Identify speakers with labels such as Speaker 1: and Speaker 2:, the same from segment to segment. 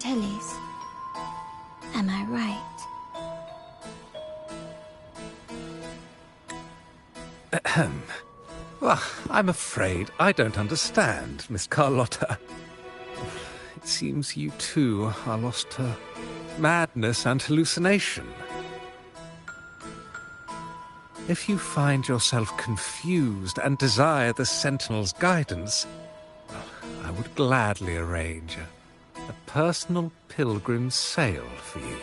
Speaker 1: Montellis. Am I right?
Speaker 2: Well, I'm afraid I don't understand, Miss Carlotta. It seems you too are lost to madness and hallucination. If you find yourself confused and desire the Sentinel's guidance, well, I would gladly arrange a personal pilgrim's sail for you.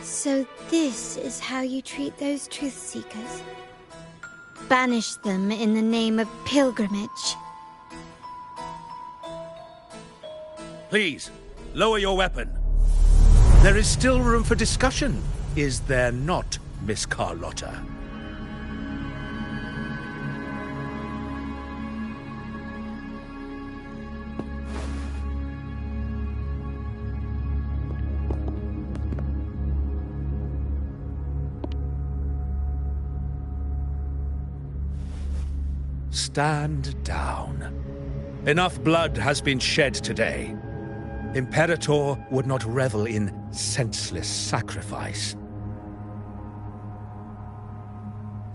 Speaker 1: So this is how you treat those truth-seekers? Banish them in the name of pilgrimage.
Speaker 3: Please, lower your weapon. There is still room for discussion, is there not, Miss Carlotta? Stand down. Enough blood has been shed today. Imperator would not revel in senseless sacrifice.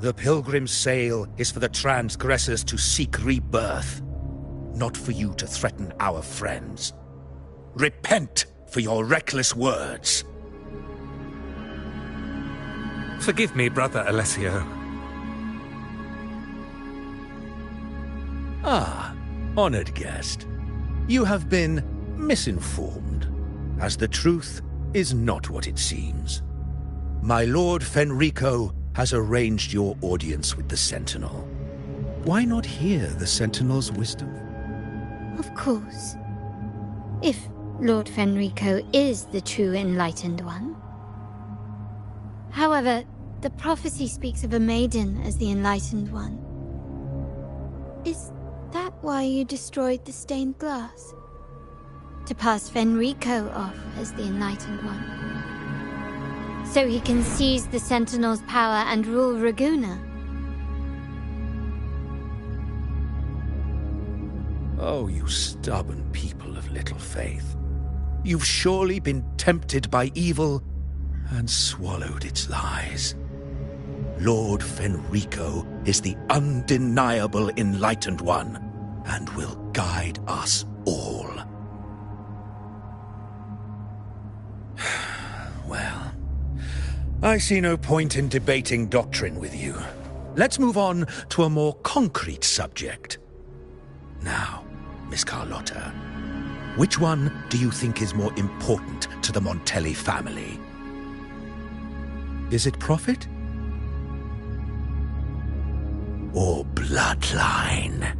Speaker 3: The pilgrim's sail is for the transgressors to seek rebirth, not for you to threaten our friends. Repent for your reckless words.
Speaker 2: Forgive me, Brother Alessio.
Speaker 3: Ah, honored guest. You have been misinformed, as the truth is not what it seems. My Lord Fenrico has arranged your audience with the Sentinel. Why not hear the Sentinel's wisdom?
Speaker 1: Of course. If Lord Fenrico is the true enlightened one. However, the prophecy speaks of a maiden as the enlightened one. Is that why you destroyed the stained glass? To pass Fenrico off as the enlightened one? So he can seize the Sentinel's power and rule Raguna?
Speaker 3: Oh, you stubborn people of little faith. You've surely been tempted by evil and swallowed its lies. Lord Fenrico is the undeniable enlightened one, and will guide us all. Well, I see no point in debating doctrine with you. Let's move on to a more concrete subject. Now, Miss Carlotta, which one do you think is more important to the Montelli family? Is it profit? Or bloodline?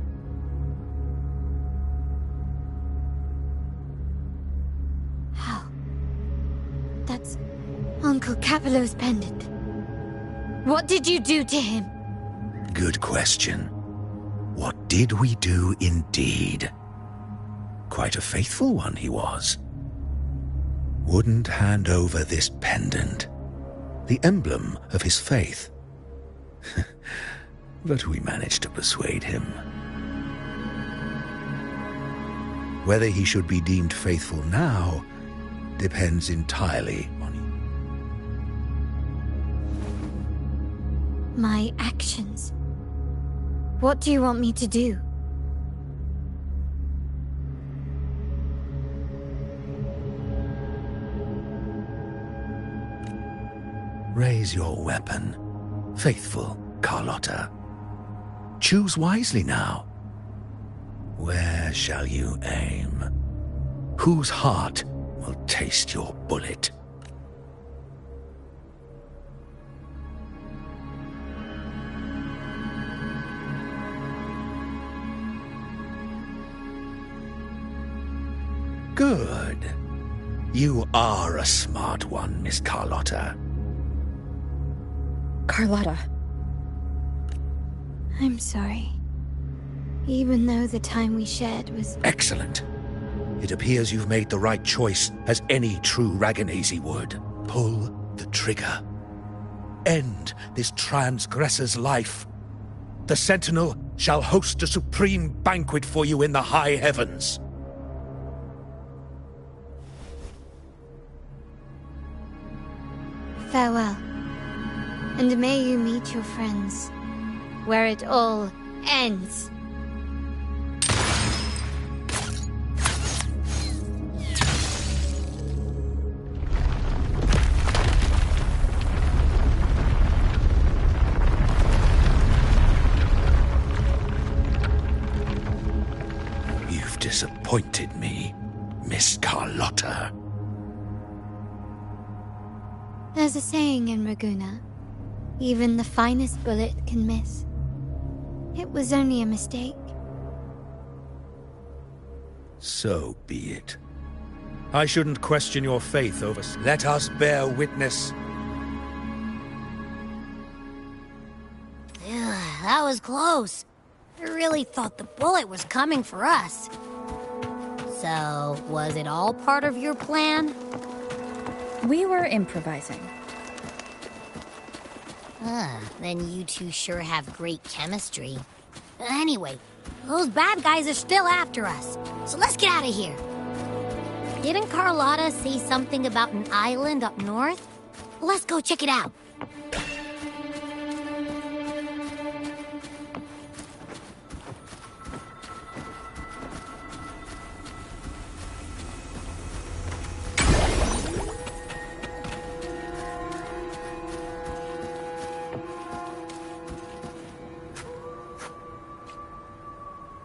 Speaker 1: How? That's Uncle Capello's pendant. What did you do to him?
Speaker 3: Good question. What did we do indeed? Quite a faithful one he was. Wouldn't hand over this pendant, the emblem of his faith. But we managed to persuade him. Whether he should be deemed faithful now depends entirely on you.
Speaker 1: My actions. What do you want me to do?
Speaker 3: Raise your weapon, faithful Carlotta. Choose wisely now. Where shall you aim? Whose heart will taste your bullet? Good. You are a smart one, Miss Carlotta.
Speaker 4: Carlotta.
Speaker 1: I'm sorry. Even though the time we shared was...
Speaker 3: Excellent. It appears you've made the right choice, as any true Raganese would. Pull the trigger. End this transgressor's life. The Sentinel shall host a supreme banquet for you in the high heavens.
Speaker 1: Farewell. And may you meet your friends, where it all ends.
Speaker 3: You've disappointed me, Miss Carlotta.
Speaker 1: There's a saying in Raguna, even the finest bullet can miss. It was only a mistake.
Speaker 3: So be it. I shouldn't question your faith over... Let us bear witness.
Speaker 4: That was close. I really thought the bullet was coming for us. So, was it all part of your plan?
Speaker 5: We were improvising.
Speaker 4: Then you two sure have great chemistry. Anyway, those bad guys are still after us, so let's get out of here. Didn't Carlotta say something about an island up north? Let's go check it out.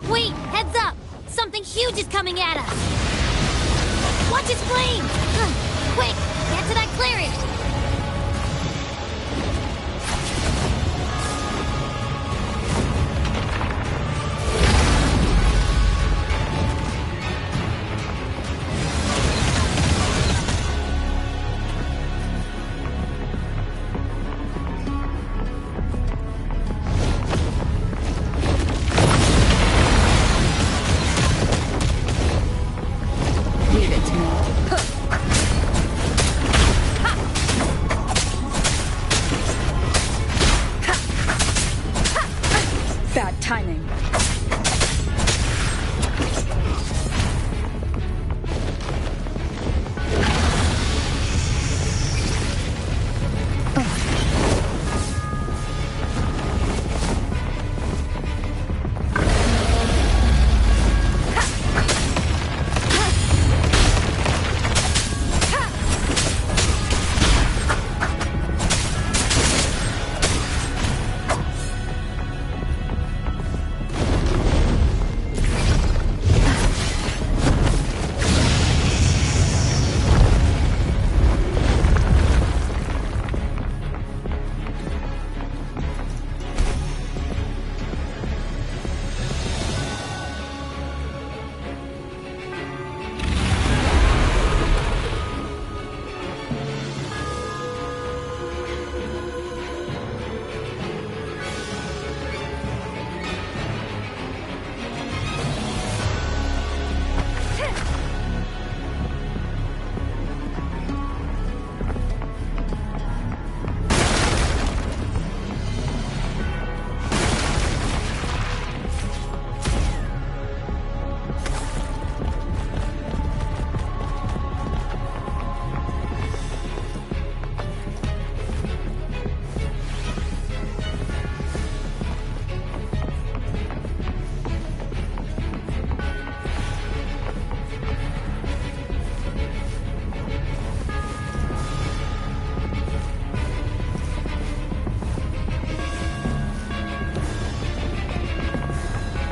Speaker 4: Wait, heads up! Something huge is coming at us! Watch its flames! Quick, get to that clearing!
Speaker 5: Leave it to me. Bad timing.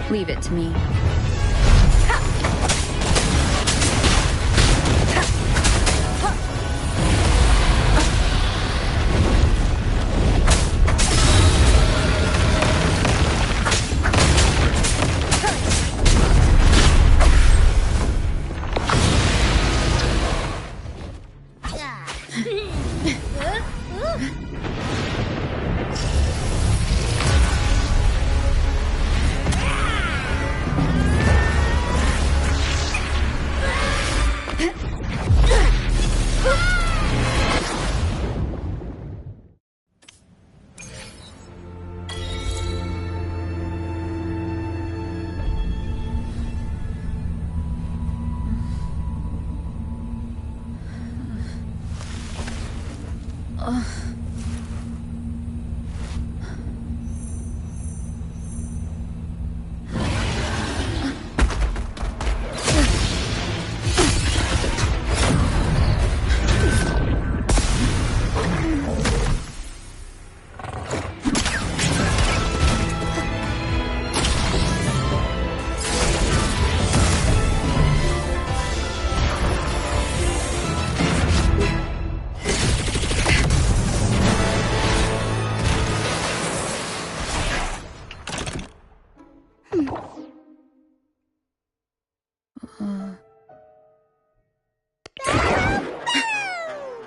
Speaker 5: Leave it to me.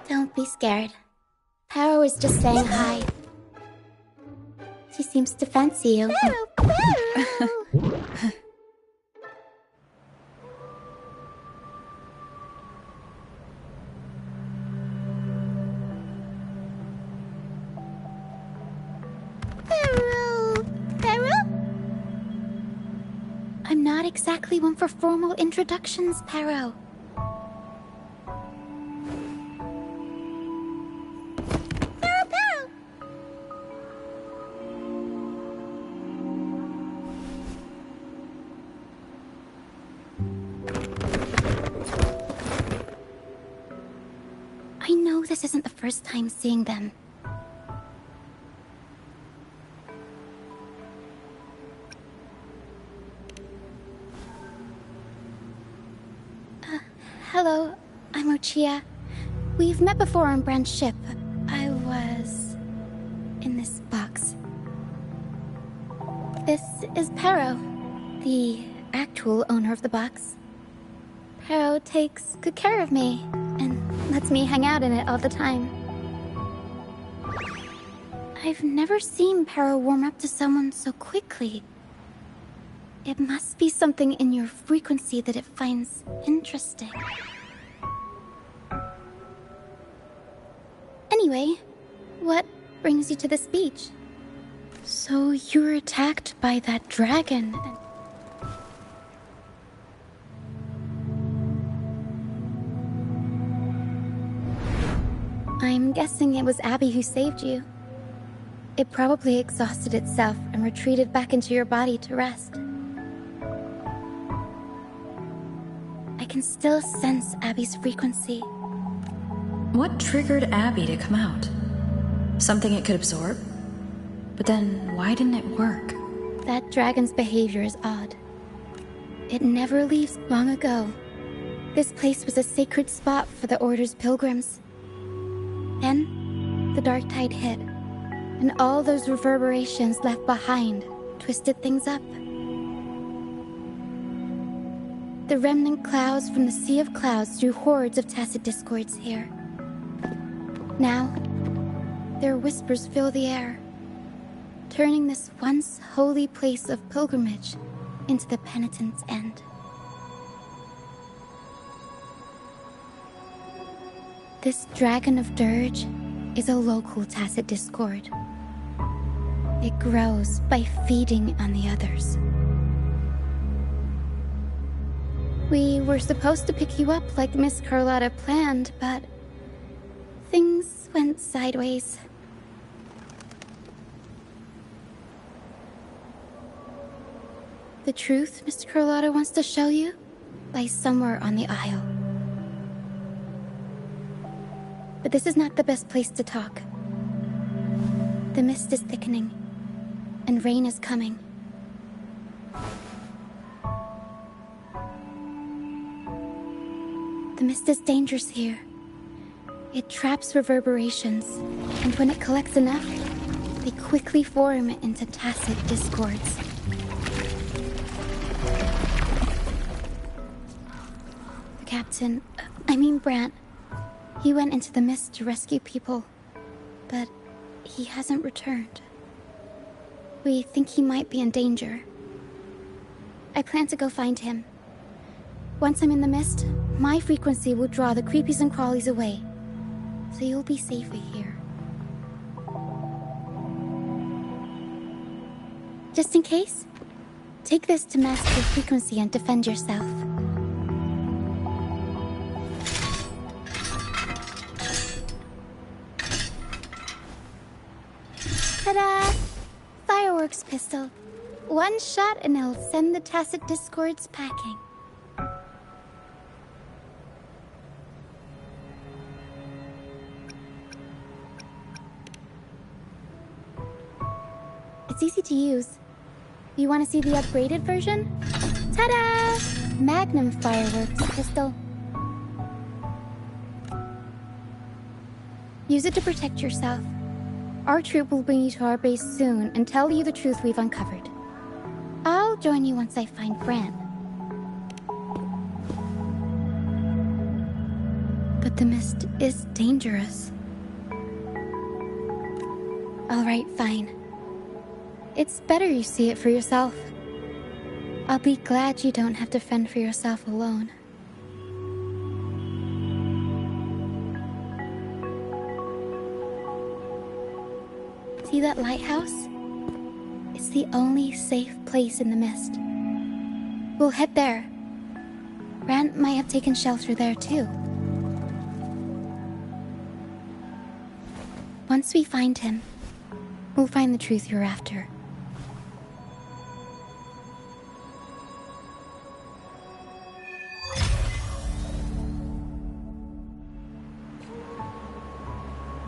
Speaker 1: Don't be scared. Paro is just saying hi. She seems to fancy you. I'm not exactly one for formal introductions, Paro. I know this isn't the first time seeing them. Hello, I'm Ochia. We've met before on Brand's ship. I was in this box. This is Paro, the actual owner of the box. Paro takes good care of me and lets me hang out in it all the time. I've never seen Paro warm up to someone so quickly. It must be something in your frequency that it finds interesting. Anyway, what brings you to this beach? So you were attacked by that dragon and... I'm guessing it was Abby who saved you. It probably exhausted itself and retreated back into your body to rest. I can still sense Abby's frequency.
Speaker 5: What triggered Abby to come out? Something it could absorb? But then, why didn't it work?
Speaker 1: That dragon's behavior is odd. It never leaves. Long ago, this place was a sacred spot for the Order's pilgrims. Then, the dark tide hit, and all those reverberations left behind twisted things up. The remnant clouds from the Sea of Clouds drew hordes of tacit discords here. Now, their whispers fill the air, turning this once holy place of pilgrimage into the penitent's end. This Dragon of Dirge is a local tacit discord. It grows by feeding on the others. We were supposed to pick you up like Miss Carlotta planned, but things went sideways. The truth Mr. Carlotta wants to show you lies somewhere on the Isle. But this is not the best place to talk. The mist is thickening, and rain is coming. The mist is dangerous here. It traps reverberations, and when it collects enough, they quickly form into tacit discords. The captain, Brant, he went into the mist to rescue people, but he hasn't returned. We think he might be in danger. I plan to go find him. Once I'm in the mist, my frequency will draw the creepies and crawlies away, so you'll be safer here. Just in case, take this to mask your frequency and defend yourself. Ta-da! Fireworks pistol. One shot and it'll send the Tacit Discords packing. It's easy to use. You want to see the upgraded version? Ta-da! Magnum fireworks pistol. Use it to protect yourself. Our troop will bring you to our base soon and tell you the truth we've uncovered. I'll join you once I find Fran. But the mist is dangerous. Alright, fine. It's better you see it for yourself. I'll be glad you don't have to fend for yourself alone. See that lighthouse? It's the only safe place in the mist. We'll head there. Rand might have taken shelter there too. Once we find him, we'll find the truth you're after.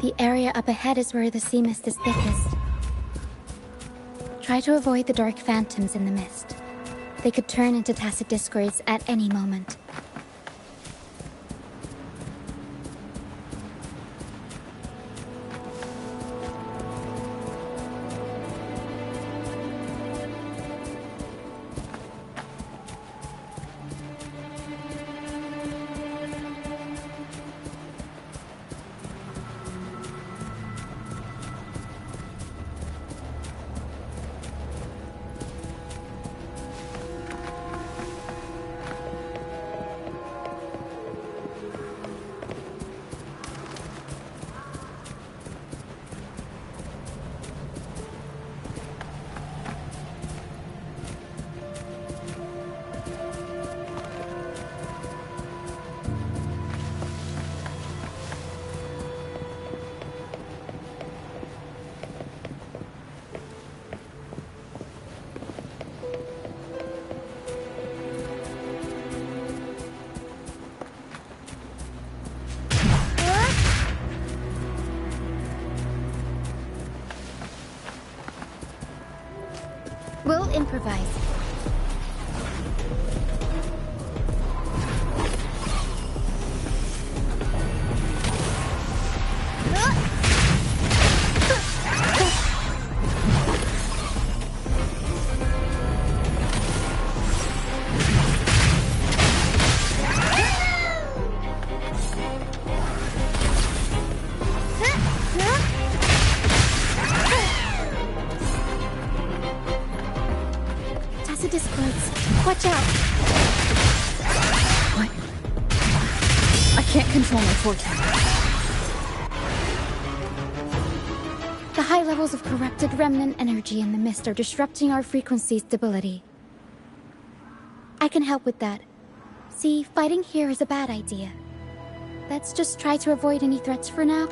Speaker 1: The area up ahead is where the sea mist is thickest. Try to avoid the dark phantoms in the mist. They could turn into Tacit Discords at any moment. We'll improvise. Watch out!
Speaker 5: What? I can't control my vortex.
Speaker 1: The high levels of corrupted remnant energy in the mist are disrupting our frequency stability. I can help with that. See, fighting here is a bad idea. Let's just try to avoid any threats for now.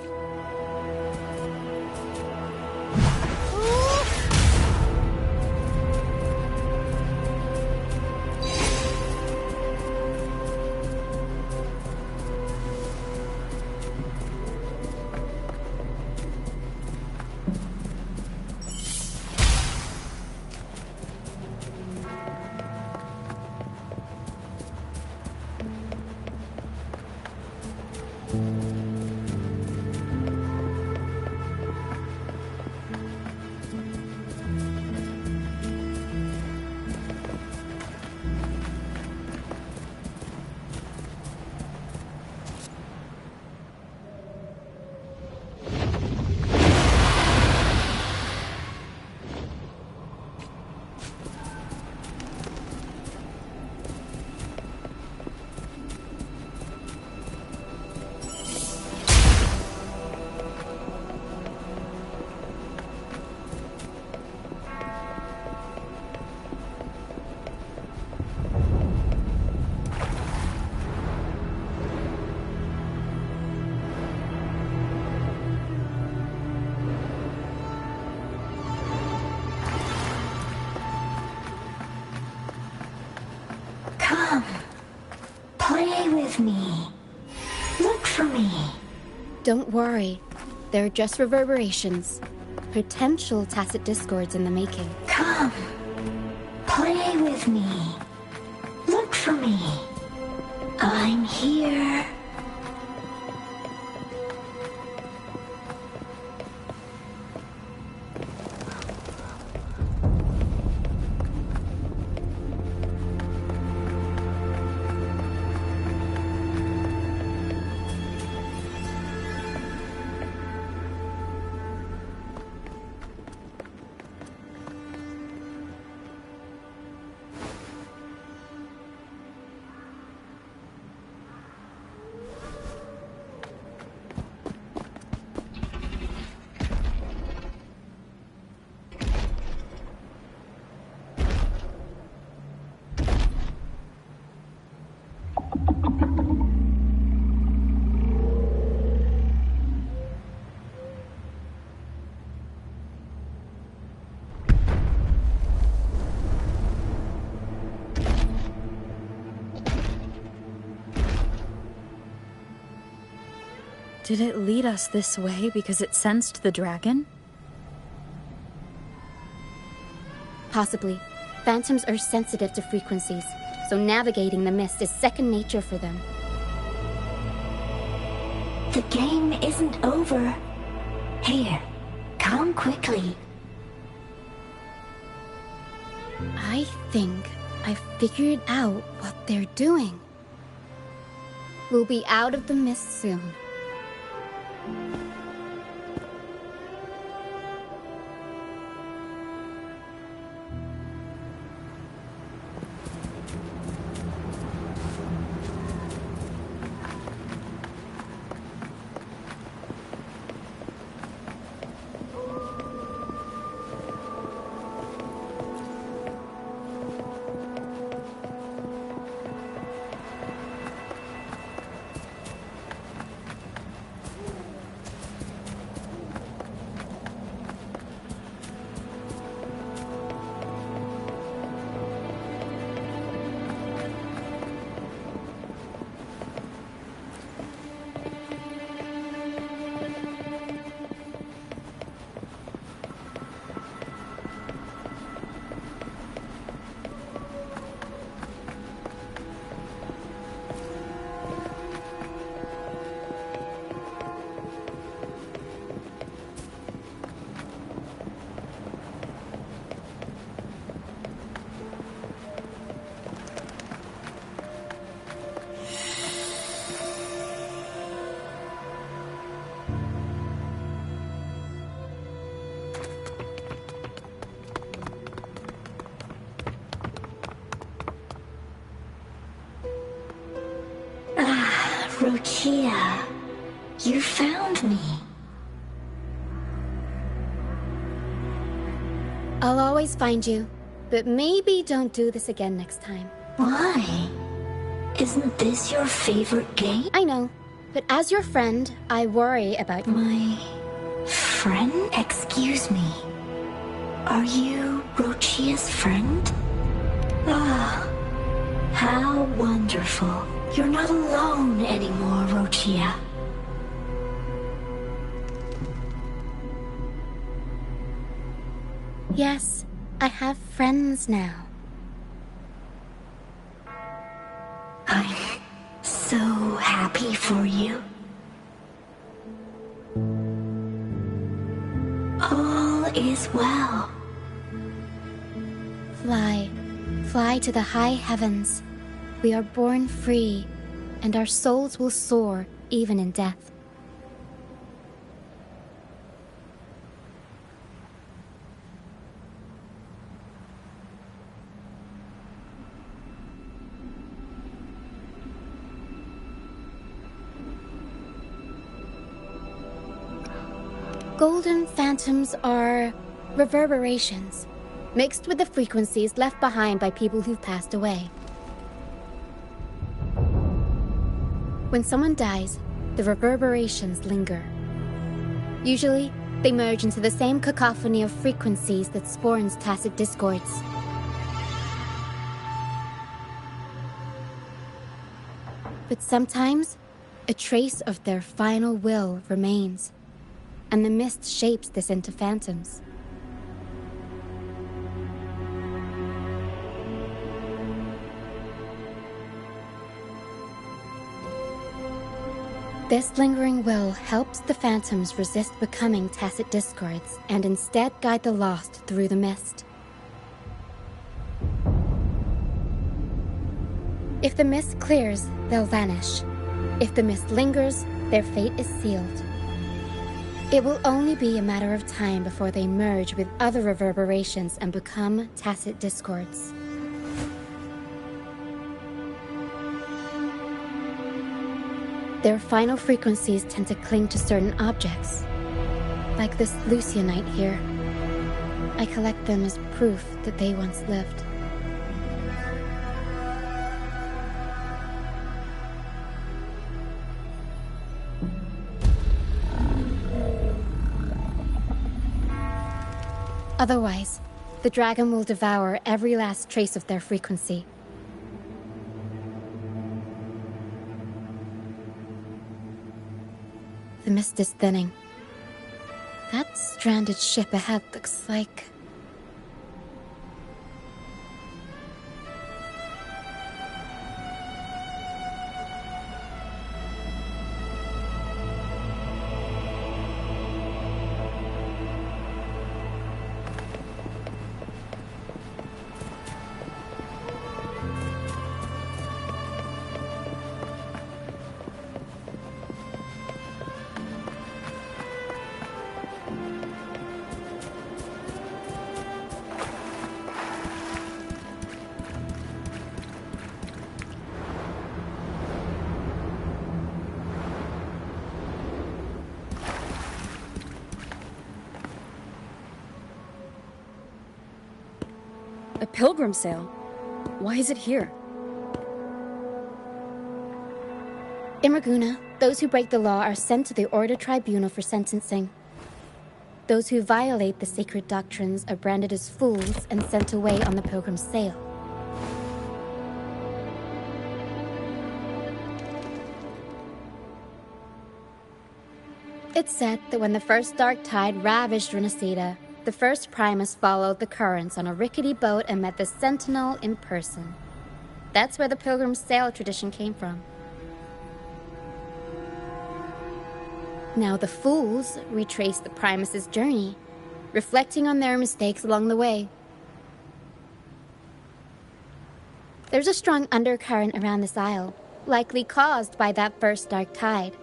Speaker 6: with me. Look for me.
Speaker 7: Don't worry. They're just reverberations. Potential tacit discords in the making.
Speaker 6: Come. Play with me. Look for me. I'm here.
Speaker 5: Did it lead us this way because it sensed the dragon?
Speaker 7: Possibly. Phantoms are sensitive to frequencies, so navigating the mist is second nature for them.
Speaker 6: The game isn't over. Here, come quickly.
Speaker 7: I think I figured out what they're doing. We'll be out of the mist soon.
Speaker 6: Rochia, you found me.
Speaker 7: I'll always find you, but maybe don't do this again next time.
Speaker 6: Why? Isn't this your favorite game?
Speaker 7: I know, but as your friend, I worry about
Speaker 6: My friend? Excuse me. Are you Rochia's friend? Ah, how wonderful. You're not alone anymore, Rochia.
Speaker 7: Yes, I have friends now.
Speaker 6: I'm so happy for you. All is well.
Speaker 7: Fly, fly to the high heavens. We are born free, and our souls will soar even in death. Golden phantoms are reverberations, mixed with the frequencies left behind by people who've passed away. When someone dies, the reverberations linger. Usually, they merge into the same cacophony of frequencies that spawns tacit discords. But sometimes, a trace of their final will remains, and the mist shapes this into phantoms. This lingering will helps the phantoms resist becoming tacit discords and instead guide the lost through the mist. If the mist clears, they'll vanish. If the mist lingers, their fate is sealed. It will only be a matter of time before they merge with other reverberations and become tacit discords. Their final frequencies tend to cling to certain objects, like this Lucianite here. I collect them as proof that they once lived. Otherwise, the dragon will devour every last trace of their frequency. The mist is thinning. That stranded ship ahead looks like...
Speaker 5: A pilgrim sale? Why is it here?
Speaker 7: In Raguna, those who break the law are sent to the Order Tribunal for sentencing. Those who violate the sacred doctrines are branded as fools and sent away on the pilgrim sale. It's said that when the first dark tide ravaged Renacida, the first Primus followed the currents on a rickety boat and met the Sentinel in person. That's where the pilgrim sail tradition came from. Now the fools retrace the Primus's journey, reflecting on their mistakes along the way. There's a strong undercurrent around this isle, likely caused by that first dark tide.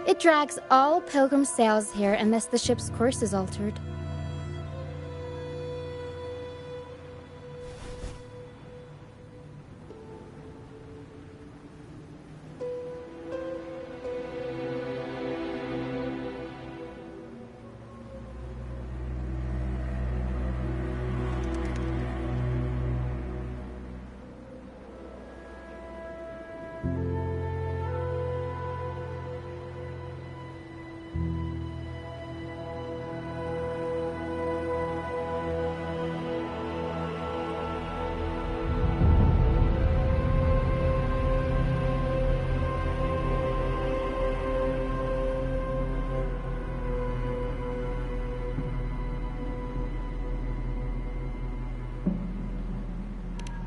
Speaker 7: It drags all pilgrim sails here unless the ship's course is altered.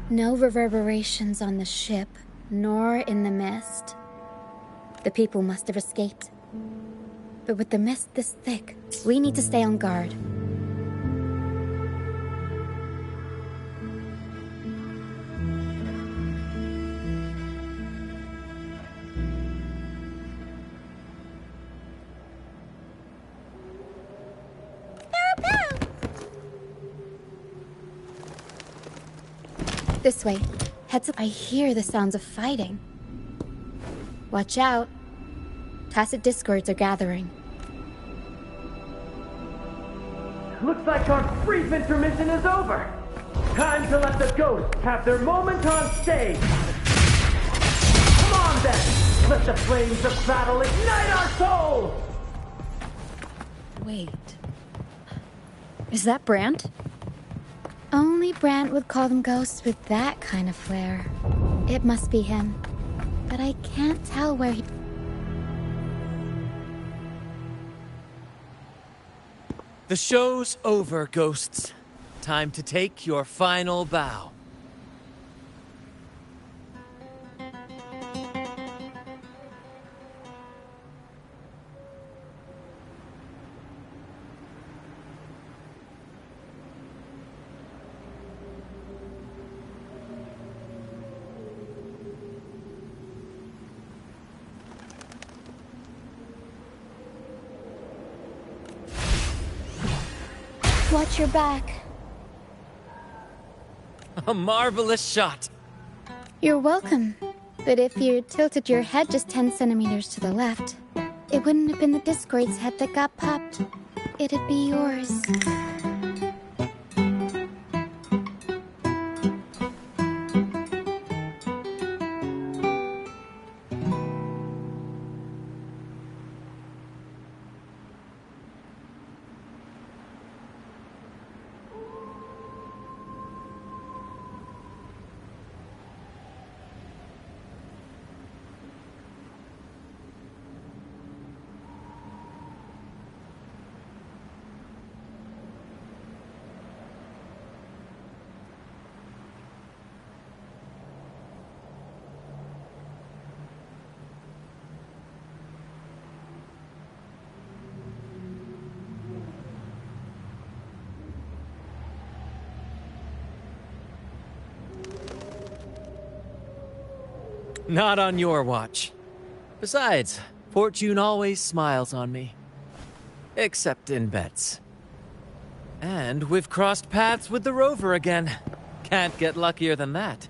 Speaker 7: No reverberations on the ship, nor in the mist. The people must have escaped. But with the mist this thick, we need to stay on guard. This way. Heads up. I hear the sounds of fighting. Watch out. Tacit discords are gathering.
Speaker 8: Looks like our brief intermission is over. Time to let the ghosts have their moment on stage. Come on then. Let the flames of battle ignite our souls.
Speaker 5: Wait. Is that Brandt?
Speaker 7: Only Brandt would call them ghosts with that kind of flair. It must be him. but I can't tell where he...
Speaker 9: The show's over, ghosts. Time to take your final bow.
Speaker 7: Watch your back.
Speaker 9: A marvelous shot.
Speaker 7: You're welcome. But if you tilted your head just 10 centimeters to the left, it wouldn't have been the Discord's head that got popped. It'd be yours.
Speaker 9: Not on your watch. Besides, fortune always smiles on me. Except in bets. And we've crossed paths with the rover again. Can't get luckier than that.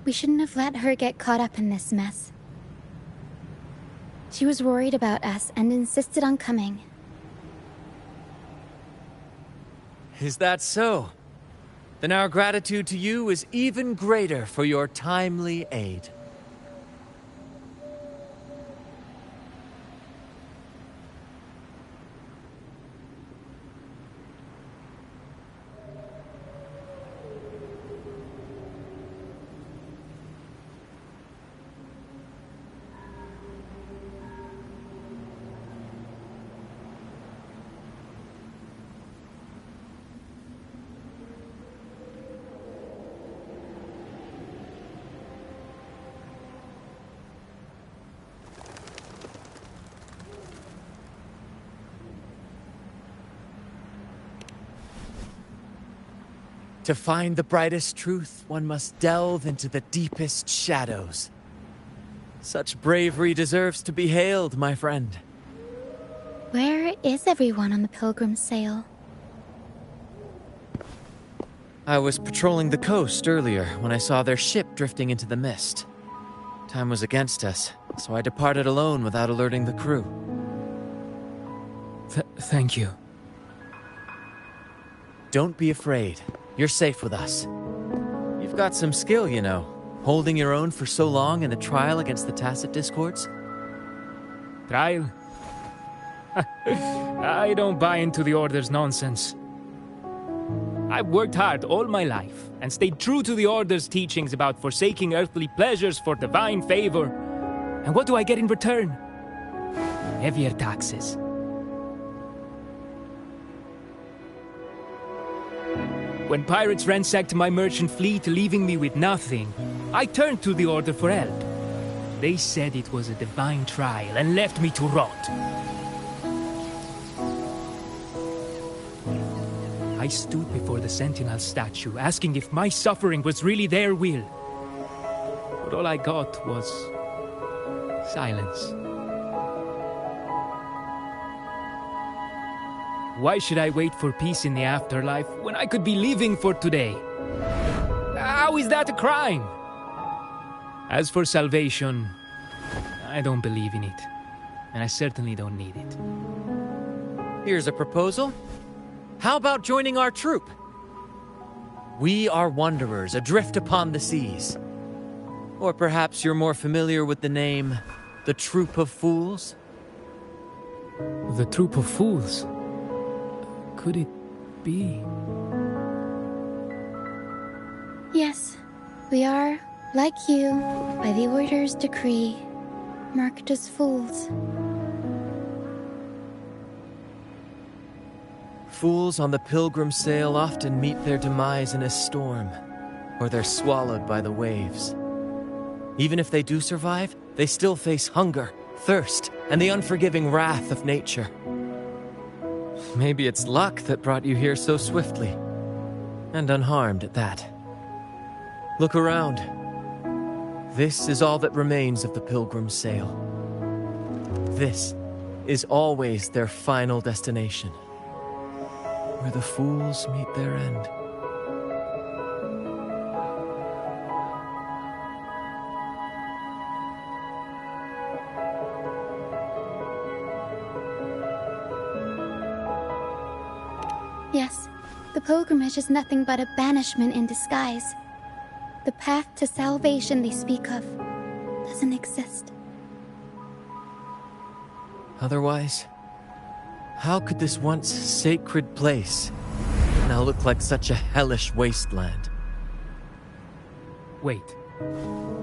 Speaker 7: We shouldn't have let her get caught up in this mess. She was worried about us and insisted on coming.
Speaker 9: Is that so? Then our gratitude to you is even greater for your timely aid. To find the brightest truth, one must delve into the deepest shadows. Such bravery deserves to be hailed, my friend.
Speaker 7: Where is everyone on the Pilgrim sail?
Speaker 9: I was patrolling the coast earlier when I saw their ship drifting into the mist. Time was against us, so I departed alone without alerting the crew.
Speaker 10: Thank you.
Speaker 9: Don't be afraid. You're safe with us. You've got some skill, you know, holding your own for so long in the trial against the Tacit Discords.
Speaker 10: Trial? I don't buy into the Order's nonsense. I've worked hard all my life and stayed true to the Order's teachings about forsaking earthly pleasures for divine favor. And what do I get in return? Heavier taxes. When pirates ransacked my merchant fleet, leaving me with nothing, I turned to the Order for help. They said it was a divine trial and left me to rot. I stood before the Sentinel statue, asking if my suffering was really their will. But all I got was silence. Why should I wait for peace in the afterlife when I could be living for today? How is that a crime? As for salvation, I don't believe in it. And I certainly don't need it.
Speaker 9: Here's a proposal. How about joining our troop? We are wanderers adrift upon the seas. Or perhaps you're more familiar with the name, the Troop of Fools?
Speaker 10: The Troop of Fools? Could it be?
Speaker 7: Yes, we are Like you, by the Order's decree, marked as fools.
Speaker 9: Fools on the pilgrim sail often meet their demise in a storm, or they're swallowed by the waves. Even if they do survive, they still face hunger, thirst, and the unforgiving wrath of nature. Maybe it's luck that brought you here so swiftly, and unharmed at that. Look around. This is all that remains of the pilgrim's sail. This is always their final destination, where the fools meet their end.
Speaker 7: Yes, the pilgrimage is nothing but a banishment in disguise. The path to salvation they speak of doesn't exist.
Speaker 9: Otherwise, how could this once sacred place now look like such a hellish wasteland?
Speaker 10: Wait.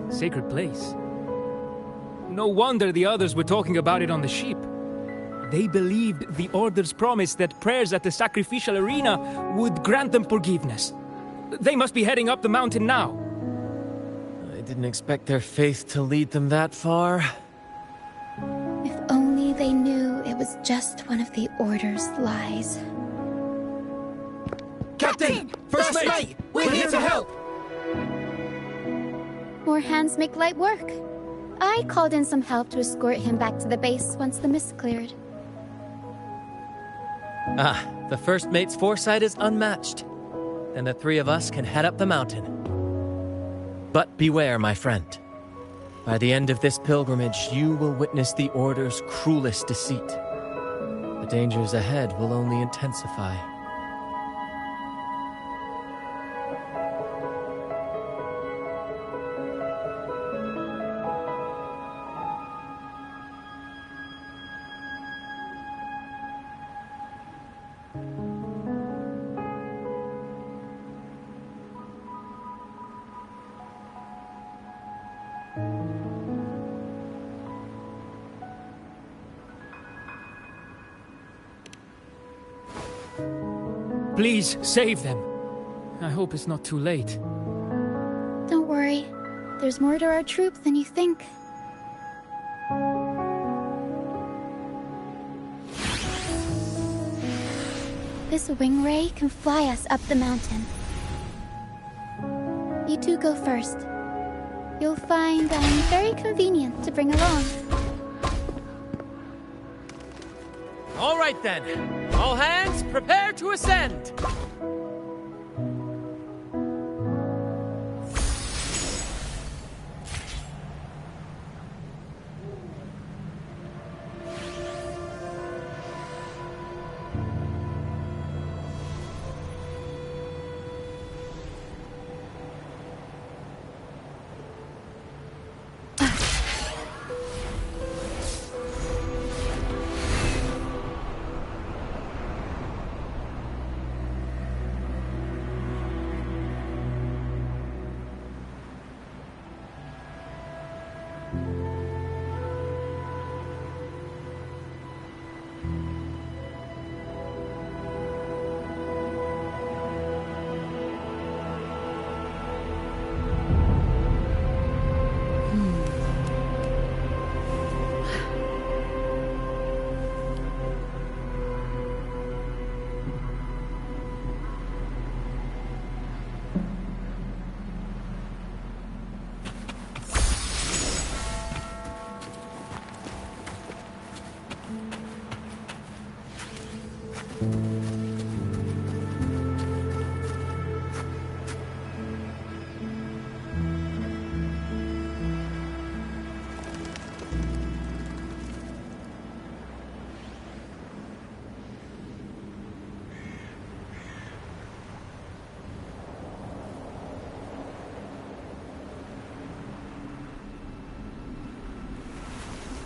Speaker 10: Sacred place? No wonder the others were talking about it on the ship. They believed the Order's promise that prayers at the sacrificial arena would grant them forgiveness. They must be heading up the mountain now.
Speaker 9: I didn't expect their faith to lead them that far.
Speaker 7: If only they knew it was just one of the Order's lies.
Speaker 8: Captain! First mate! We're here to help!
Speaker 7: More hands make light work. I called in some help to escort him back to the base once the mist cleared.
Speaker 9: The first mate's foresight is unmatched. And the three of us can head up the mountain. But beware, my friend. By the end of this pilgrimage, you will witness the Order's cruelest deceit. The dangers ahead will only intensify.
Speaker 10: Please, save them. I hope it's not too late.
Speaker 7: Don't worry. There's more to our troop than you think. This wing ray can fly us up the mountain. You two go first. You'll find I'm very convenient to bring along.
Speaker 9: All right then. All hands, prepare to ascend!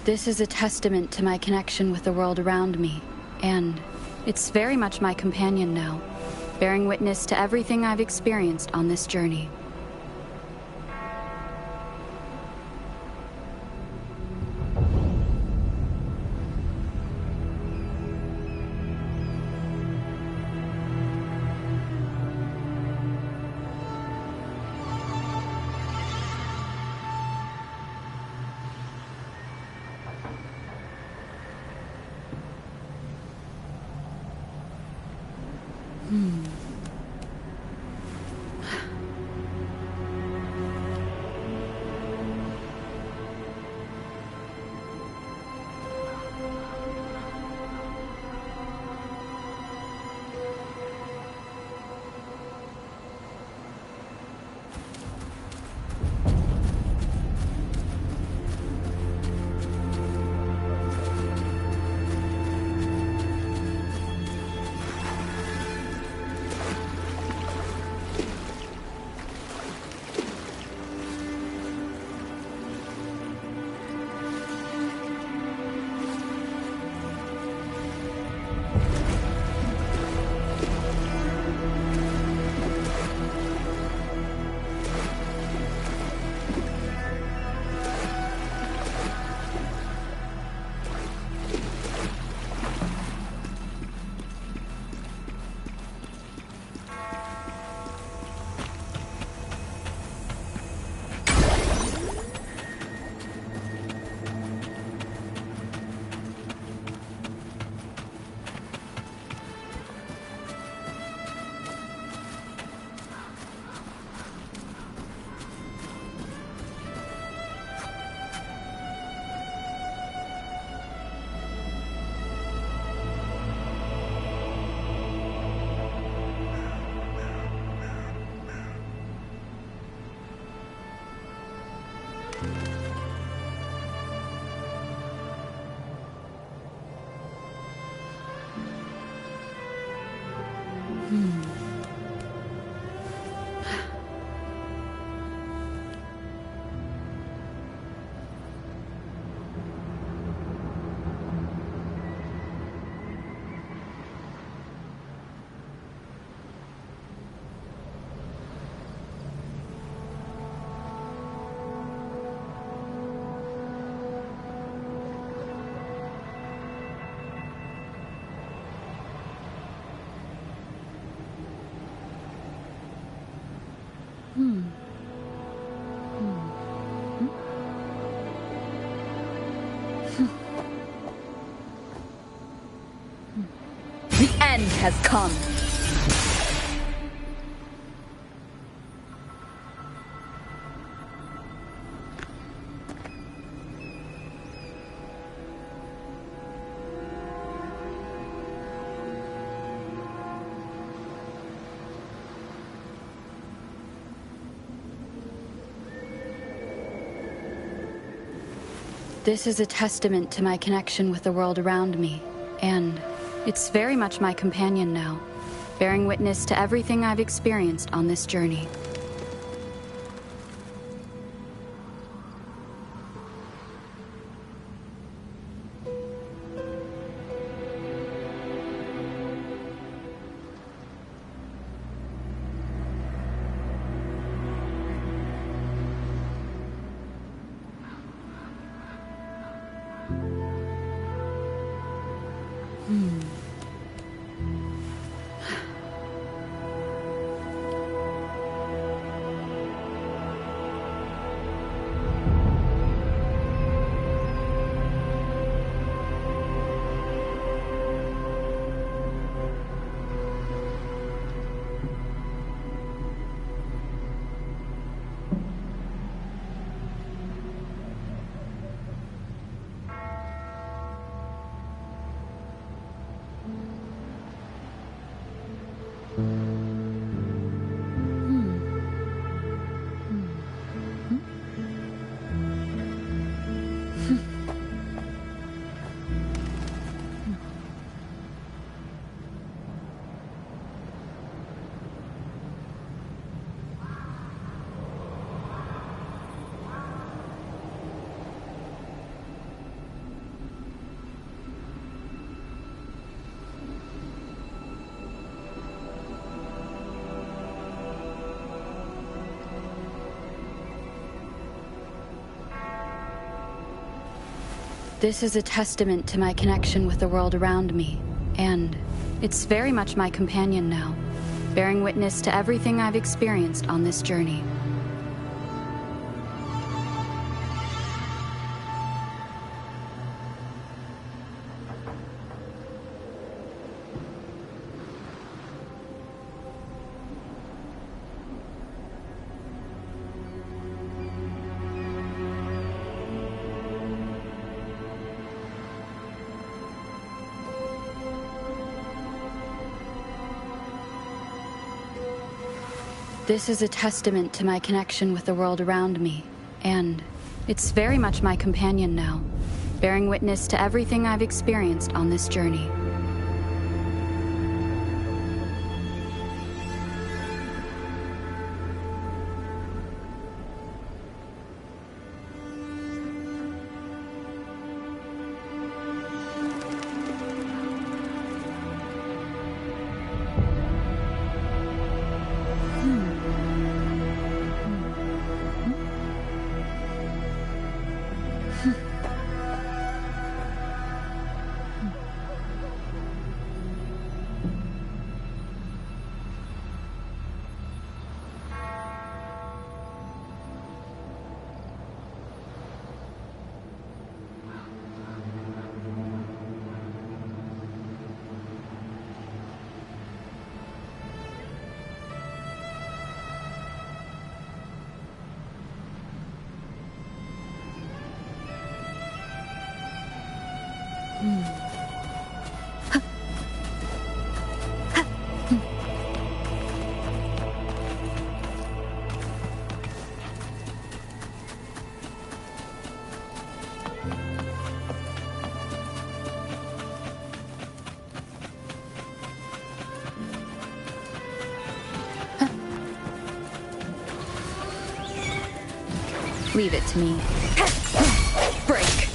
Speaker 5: This is a testament to my connection with the world around me, and it's very much my companion now, bearing witness to everything I've experienced on this journey. The end has come. This is a testament to my connection with the world around me, and it's very much my companion now, bearing witness to everything I've experienced on this journey. This is a testament to my connection with the world around me, and it's very much my companion now, bearing witness to everything I've experienced on this journey. This is a testament to my connection with the world around me, and it's very much my companion now, bearing witness to everything I've experienced on this journey. Leave it to me. Break.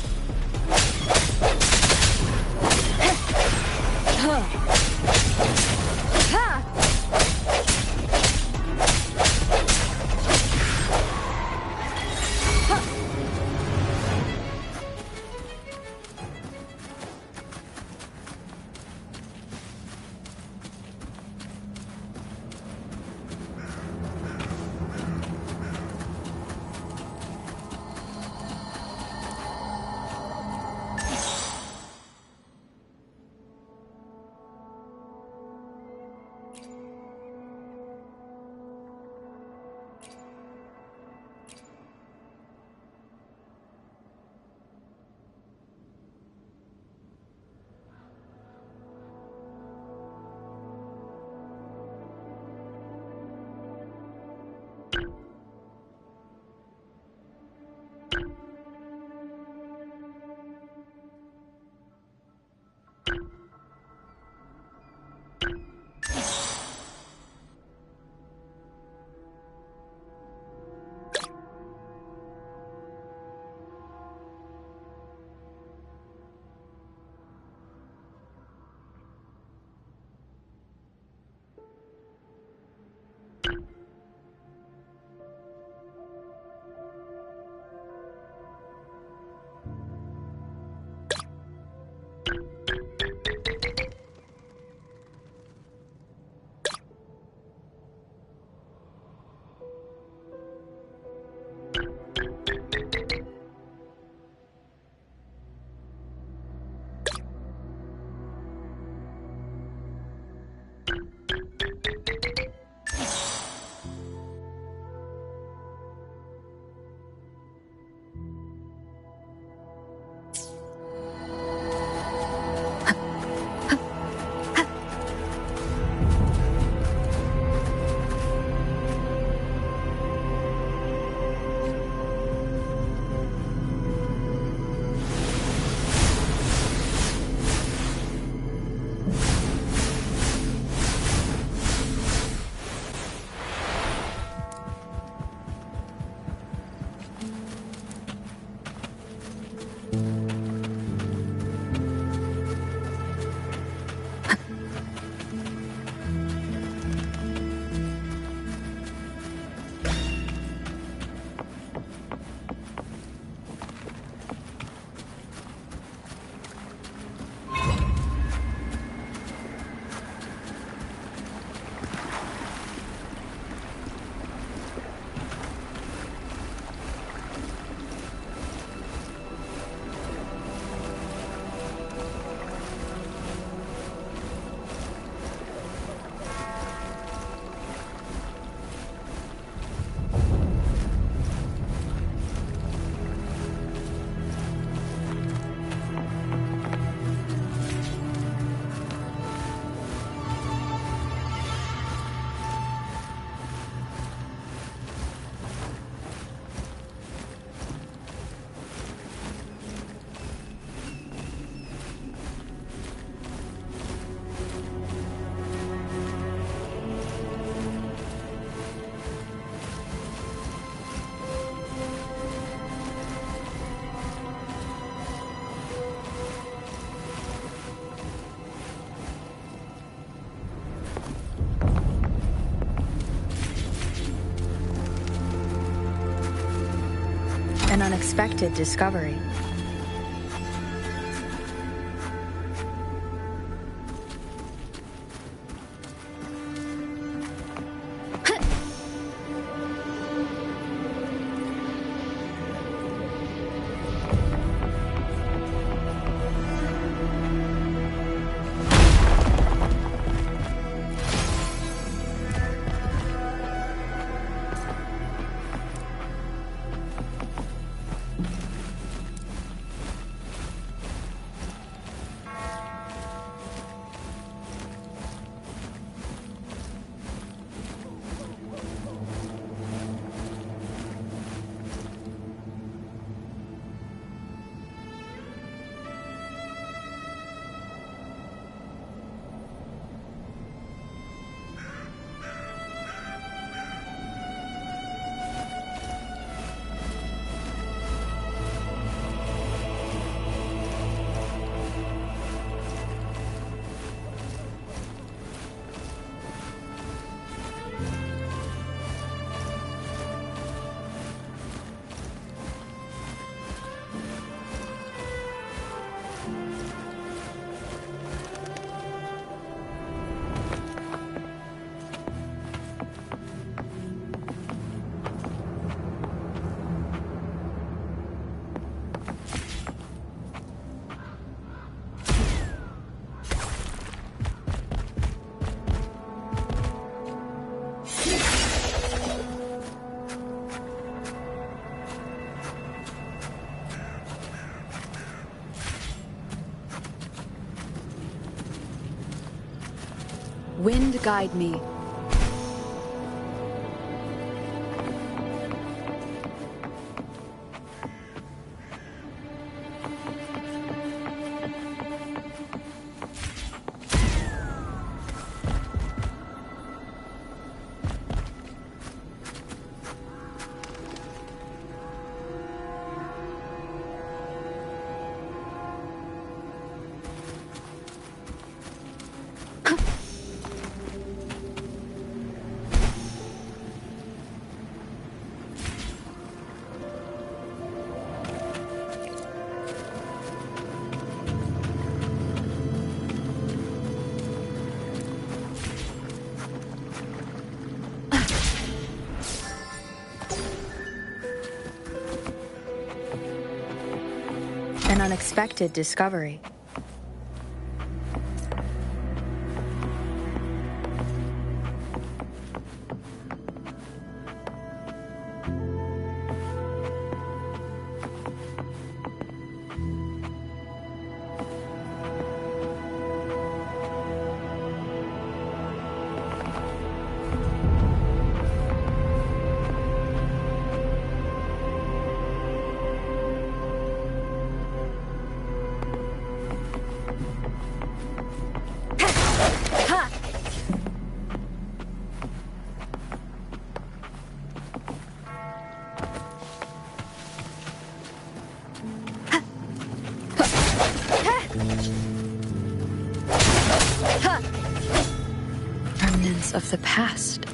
Speaker 5: An unexpected discovery. Wind guide me. An unexpected discovery. Remnants of the past.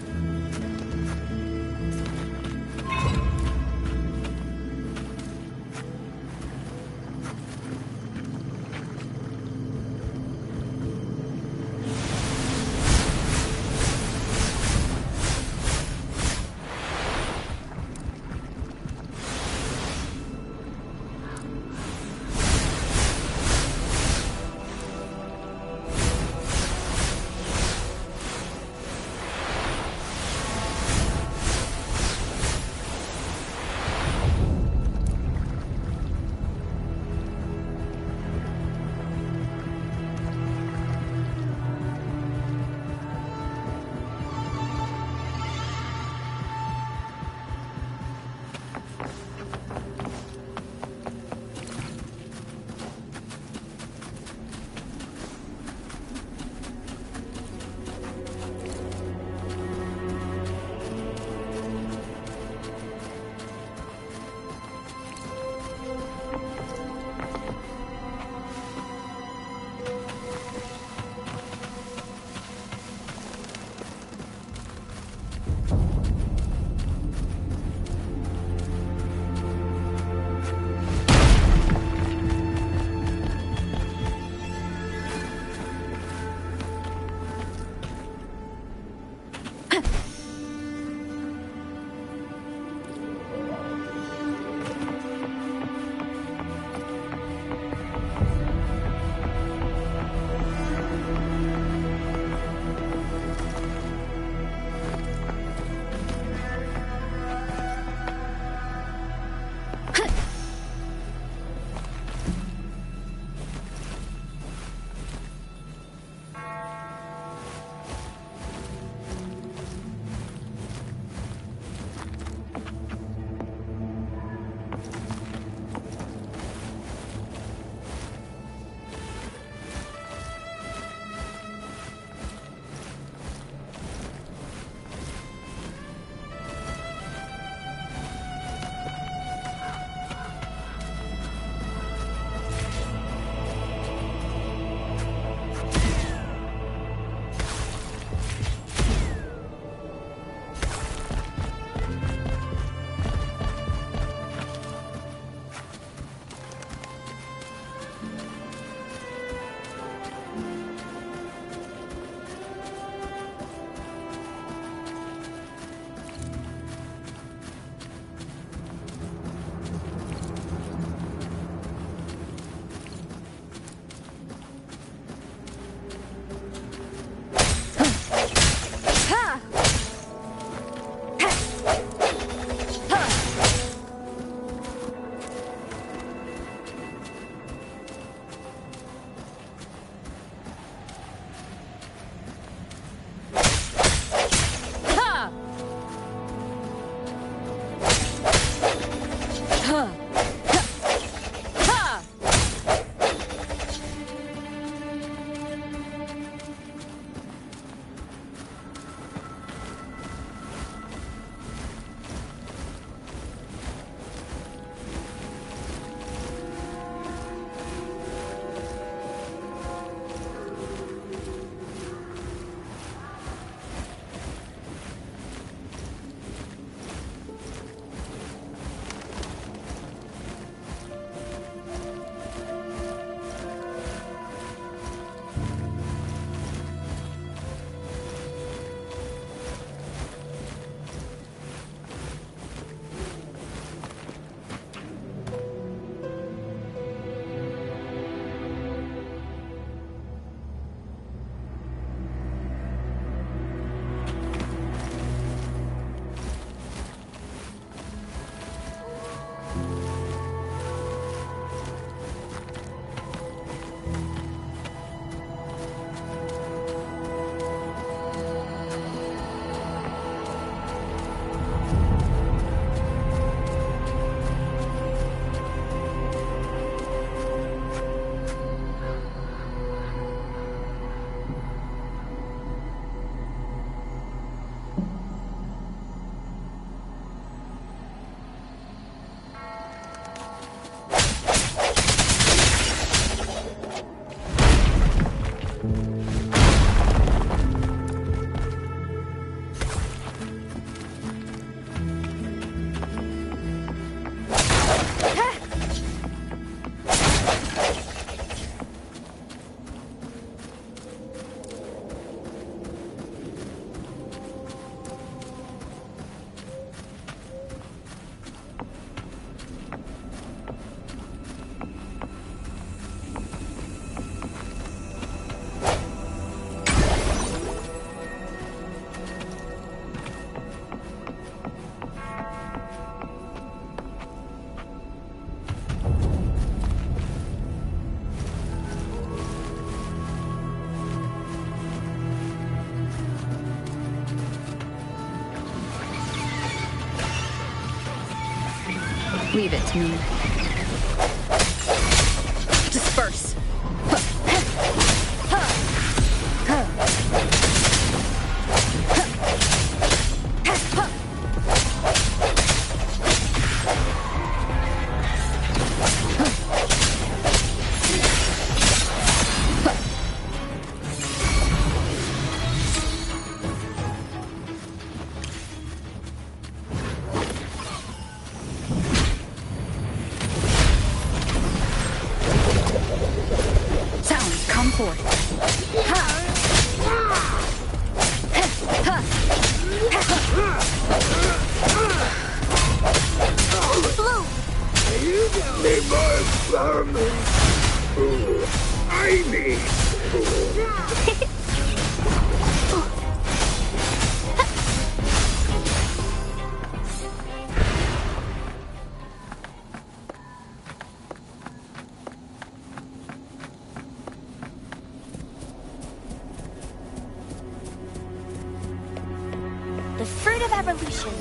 Speaker 5: Leave it to me. Disperse.
Speaker 11: The fruit of evolution.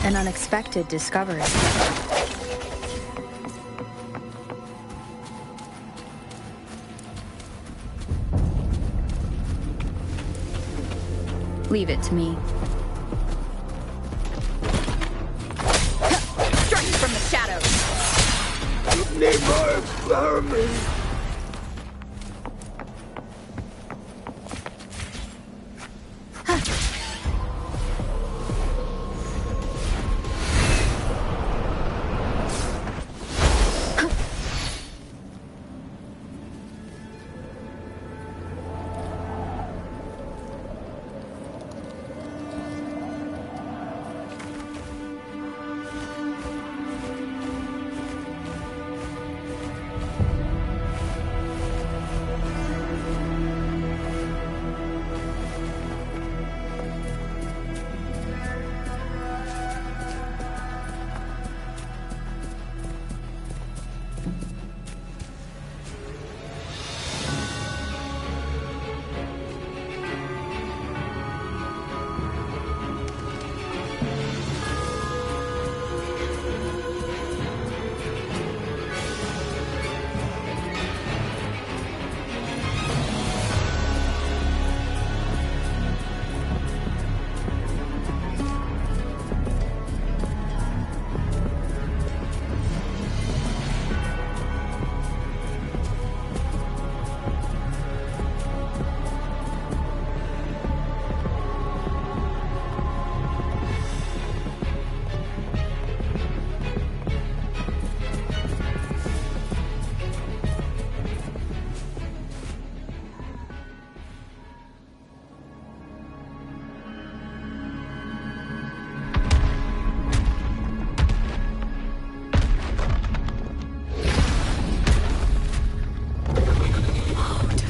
Speaker 5: An unexpected discovery. Leave it to me. Strike from the shadows.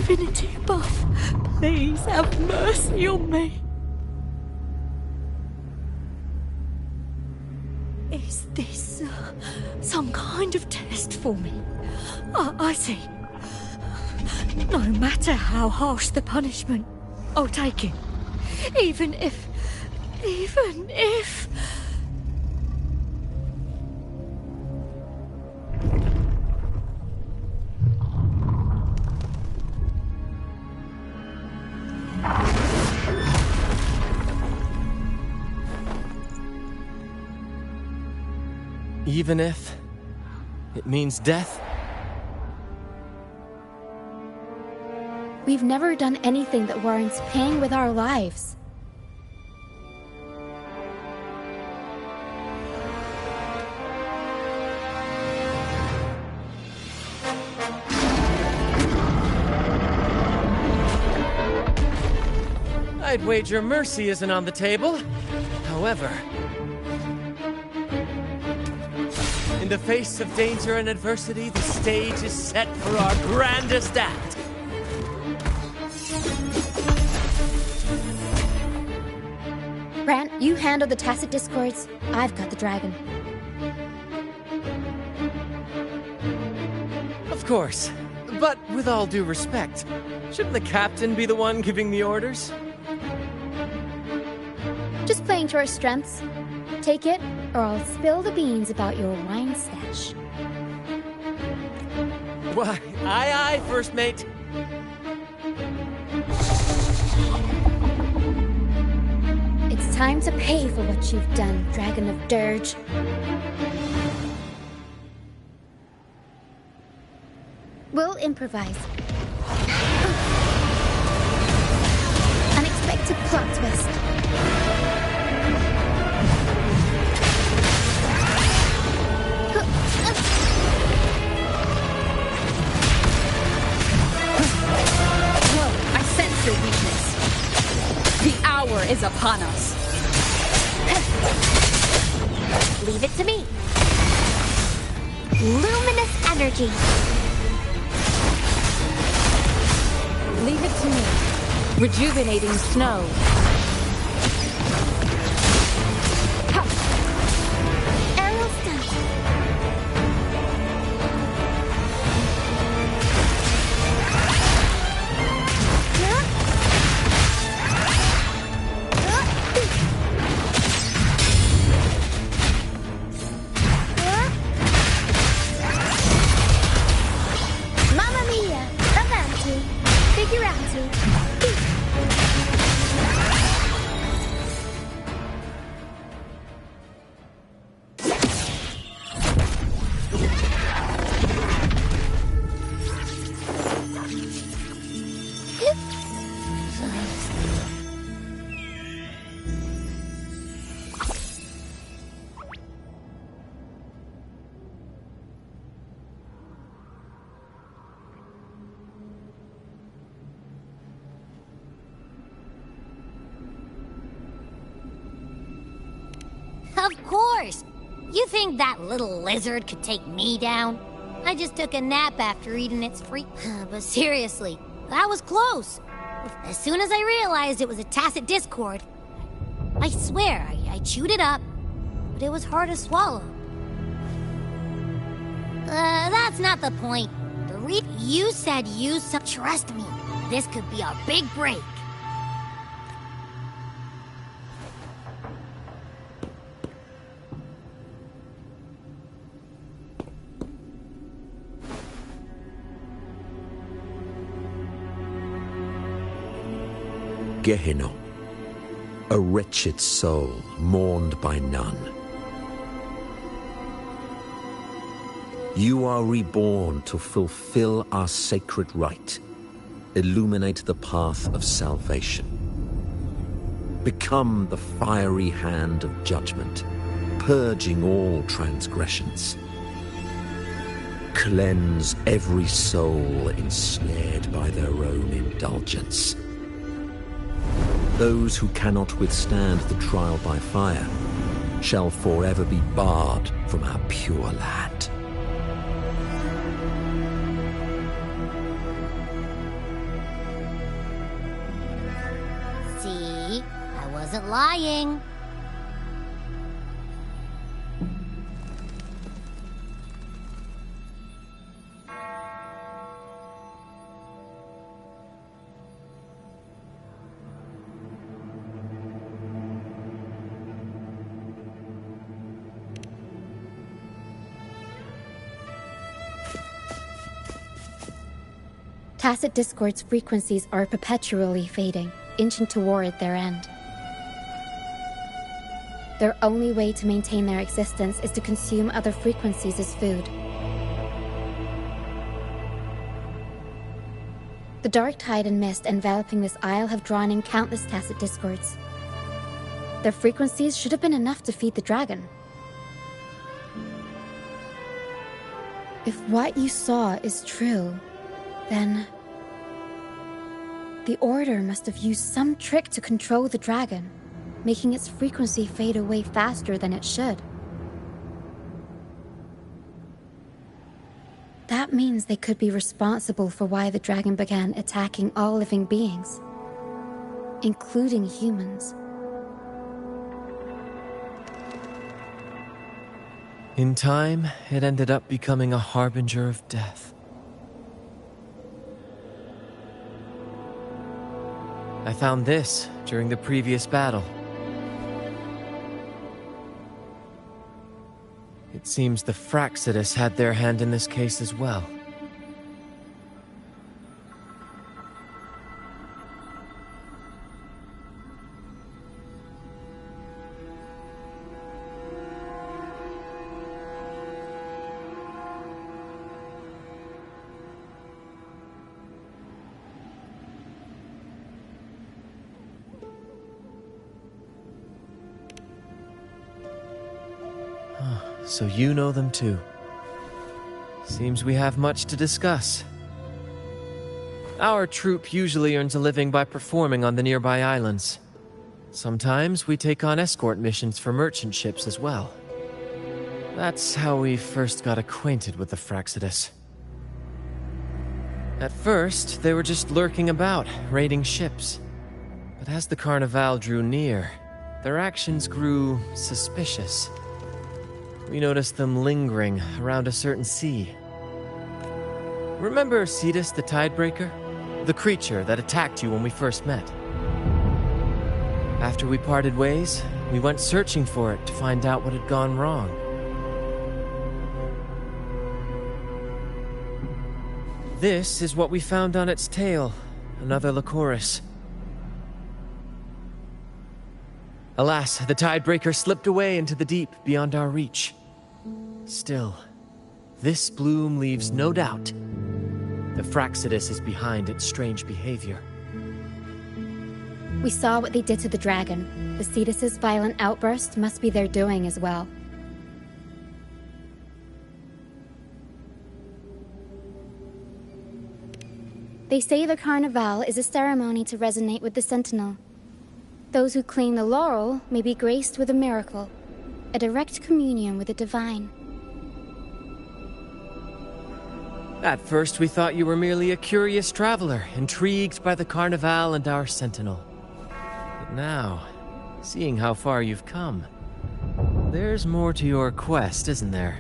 Speaker 12: Divinity buff, please have mercy on me. Is this some kind of test for me? I see. No matter how harsh the punishment, I'll take it. Even if...
Speaker 9: Even if it means death?
Speaker 7: We've never done anything that warrants paying with our lives.
Speaker 9: I'd wager mercy isn't on the table. However, in the face of danger and adversity, the stage is set for our grandest act.
Speaker 7: Brant, you handle the tacit discords. I've got the dragon.
Speaker 9: Of course. But with all due respect, shouldn't the captain be the one giving the orders?
Speaker 7: Just playing to our strengths. Take it, or I'll spill the beans about your wine stash.
Speaker 9: Why, aye, first mate.
Speaker 7: It's time to pay for what you've done, Dragon of Dirge. We'll improvise. Unexpected plot twist.
Speaker 5: Whoa, I sense your weakness. The hour is upon us.
Speaker 11: Leave it to me. Luminous energy.
Speaker 5: Leave it to me. Rejuvenating snow.
Speaker 11: Aerial stunt. Mamma mia! Avanti! Figurati!
Speaker 4: Of course! You think that little lizard could take me down? I just took a nap after eating its free... But seriously, that was close. As soon as I realized it was a tacit discord, I swear I chewed it up, but it was hard to swallow. That's not the point. You said use some... Trust me, this could be our big break.
Speaker 3: Gehenna, a wretched soul mourned by none. You are reborn to fulfill our sacred rite, illuminate the path of salvation. Become the fiery hand of judgment, purging all transgressions. Cleanse every soul ensnared by their own indulgence. Those who cannot withstand the trial by fire shall forever be barred from our pure land.
Speaker 4: See? I wasn't lying.
Speaker 7: Tacit Discord's frequencies are perpetually fading, inching toward their end. Their only way to maintain their existence is to consume other frequencies as food. The dark tide and mist enveloping this isle have drawn in countless Tacit Discords. Their frequencies should have been enough to feed the dragon. If what you saw is true, then the Order must have used some trick to control the dragon, making its frequency fade away faster than it should. That means they could be responsible for why the dragon began attacking all living beings, including humans.
Speaker 9: In time, it ended up becoming a harbinger of death. I found this during the previous battle. It seems the Fraxidus had their hand in this case as well. So you know them too. Seems we have much to discuss. Our troupe usually earns a living by performing on the nearby islands. Sometimes we take on escort missions for merchant ships as well. That's how we first got acquainted with the Fraxidus. At first, they were just lurking about, raiding ships. But as the Carnival drew near, their actions grew suspicious. We noticed them lingering around a certain sea. Remember Cetus the Tidebreaker? The creature that attacked you when we first met. After we parted ways, we went searching for it to find out what had gone wrong. This is what we found on its tail, another Lycoris. Alas, the Tidebreaker slipped away into the deep beyond our reach. Still, this bloom leaves no doubt. The Fraxidus is behind its strange behavior.
Speaker 7: We saw what they did to the dragon. The Cetus's violent outburst must be their doing as well. They say the Carnival is a ceremony to resonate with the Sentinel. Those who claim the laurel may be graced with a miracle, a direct communion with the divine.
Speaker 9: At first, we thought you were merely a curious traveler, intrigued by the Carnival and our Sentinel. But now, seeing how far you've come, there's more to your quest, isn't there?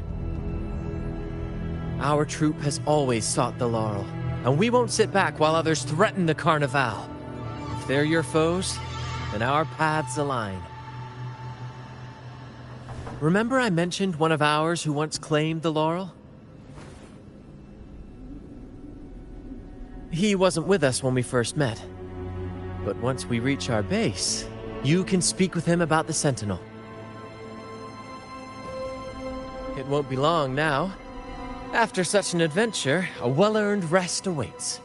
Speaker 9: Our troupe has always sought the laurel, and we won't sit back while others threaten the Carnival. If they're your foes, then our paths align. Remember I mentioned one of ours who once claimed the laurel? He wasn't with us when we first met. But once we reach our base, you can speak with him about the Sentinel. It won't be long now. After such an adventure, a well-earned rest awaits.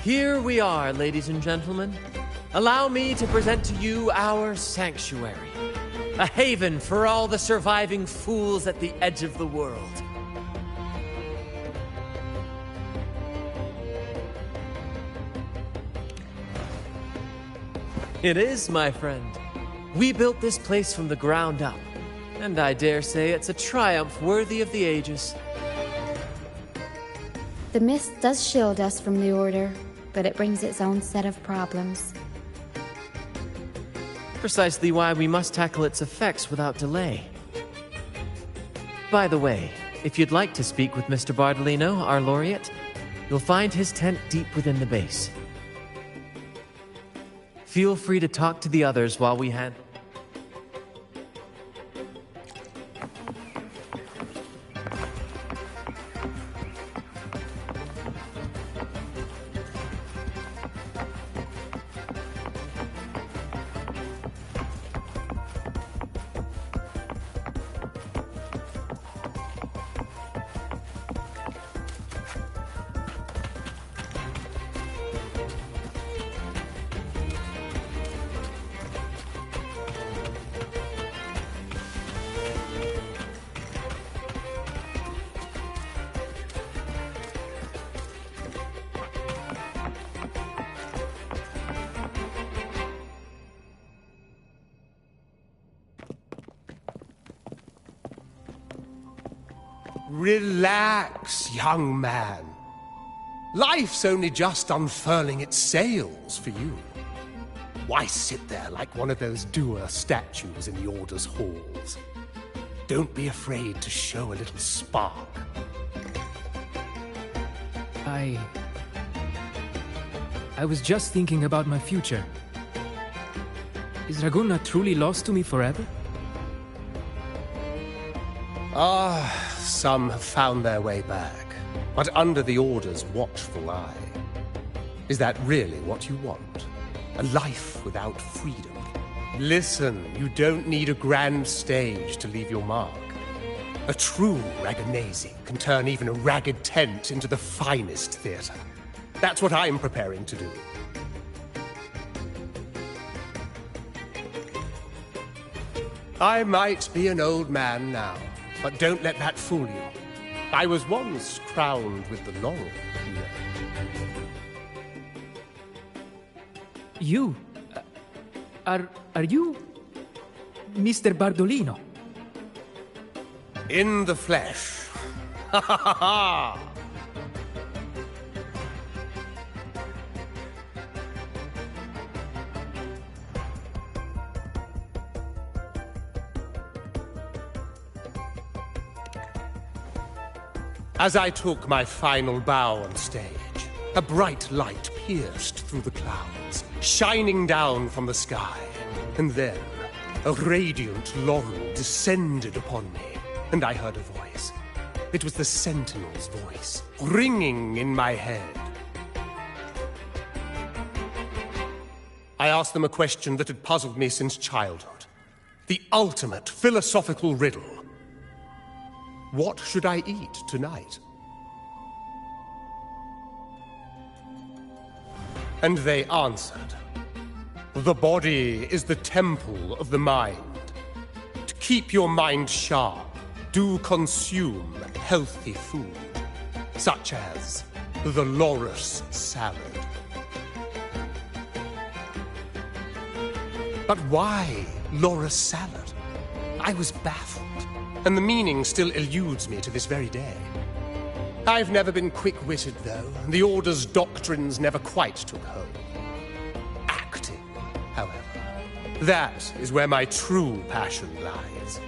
Speaker 9: Here we are, ladies and gentlemen. Allow me to present to you our sanctuary, a haven for all the surviving fools at the edge of the world. It is, my friend. We built this place from the ground up, and I dare say it's a triumph worthy of the ages.
Speaker 7: The mist does shield us from the Order, but it brings its own set of problems.
Speaker 9: Precisely why we must tackle its effects without delay. By the way, if you'd like to speak with Mr. Bardolino, our laureate, you'll find his tent deep within the base. Feel free to talk to the others while we handle.
Speaker 13: Relax, young man. Life's only just unfurling its sails for you. Why sit there like one of those dour statues in the Order's halls? Don't be afraid to show a little spark.
Speaker 10: I was just thinking about my future. Is Raguna truly lost to me forever?
Speaker 13: Some have found their way back, but under the Order's watchful eye. Is that really what you want? A life without freedom? Listen, you don't need a grand stage to leave your mark. A true Raganese can turn even a ragged tent into the finest theater. That's what I'm preparing to do. I might be an old man now, but don't let that fool you. I was once crowned with the laurel, you know.
Speaker 10: You? Are you Mr. Bardolino?
Speaker 13: In the flesh. Ha ha ha ha! As I took my final bow on stage, a bright light pierced through the clouds, shining down from the sky. And then, a radiant laurel descended upon me, and I heard a voice. It was the Sentinel's voice, ringing in my head. I asked them a question that had puzzled me since childhood. The ultimate philosophical riddle. What should I eat tonight? And they answered, the body is the temple of the mind. To keep your mind sharp, do consume healthy food, such as the Loris salad. But why Loris salad? I was baffled. And the meaning still eludes me to this very day. I've never been quick-witted, though, and the Order's doctrines never quite took hold. Acting, however, that is where my true passion lies.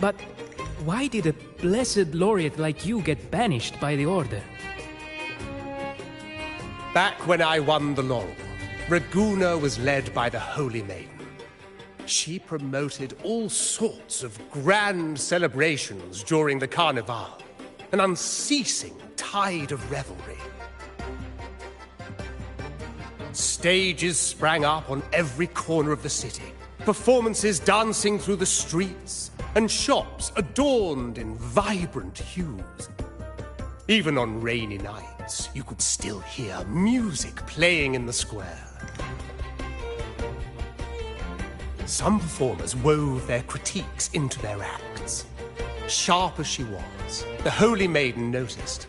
Speaker 10: But why did a blessed laureate like you get banished by the Order?
Speaker 13: Back when I won the laurel, Raguna was led by the Holy Maiden. She promoted all sorts of grand celebrations during the Carnival, an unceasing tide of revelry. Stages sprang up on every corner of the city, performances dancing through the streets, and shops adorned in vibrant hues. Even on rainy nights, you could still hear music playing in the square. Some performers wove their critiques into their acts. Sharp as she was, the Holy Maiden noticed.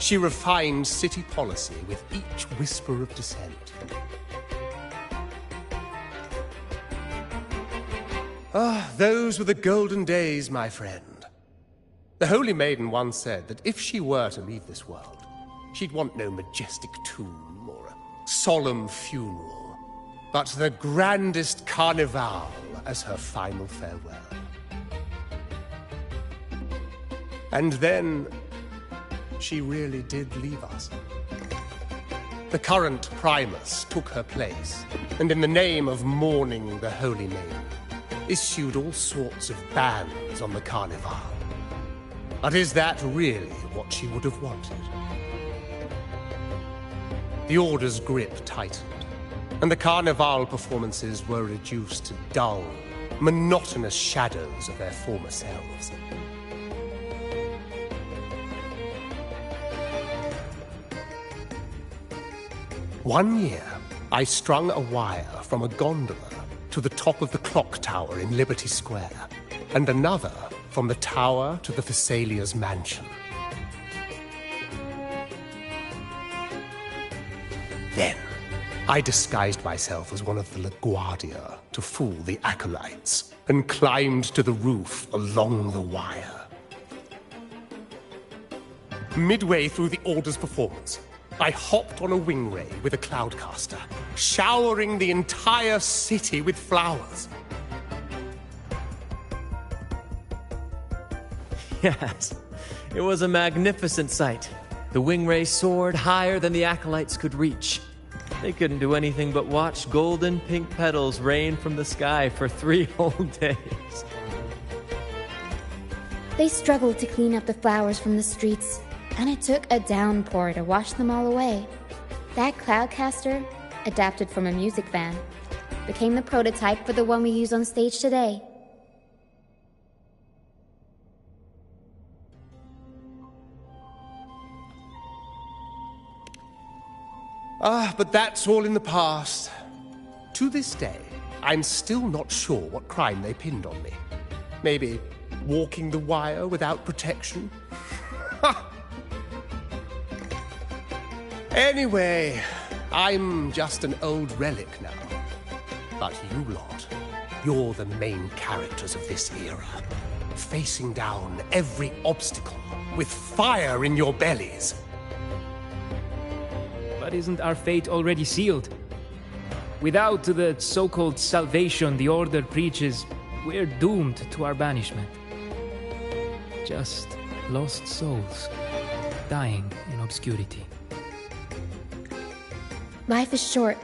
Speaker 13: She refined city policy with each whisper of dissent. Ah, those were the golden days, my friend. The Holy Maiden once said that if she were to leave this world, she'd want no majestic tomb or a solemn funeral, but the grandest carnival as her final farewell. And then, she really did leave us. The current Primus took her place, and in the name of mourning the Holy Maiden, issued all sorts of bans on the Carnival. But is that really what she would have wanted? The Order's grip tightened, and the Carnival performances were reduced to dull, monotonous shadows of their former selves. One year, I strung a wire from a gondola to the top of the clock tower in Liberty Square, and another from the tower to the Thessalia's mansion. Then, I disguised myself as one of the LaGuardia to fool the acolytes, and climbed to the roof along the wire. Midway through the Order's performance, I hopped on a wing ray with a cloudcaster, showering the entire city with flowers.
Speaker 9: Yes, it was a magnificent sight. The wing ray soared higher than the acolytes could reach. They couldn't do anything but watch golden pink petals rain from the sky for 3 whole days.
Speaker 7: They struggled to clean up the flowers from the streets, and it took a downpour to wash them all away. That cloudcaster, adapted from a music van, became the prototype for the one we use on stage today.
Speaker 13: But that's all in the past. To this day, I'm still not sure what crime they pinned on me. Maybe walking the wire without protection? Anyway, I'm just an old relic now. But you lot, you're the main characters of this era, facing down every obstacle with fire in your bellies.
Speaker 10: But isn't our fate already sealed? Without the so-called salvation the Order preaches, we're doomed to our banishment. Just lost souls, dying in obscurity.
Speaker 7: Life is short,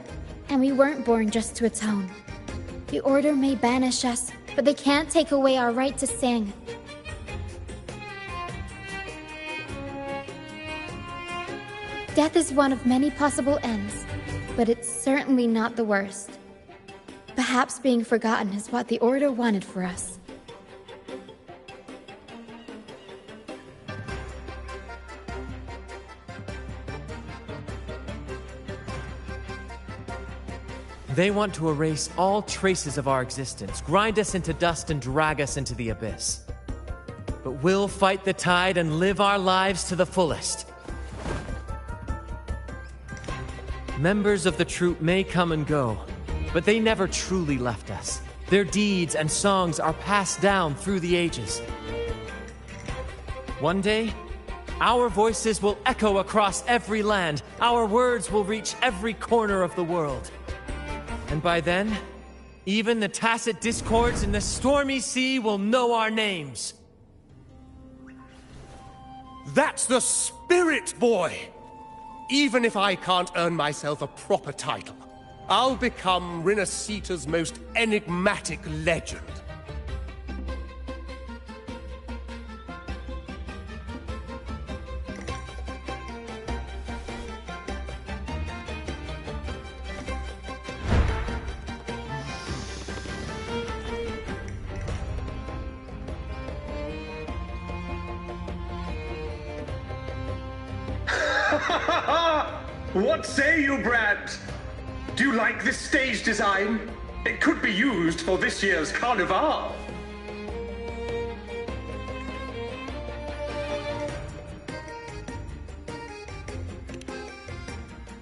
Speaker 7: and we weren't born just to atone. The Order may banish us, but they can't take away our right to sing. Death is one of many possible ends, but it's certainly not the worst. Perhaps being forgotten is what the Order wanted for us.
Speaker 9: They want to erase all traces of our existence, grind us into dust and drag us into the abyss. But we'll fight the tide and live our lives to the fullest. Members of the troupe may come and go, but they never truly left us. Their deeds and songs are passed down through the ages. One day, our voices will echo across every land. Our words will reach every corner of the world. And by then, Even the tacit discords in the stormy sea will know our names.
Speaker 13: That's the spirit, boy! Even if I can't earn myself a proper title, I'll become Rinasita's most enigmatic legend.
Speaker 14: What say you, Brad? Do you like this stage design? It could be used for this year's carnival.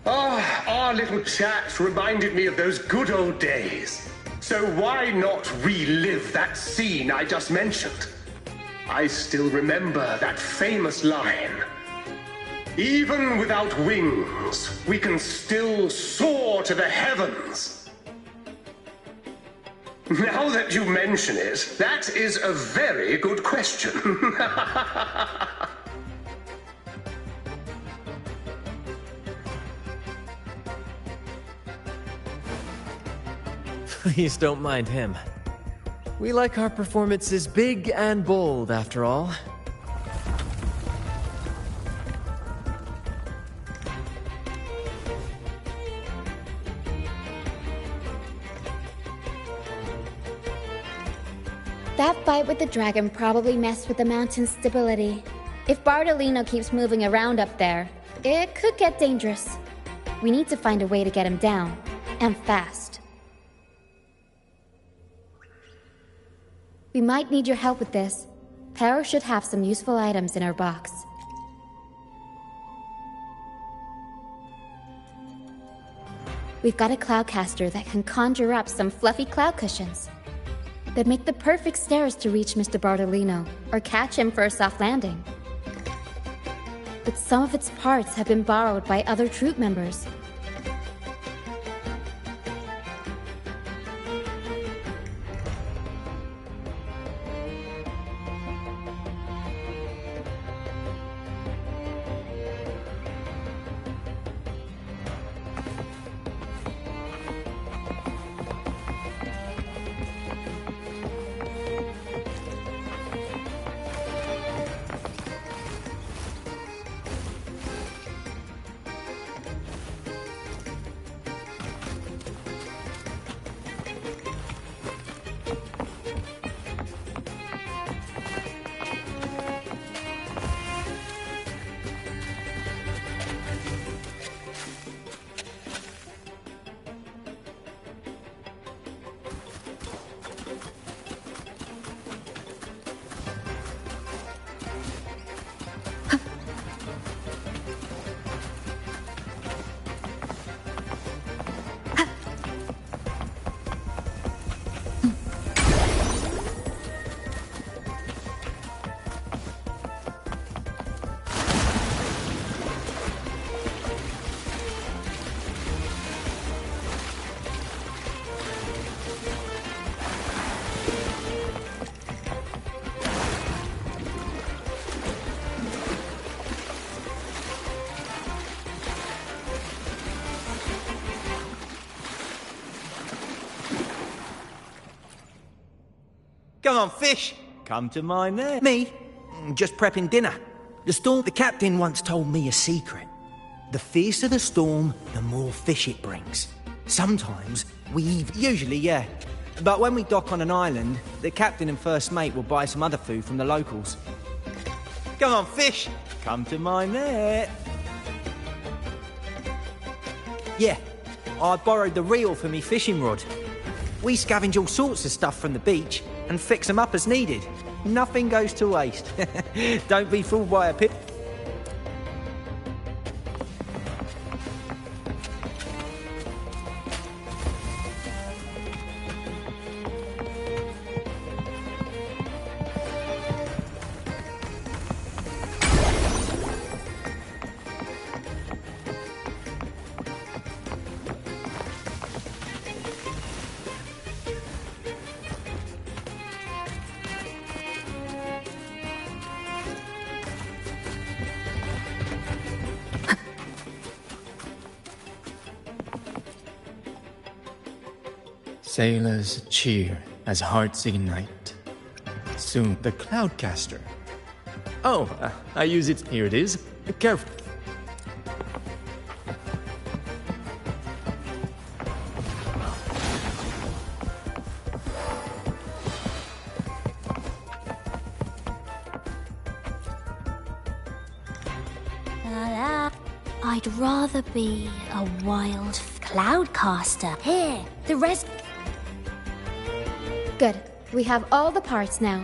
Speaker 14: Our little chat reminded me of those good old days. So why not relive that scene I just mentioned? I still remember that famous line. Even without wings, we can still soar to the heavens. Now that you mention it, that is a very good question.
Speaker 9: Please don't mind him. We like our performances big and bold, after all.
Speaker 7: That fight with the dragon probably messed with the mountain's stability. If Bardolino keeps moving around up there, it could get dangerous. We need to find a way to get him down, and fast. We might need your help with this. Pero should have some useful items in her box. We've got a cloudcaster that can conjure up some fluffy cloud cushions. They'd make the perfect stairs to reach Mr. Bardolino, or catch him for a soft landing. But some of its parts have been borrowed by other troop members.
Speaker 15: Come on, fish. Come to mine there. Me? Just prepping dinner. The captain once told me a secret. The fiercer the storm, the more fish it brings. Sometimes usually, yeah. But when we dock on an island, the captain and first mate will buy some other food from the locals. Come on, fish. Come to mine there. Yeah, I borrowed the reel for me fishing rod. We scavenge all sorts of stuff from the beach and fix them up as needed. Nothing goes to waste. Don't be fooled by a pip.
Speaker 10: Sailors cheer as hearts ignite. Soon the Cloudcaster. Oh, I use it. Here it is. Careful.
Speaker 11: I'd rather be a wild cloudcaster. Here, the rest.
Speaker 7: Good. We have all the parts now.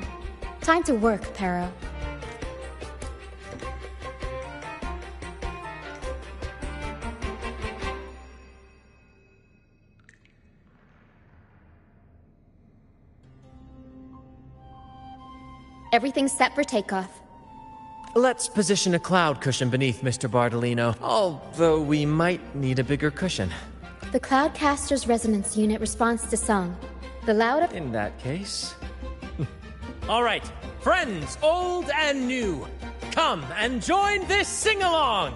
Speaker 7: Time to work, Pero. Everything's set for takeoff.
Speaker 9: Let's position a cloud cushion beneath Mr. Bardolino, although we might need a bigger cushion.
Speaker 7: The Cloudcaster's resonance unit responds to song. The louder...
Speaker 9: In that case... All right, friends, old and new, come and join this sing-along!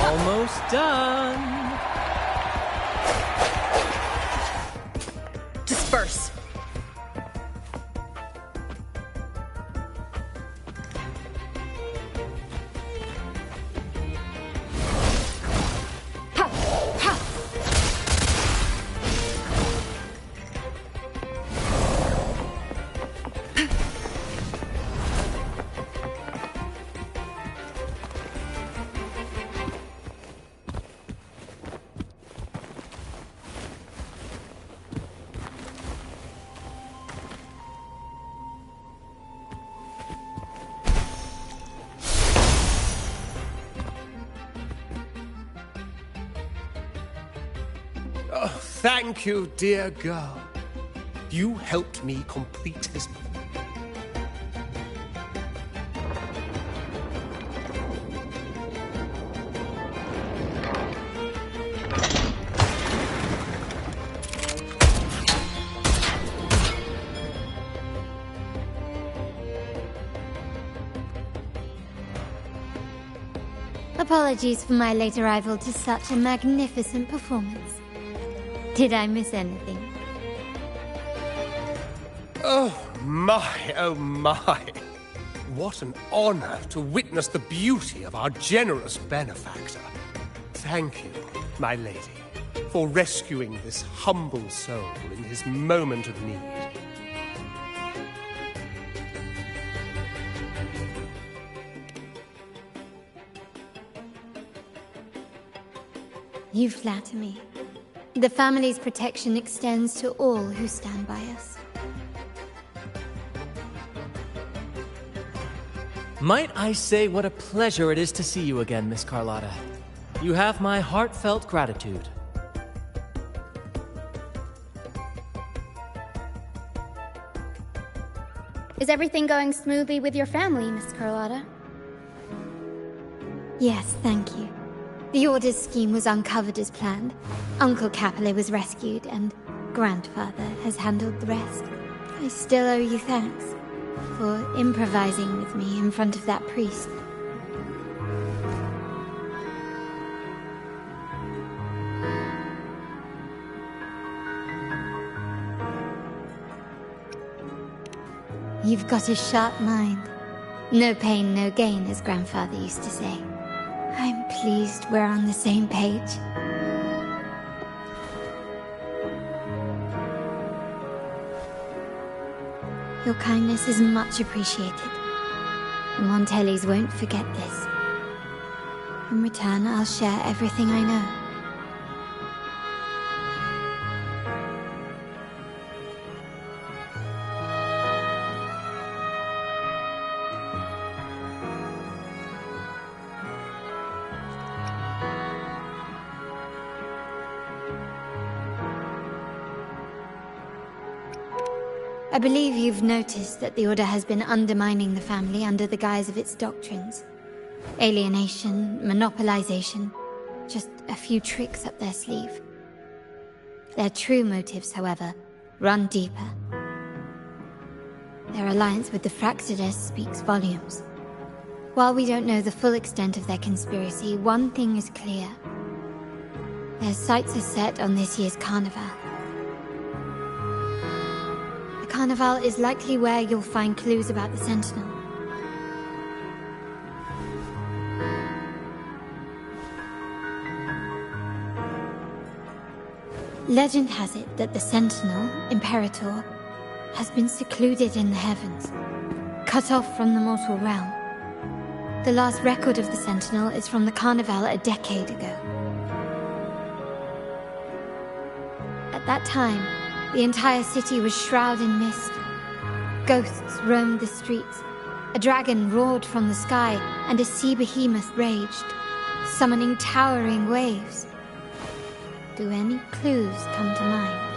Speaker 9: Almost done.
Speaker 5: Disperse.
Speaker 13: Oh, thank you, dear girl. You helped me complete this.
Speaker 1: Apologies for my late arrival to such a magnificent performance. Did I miss anything?
Speaker 13: Oh my, oh my. What an honor to witness the beauty of our generous benefactor. Thank you, my lady, for rescuing this humble soul in his moment of need.
Speaker 1: You flatter me. The family's protection extends to all who stand by us.
Speaker 9: Might I say what a pleasure it is to see you again, Miss Carlotta. You have my heartfelt gratitude.
Speaker 7: Is everything going smoothly with your family, Miss Carlotta?
Speaker 1: Yes, thank you. The Order's scheme was uncovered as planned. Uncle Capulet was rescued, and Grandfather has handled the rest. I still owe you thanks for improvising with me in front of that priest. You've got a sharp mind. No pain, no gain, as Grandfather used to say. I'm pleased we're on the same page. Your kindness is much appreciated. The Montellis won't forget this. In return, I'll share everything I know. I believe you've noticed that the Order has been undermining the family under the guise of its doctrines. Alienation, monopolization, just a few tricks up their sleeve. Their true motives, however, run deeper. Their alliance with the Fraxidus speaks volumes. While we don't know the full extent of their conspiracy, one thing is clear. Their sights are set on this year's carnival. The carnival is likely where you'll find clues about the Sentinel. Legend has it that the Sentinel, Imperator, has been secluded in the heavens, cut off from the mortal realm. The last record of the Sentinel is from the Carnival a decade ago. At that time, the entire city was shrouded in mist. Ghosts roamed the streets. A dragon roared from the sky, and a sea behemoth raged, summoning towering waves. Do any clues come to mind?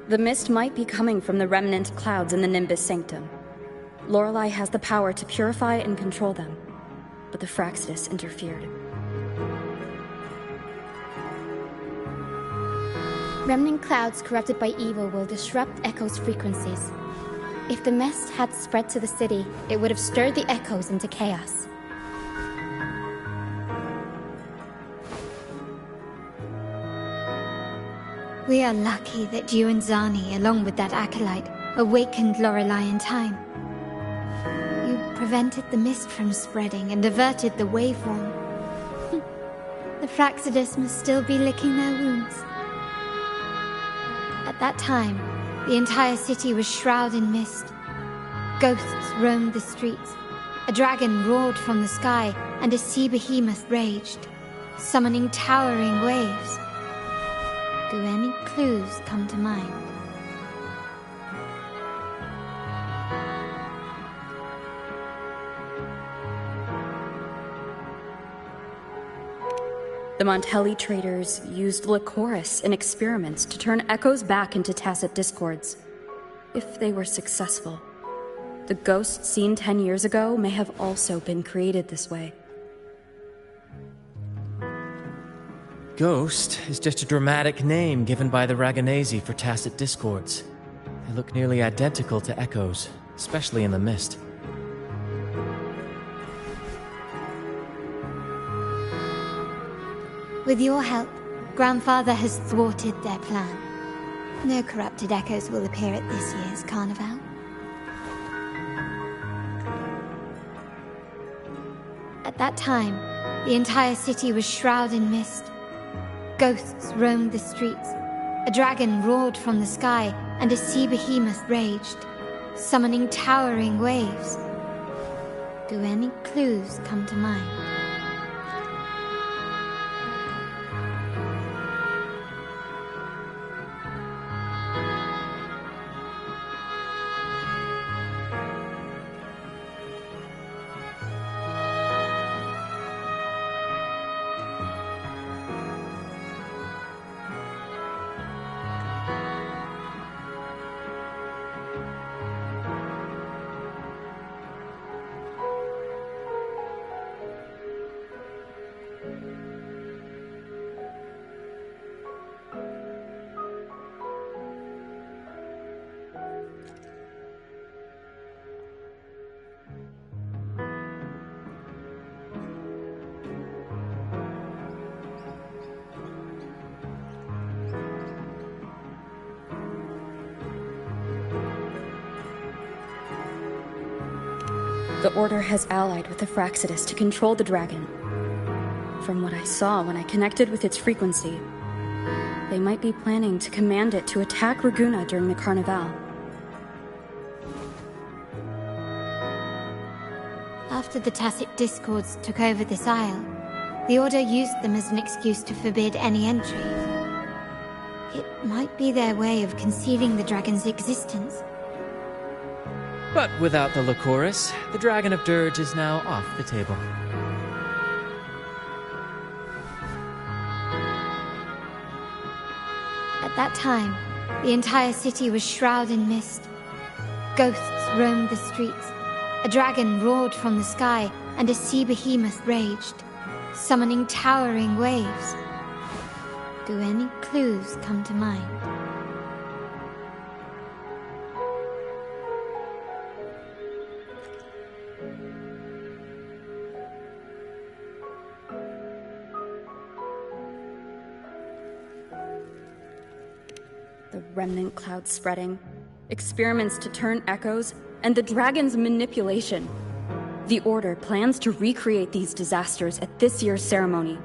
Speaker 5: The mist might be coming from the remnant clouds in the Nimbus Sanctum. Lorelei has the power to purify and control them, but the Fraxidus interfered.
Speaker 7: Remnant clouds corrupted by evil will disrupt Echo's frequencies. If the mist had spread to the city, it would have stirred the echoes into chaos.
Speaker 1: We are lucky that you and Zani, along with that acolyte, awakened Lorelei in time. You prevented the mist from spreading and averted the waveform. The Fraxidus must still be licking their wounds. At that time, the entire city was shrouded in mist. Ghosts roamed the streets. A dragon roared from the sky, and a sea behemoth raged, summoning towering waves. Do any clues come to mind?
Speaker 5: The Montelli traders used Lycoris in experiments to turn echoes back into tacit discords. If they were successful, the ghosts seen 10 years ago may have also been created this way.
Speaker 9: Ghost is just a dramatic name given by the Raganesi for tacit discords. They look nearly identical to echoes, especially in the mist.
Speaker 1: With your help, Grandfather has thwarted their plan. No corrupted echoes will appear at this year's carnival. At that time, the entire city was shrouded in mist. Ghosts roamed the streets. A dragon roared from the sky, and a sea behemoth raged, summoning towering waves. Do any clues come to mind?
Speaker 5: The Order has allied with the Fraxidus to control the dragon. From what I saw when I connected with its frequency, they might be planning to command it to attack Raguna during the Carnival.
Speaker 1: After the Tacit Discords took over this isle, the Order used them as an excuse to forbid any entry. It might be their way of concealing the dragon's existence.
Speaker 9: But without the Lycoris, the Dragon of Dirge is now off the table.
Speaker 1: At that time, the entire city was shrouded in mist. Ghosts roamed the streets. A dragon roared from the sky, and a sea behemoth raged, summoning towering waves. Do any clues come to mind?
Speaker 5: The remnant cloud spreading, experiments to turn echoes, and the dragon's manipulation. The Order plans to recreate these disasters at this year's ceremony.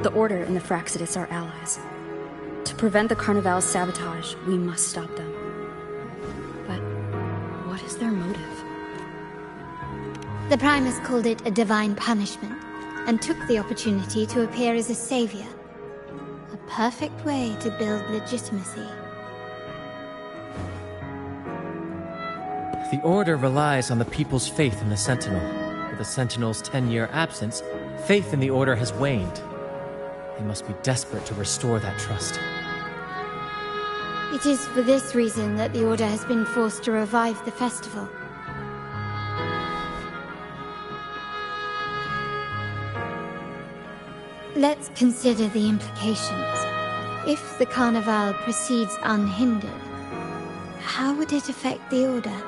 Speaker 5: The Order and the Fraxidus are allies. To prevent the Carnival's sabotage, we must stop them. But what is their motive?
Speaker 1: The Primus called it a divine punishment, and took the opportunity to appear as a savior. A perfect way to build legitimacy.
Speaker 9: The Order relies on the people's faith in the Sentinel. With the Sentinel's 10-year absence, faith in the Order has waned. They must be desperate to restore that trust.
Speaker 1: It is for this reason that the Order has been forced to revive the festival. Let's consider the implications. If the Carnival proceeds unhindered, how would it affect the Order?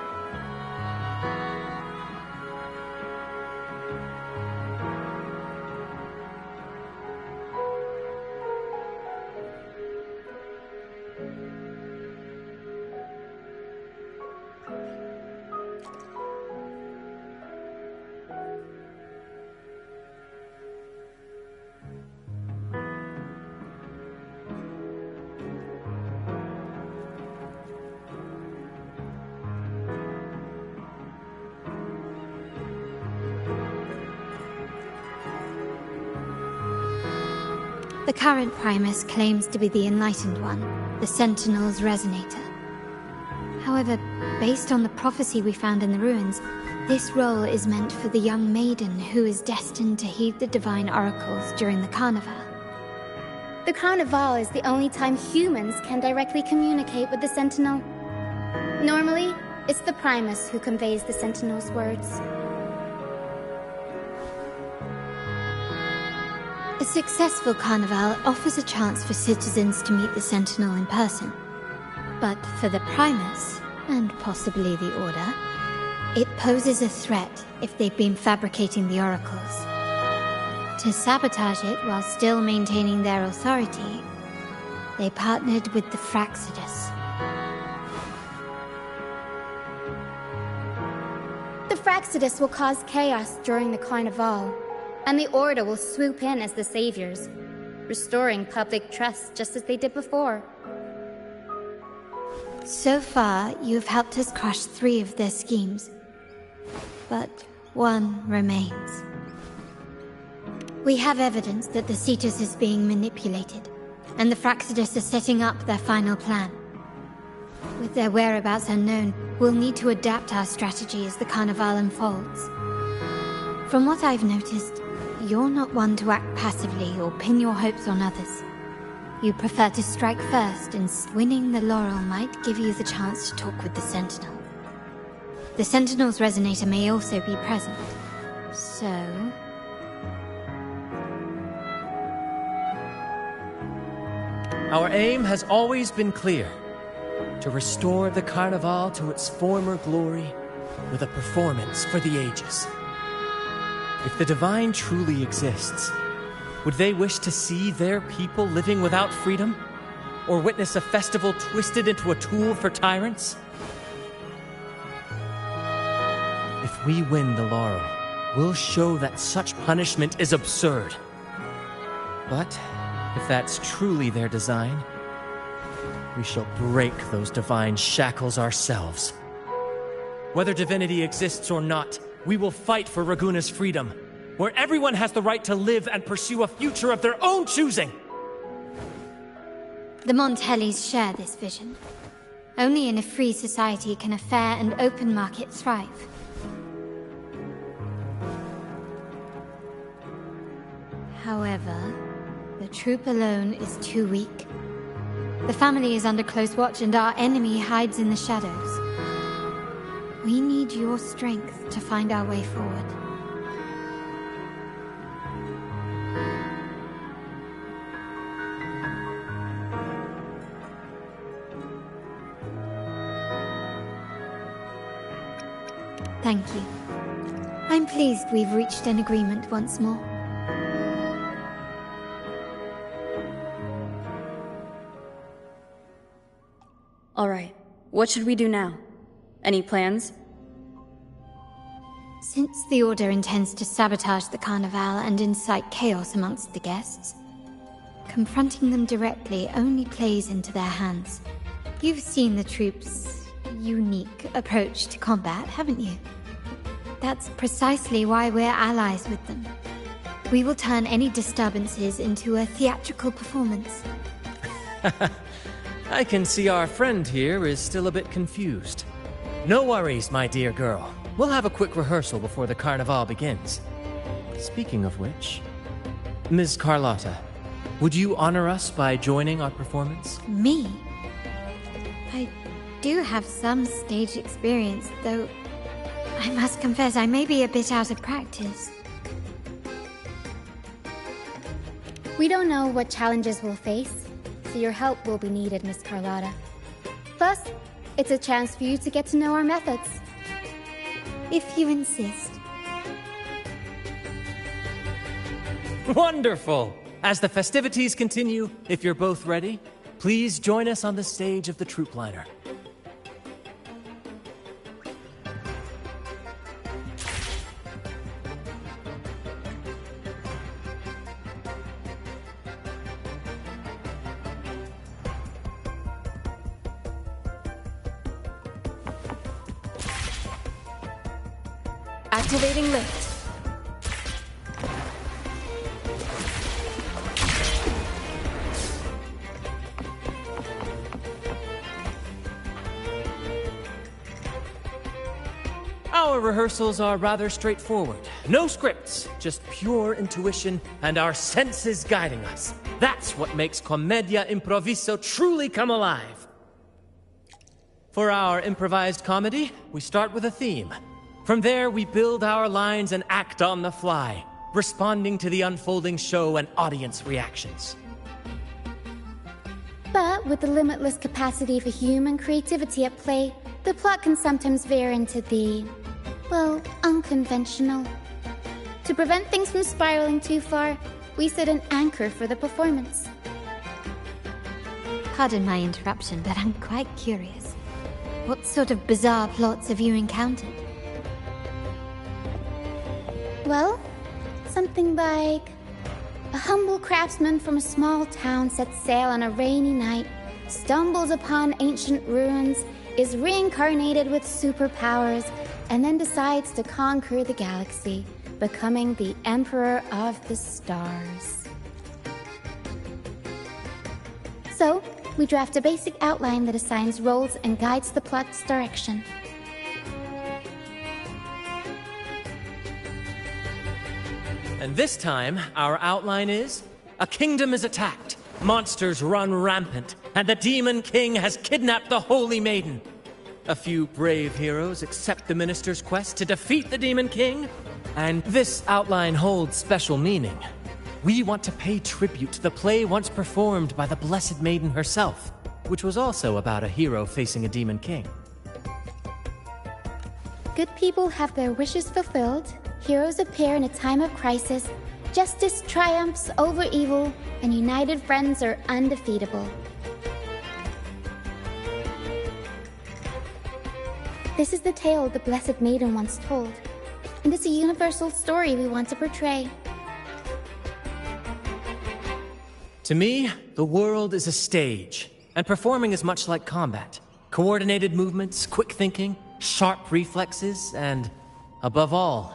Speaker 1: The current Primus claims to be the Enlightened One, the Sentinel's Resonator. However, based on the prophecy we found in the ruins, this role is meant for the young maiden who is destined to heed the divine oracles during the Carnival.
Speaker 7: The Carnival is the only time humans can directly communicate with the Sentinel. Normally, it's the Primus who conveys the Sentinel's words.
Speaker 1: A successful Carnival offers a chance for citizens to meet the Sentinel in person. But for the Primus, and possibly the Order, it poses a threat if they've been fabricating the oracles. To sabotage it while still maintaining their authority, they partnered with the Fraxidus.
Speaker 7: The Fraxidus will cause chaos during the Carnival, and the Order will swoop in as the saviors, restoring public trust just as they did before.
Speaker 1: So far, you've helped us crush 3 of their schemes, but one remains. We have evidence that the Cetus is being manipulated, and the Fraxidus are setting up their final plan. With their whereabouts unknown, we'll need to adapt our strategy as the Carnival unfolds. From what I've noticed, you're not one to act passively or pin your hopes on others. You prefer to strike first, and winning the laurel might give you the chance to talk with the Sentinel. The Sentinel's Resonator may also be present, so...
Speaker 9: Our aim has always been clear: to restore the Carnival to its former glory with a performance for the ages. If the Divine truly exists, would they wish to see their people living without freedom? Or witness a festival twisted into a tool for tyrants? If we win the laurel, we'll show that such punishment is absurd. But if that's truly their design, we shall break those divine shackles ourselves. Whether divinity exists or not, we will fight for Raguna's freedom, where everyone has the right to live and pursue a future of their own choosing.
Speaker 1: The Montellis share this vision. Only in a free society can a fair and open market thrive. However, the troop alone is too weak. The family is under close watch and our enemy hides in the shadows. We need your strength to find our way forward. Thank you. I'm pleased we've reached an agreement once more.
Speaker 5: All right, what should we do now? Any plans?
Speaker 1: Since the Order intends to sabotage the Carnival and incite chaos amongst the guests, confronting them directly only plays into their hands. You've seen the troops' unique approach to combat, haven't you? That's precisely why we're allies with them. We will turn any disturbances into a theatrical performance.
Speaker 9: I can see our friend here is still a bit confused. No worries, my dear girl. We'll have a quick rehearsal before the Carnival begins. Speaking of which, Ms. Carlotta, would you honor us by joining our performance?
Speaker 1: Me? I do have some stage experience, though I must confess I may be a bit out of practice.
Speaker 7: We don't know what challenges we'll face, so your help will be needed, Miss Carlotta. Plus, it's a chance for you to get to know our methods.
Speaker 1: If you insist.
Speaker 9: Wonderful! As the festivities continue, if you're both ready, please join us on the stage of the troop liner.
Speaker 5: Activating lift.
Speaker 9: Our rehearsals are rather straightforward. No scripts, just pure intuition and our senses guiding us. That's what makes Commedia Improviso truly come alive. For our improvised comedy, we start with a theme. From there, we build our lines and act on the fly, responding to the unfolding show and audience reactions.
Speaker 7: But with the limitless capacity for human creativity at play, the plot can sometimes veer into the, well, unconventional. To prevent things from spiraling too far, we set an anchor for the performance.
Speaker 1: Pardon my interruption, but I'm quite curious. What sort of bizarre plots have you encountered?
Speaker 7: Well, something like a humble craftsman from a small town sets sail on a rainy night, stumbles upon ancient ruins, is reincarnated with superpowers, and then decides to conquer the galaxy, becoming the Emperor of the Stars. So, we draft a basic outline that assigns roles and guides the plot's direction.
Speaker 9: And this time, our outline is: a kingdom is attacked, monsters run rampant, and the Demon King has kidnapped the Holy Maiden. A few brave heroes accept the Minister's quest to defeat the Demon King, and this outline holds special meaning. We want to pay tribute to the play once performed by the Blessed Maiden herself, which was also about a hero facing a Demon King.
Speaker 7: Good people have their wishes fulfilled, heroes appear in a time of crisis, justice triumphs over evil, and united friends are undefeatable. This is the tale the Blessed Maiden once told, and it's a universal story we want to portray.
Speaker 9: To me, the world is a stage, and performing is much like combat. Coordinated movements, quick thinking, sharp reflexes, and, above all,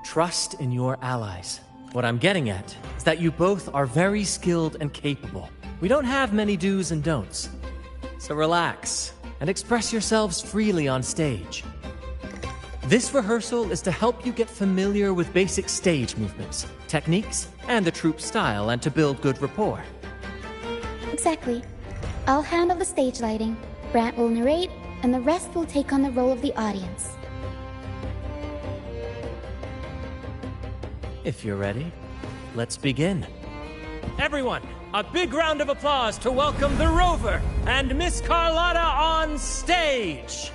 Speaker 9: trust in your allies. What I'm getting at is that you both are very skilled and capable. We don't have many do's and don'ts. So relax and express yourselves freely on stage. This rehearsal is to help you get familiar with basic stage movements, techniques, and the troupe style, and to build good rapport.
Speaker 7: Exactly. I'll handle the stage lighting, Brant will narrate, and the rest will take on the role of the audience.
Speaker 9: If you're ready, let's begin. Everyone, a big round of applause to welcome the Rover and Miss Carlotta on stage!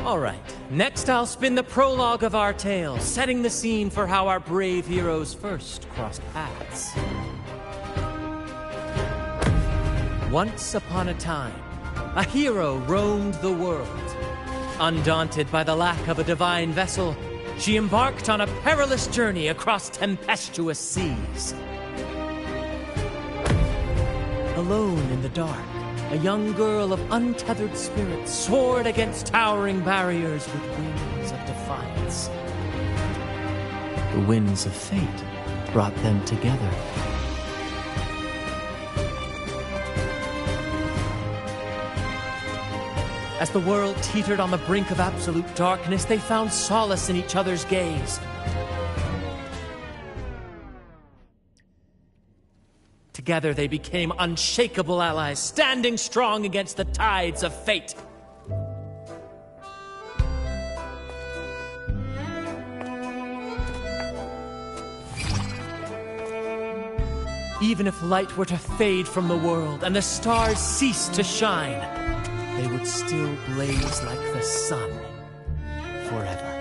Speaker 9: All right, next I'll spin the prologue of our tale, setting the scene for how our brave heroes first crossed paths. Once upon a time, a hero roamed the world. Undaunted by the lack of a divine vessel, she embarked on a perilous journey across tempestuous seas. Alone in the dark, a young girl of untethered spirit soared against towering barriers with wings of defiance. The winds of fate brought them together. As the world teetered on the brink of absolute darkness, they found solace in each other's gaze. Together they became unshakable allies, standing strong against the tides of fate. Even if light were to fade from the world and the stars cease to shine, they would still blaze like the sun forever.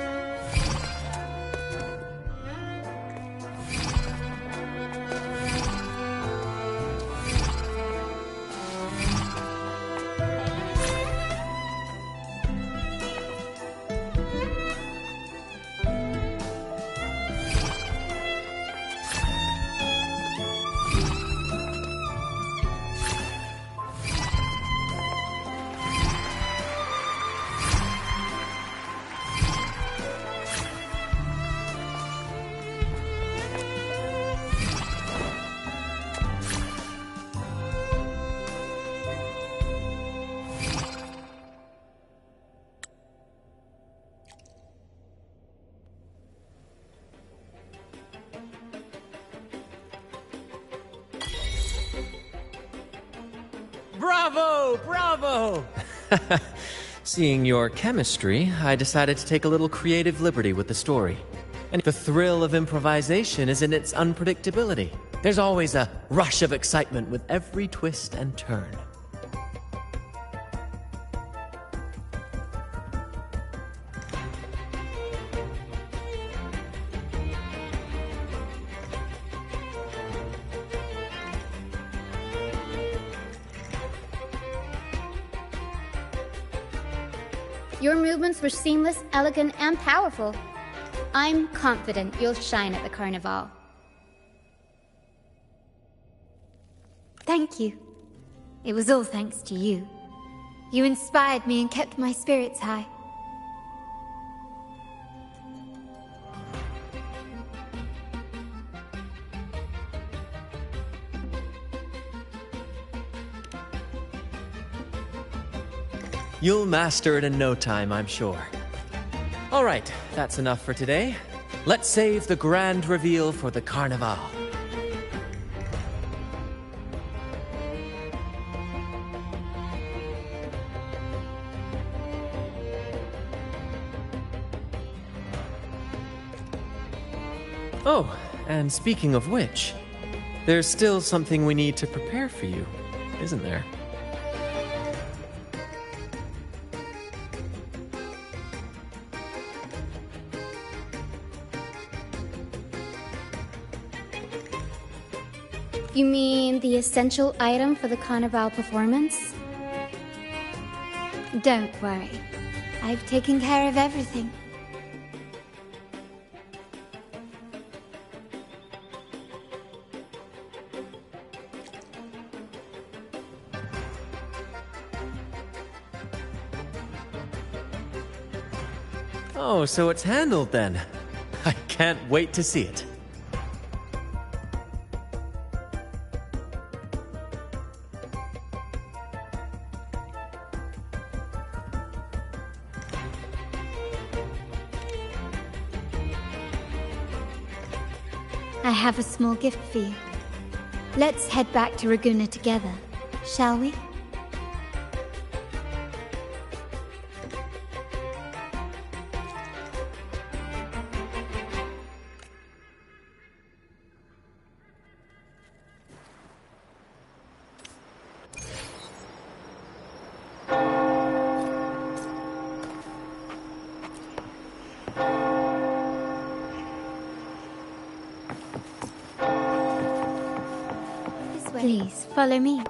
Speaker 9: Bravo! Bravo! Seeing your chemistry, I decided to take a little creative liberty with the story. And the thrill of improvisation is in its unpredictability. There's always a rush of excitement with every twist and turn.
Speaker 7: Your movements were seamless, elegant, and powerful. I'm confident you'll shine at the Carnival.
Speaker 1: Thank you. It was all thanks to you. You inspired me and kept my spirits high.
Speaker 9: You'll master it in no time, I'm sure. All right, that's enough for today. Let's save the grand reveal for the Carnival. Oh, and speaking of which, there's still something we need to prepare for you, isn't there?
Speaker 7: You mean the essential item for the Carnival performance?
Speaker 1: Don't worry. I've taken care of everything.
Speaker 9: Oh, so it's handled then. I can't wait to see it.
Speaker 1: I have a small gift for you. Let's head back to Raguna together, shall we? Please, follow me.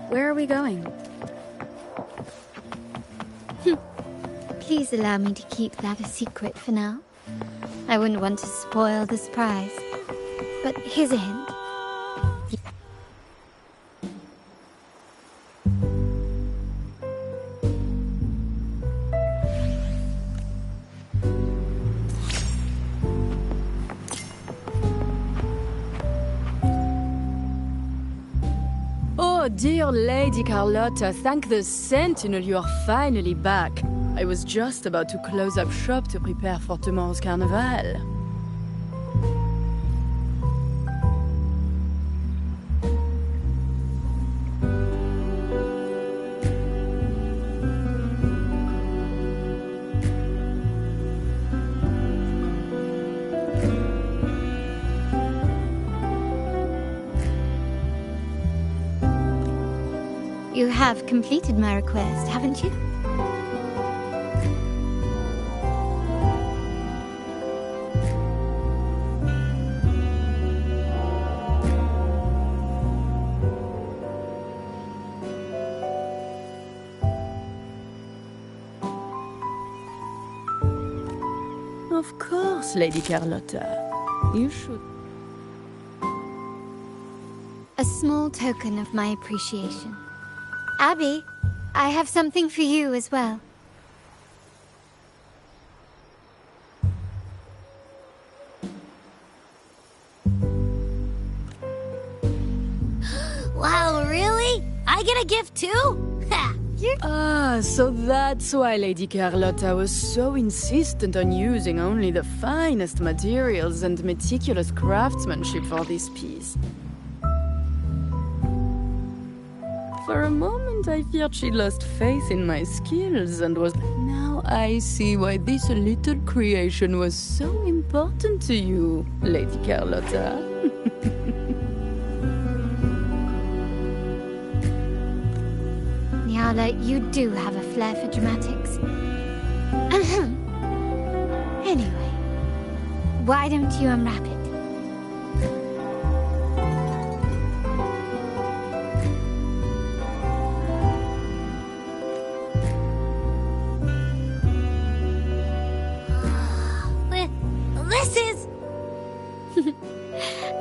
Speaker 5: Where are we going?
Speaker 1: Please allow me to keep that a secret for now. I wouldn't want to spoil the surprise. But here's a hint.
Speaker 5: Oh, dear Lady Carlotta, thank the Sentinel you are finally back. I was just about to close up shop to prepare for tomorrow's carnival.
Speaker 1: You have completed my request, haven't you?
Speaker 5: Of course, Lady Carlotta. You should.
Speaker 1: A small token of my appreciation. Abby, I have something for you as well.
Speaker 4: Wow, really? I get a gift too? Ha!
Speaker 5: Ah, so that's why Lady Carlotta was so insistent on using only the finest materials and meticulous craftsmanship for this piece. For a moment, I feared she lost faith in my skills and was... Now I see why this little creation was so important to you, Lady Carlotta.
Speaker 1: Nyala, you do have a flair for dramatics. Anyway, why don't you unwrap it?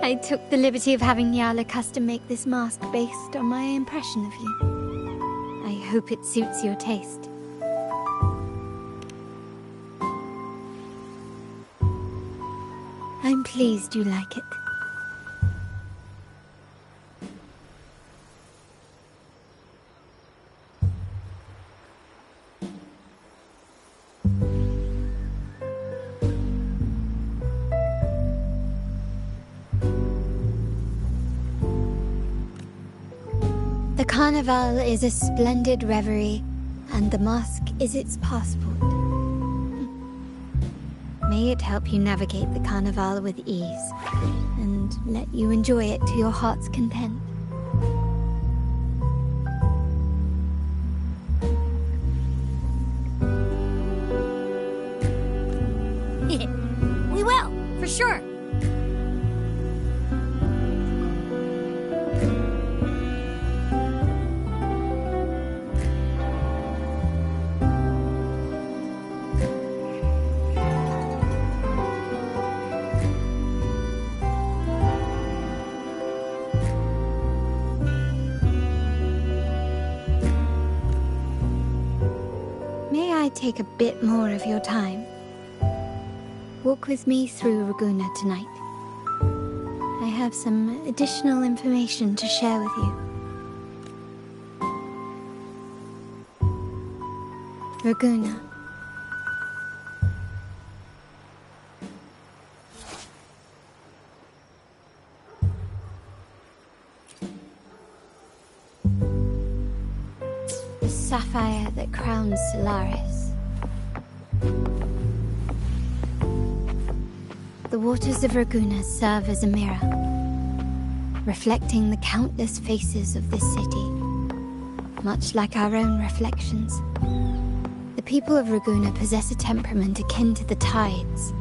Speaker 1: I took the liberty of having Nyala custom make this mask based on my impression of you. I hope it suits your taste. I'm pleased you like it. The carnival is a splendid reverie, and the mask is its passport. May it help you navigate the carnival with ease, and let you enjoy it to your heart's content.
Speaker 4: We will, for sure.
Speaker 1: May I take a bit more of your time? Walk with me through Raguna tonight. I have some additional information to share with you. Raguna. The sapphire that crowns Solaris. The waters of Raguna serve as a mirror, reflecting the countless faces of this city, much like our own reflections. The people of Raguna possess a temperament akin to the tides.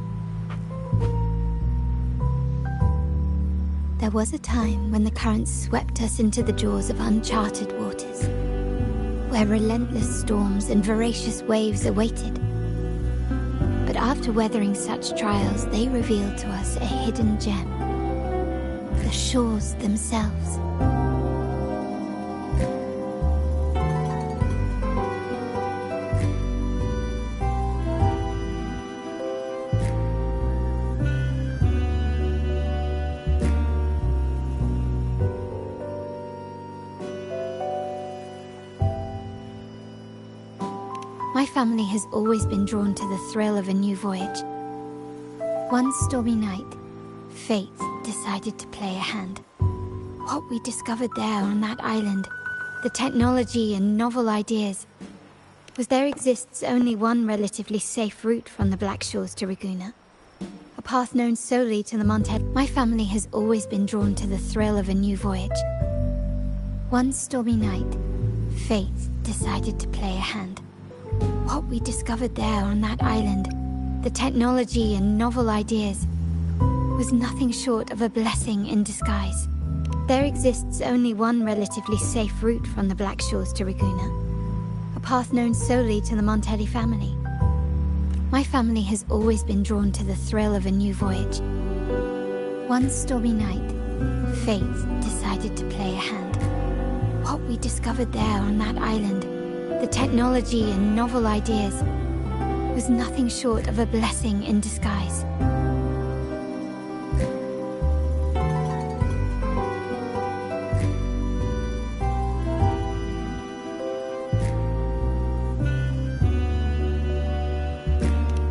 Speaker 1: There was a time when the currents swept us into the jaws of uncharted waters, where relentless storms and voracious waves awaited. But after weathering such trials, they revealed to us a hidden gem, the shores themselves. My family has always been drawn to the thrill of a new voyage. One stormy night, fate decided to play a hand. What we discovered there on that island, the technology and novel ideas, was there exists only one relatively safe route from the Black Shores to Ragusa. A path known solely to the Montet. My family has always been drawn to the thrill of a new voyage. One stormy night, fate decided to play a hand. What we discovered there on that island, the technology and novel ideas, was nothing short of a blessing in disguise. There exists only one relatively safe route from the Black Shores to Ragusa. A path known solely to the Montelli family. My family has always been drawn to the thrill of a new voyage. One stormy night, fate decided to play a hand. What we discovered there on that island, the technology and novel ideas, was nothing short of a blessing in disguise.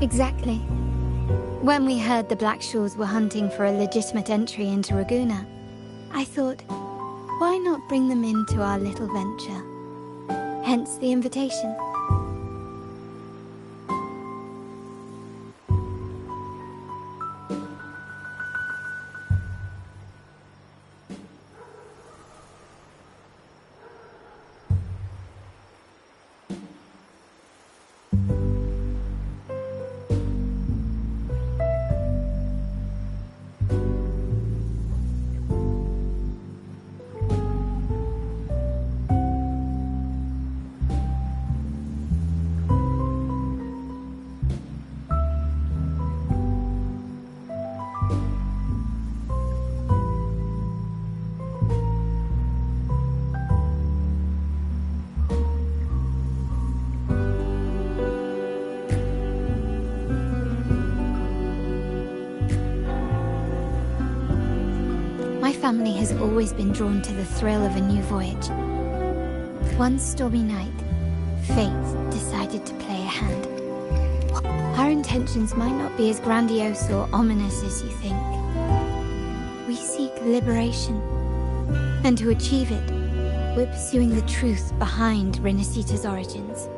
Speaker 1: Exactly. When we heard the Black Shores were hunting for a legitimate entry into Ragusa, I thought, why not bring them into our little venture? Hence the invitation. My family has always been drawn to the thrill of a new voyage. One stormy night, fate decided to play a hand. Our intentions might not be as grandiose or ominous as you think. We seek liberation, and to achieve it, we're pursuing the truth behind Renacita's origins.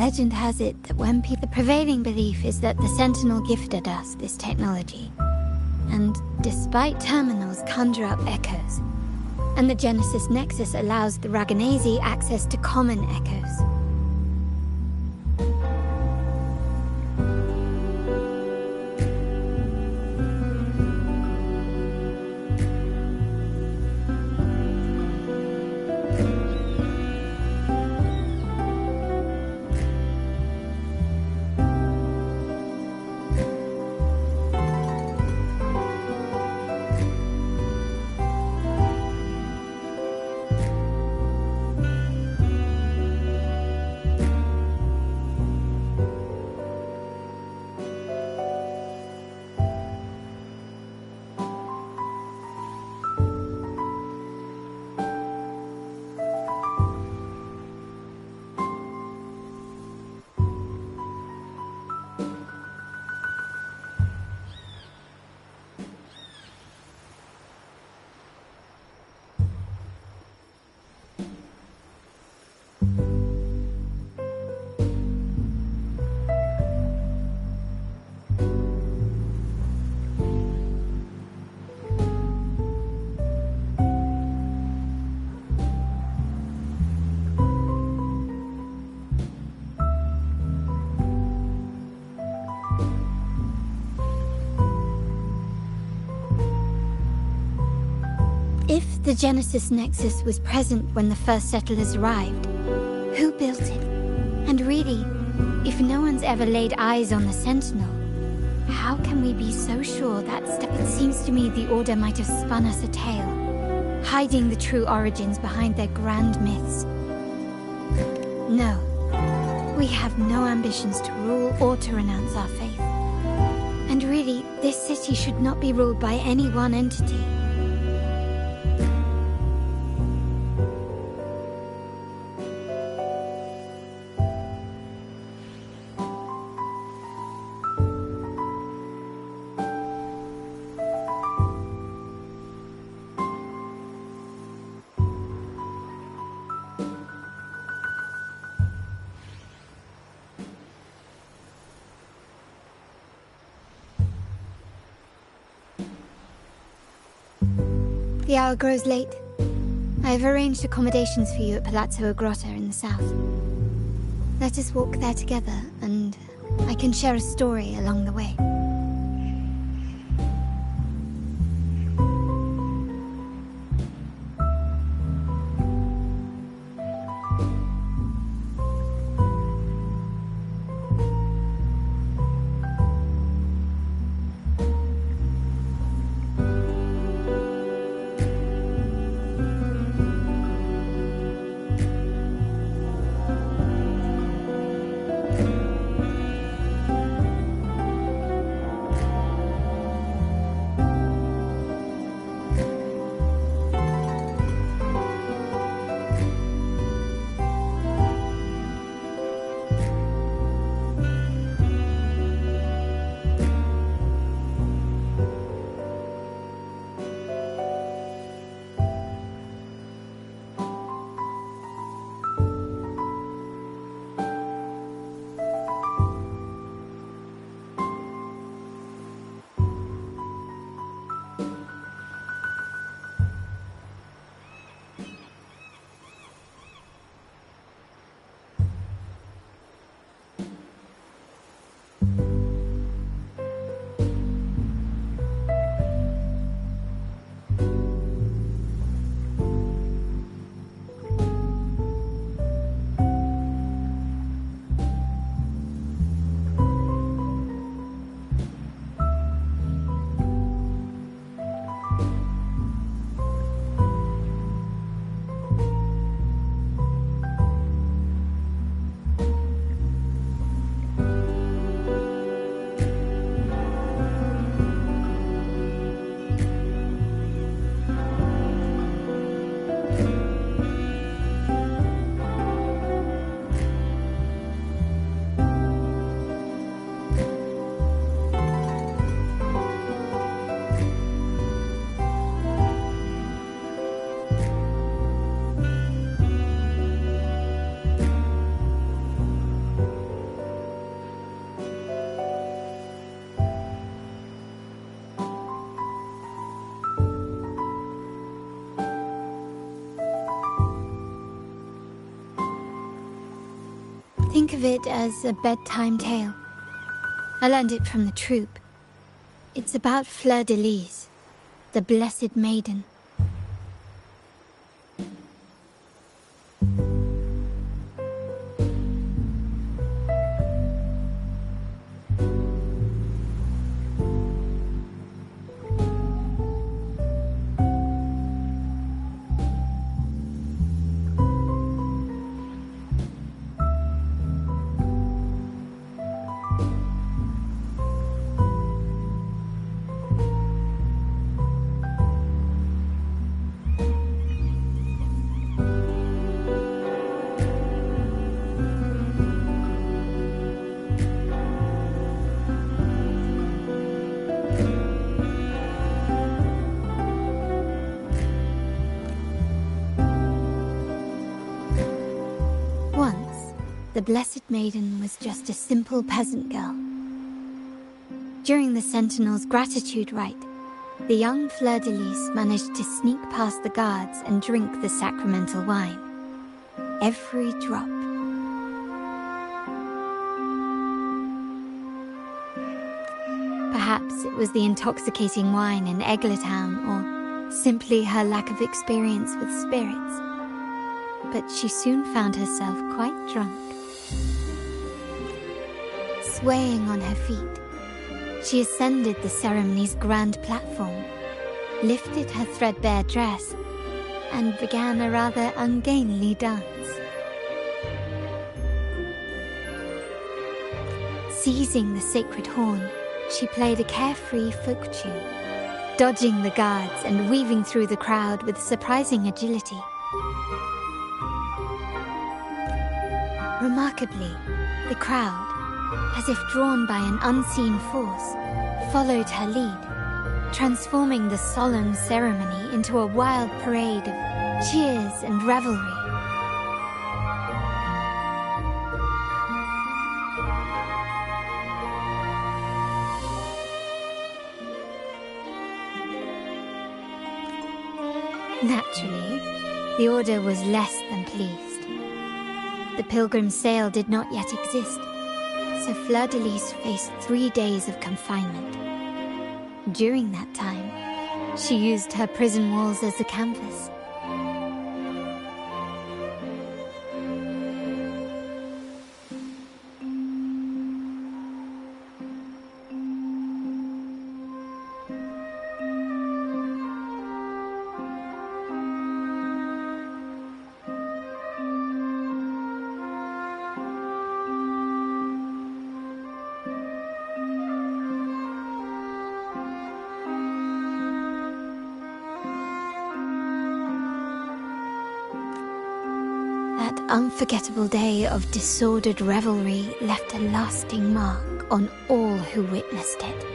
Speaker 1: Legend has it that the prevailing belief is that the Sentinel gifted us this technology. And despite terminals conjure up echoes, and the Genesis Nexus allows the Raganazi access to common echoes. If the Genesis Nexus was present when the first settlers arrived, who built it? And really, if no one's ever laid eyes on the Sentinel, how can we be so sure that it seems to me the Order might have spun us a tale, hiding the true origins behind their grand myths. No, we have no ambitions to rule or to renounce our faith. And really, this city should not be ruled by any one entity. The hour grows late. I have arranged accommodations for you at Palazzo Agrotta in the south. Let us walk there together, and I can share a story along the way. Think of it as a bedtime tale. I learned it from the troupe. It's about Fleur-de-Lis, the Blessed Maiden. The Blessed Maiden was just a simple peasant girl. During the Sentinel's gratitude rite, the young Fleur-de-Lis managed to sneak past the guards and drink the sacramental wine. Every drop. Perhaps it was the intoxicating wine in Egletown, or simply her lack of experience with spirits. But she soon found herself quite drunk. Swaying on her feet, she ascended the ceremony's grand platform, lifted her threadbare dress, and began a rather ungainly dance. Seizing the sacred horn, she played a carefree folk tune, dodging the guards and weaving through the crowd with surprising agility. Remarkably, the crowd, as if drawn by an unseen force, followed her lead, transforming the solemn ceremony into a wild parade of cheers and revelry. Naturally, the Order was less than pleased. The pilgrim's sale did not yet exist, so Fleur-de-Lis faced 3 days of confinement. During that time, she used her prison walls as a canvas. That unforgettable day of disordered revelry left a lasting mark on all who witnessed it.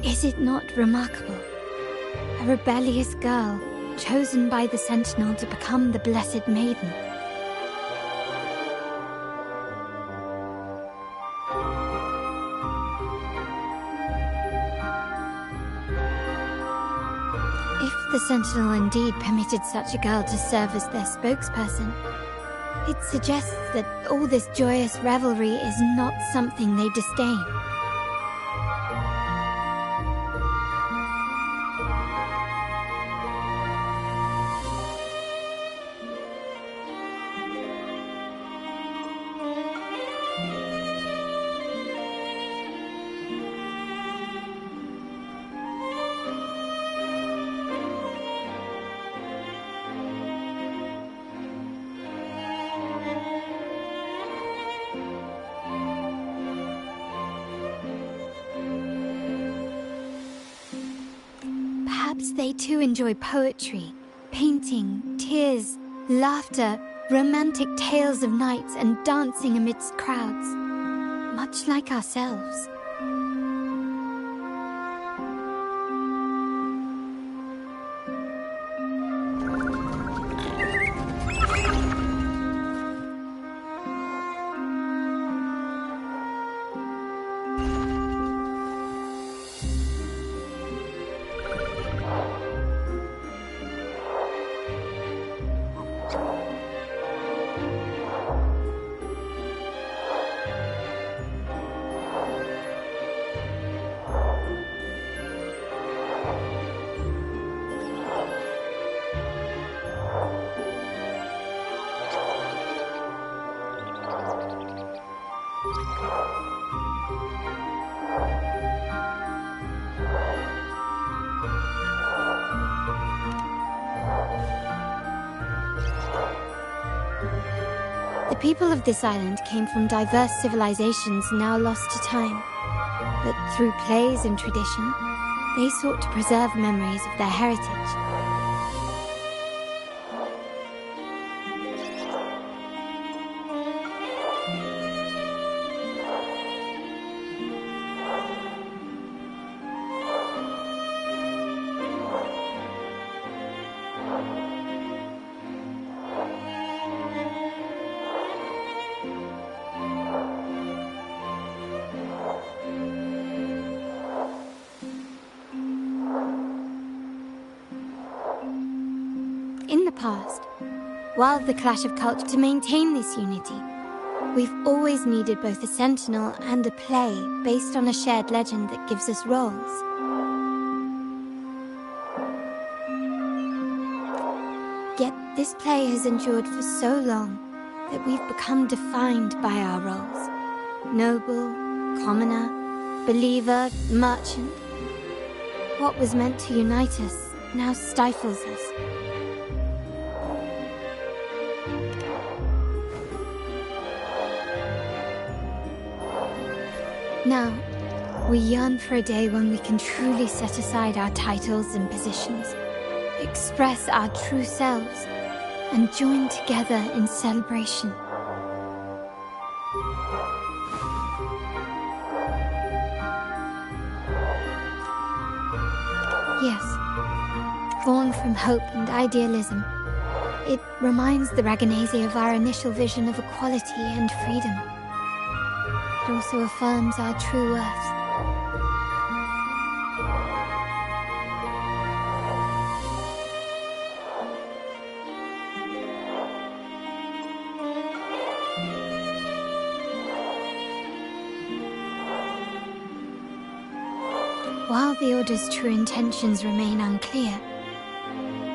Speaker 1: Is it not remarkable? A rebellious girl chosen by the Sentinel to become the Blessed Maiden. If the Sentinel indeed permitted such a girl to serve as their spokesperson, it suggests that all this joyous revelry is not something they disdain. Perhaps they too enjoy poetry, painting, tears, laughter, romantic tales of nights, and dancing amidst crowds, much like ourselves. The people of this island came from diverse civilizations now lost to time. But through plays and tradition, they sought to preserve memories of their heritage. In the past, while the clash of culture to maintain this unity, we've always needed both a sentinel and a play based on a shared legend that gives us roles. Yet this play has endured for so long that we've become defined by our roles. Noble, commoner, believer, merchant. What was meant to unite us now stifles us. Now, we yearn for a day when we can truly set aside our titles and positions, express our true selves, and join together in celebration. Yes, born from hope and idealism, it reminds the Raganese of our initial vision of equality and freedom. It also affirms our true worth. While the Order's true intentions remain unclear,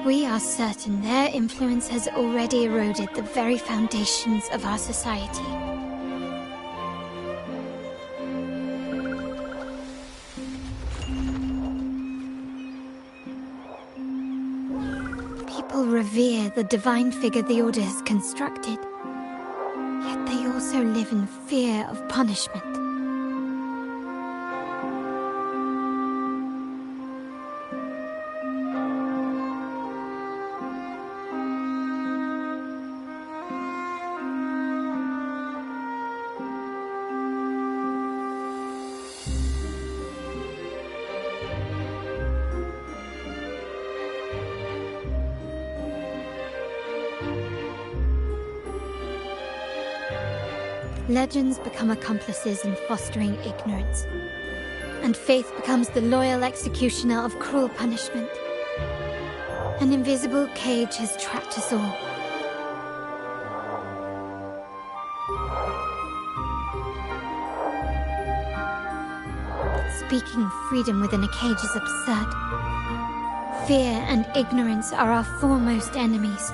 Speaker 1: we are certain their influence has already eroded the very foundations of our society. People revere the divine figure the Order has constructed, yet they also live in fear of punishment. Legends become accomplices in fostering ignorance, and faith becomes the loyal executioner of cruel punishment. An invisible cage has trapped us all. Speaking of freedom within a cage is absurd. Fear and ignorance are our foremost enemies.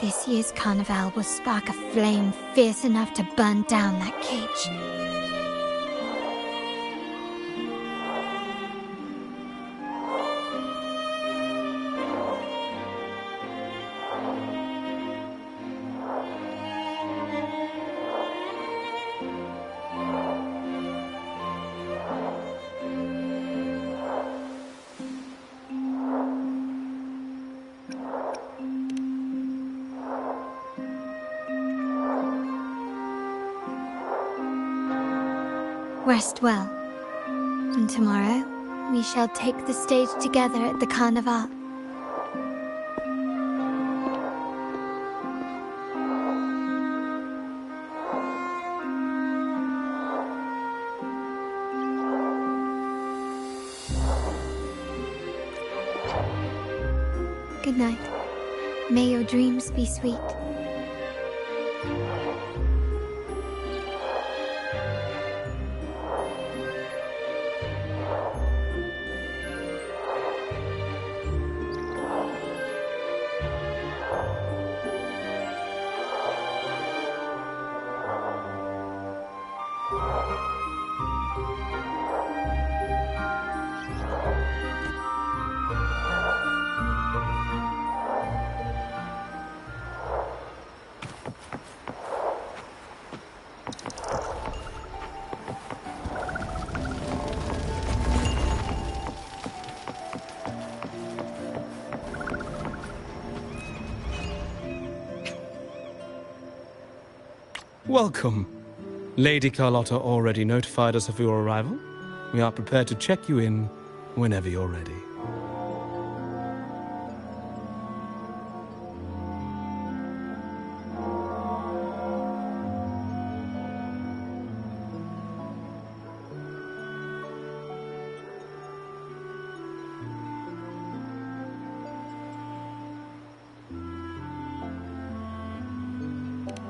Speaker 1: This year's carnival will spark a flame fierce enough to burn down that cage. Rest well, and tomorrow we shall take the stage together at the Carnival. Good night. May your dreams be sweet.
Speaker 16: Welcome. Lady Carlotta already notified us of your arrival. We are prepared to check you in whenever you're ready.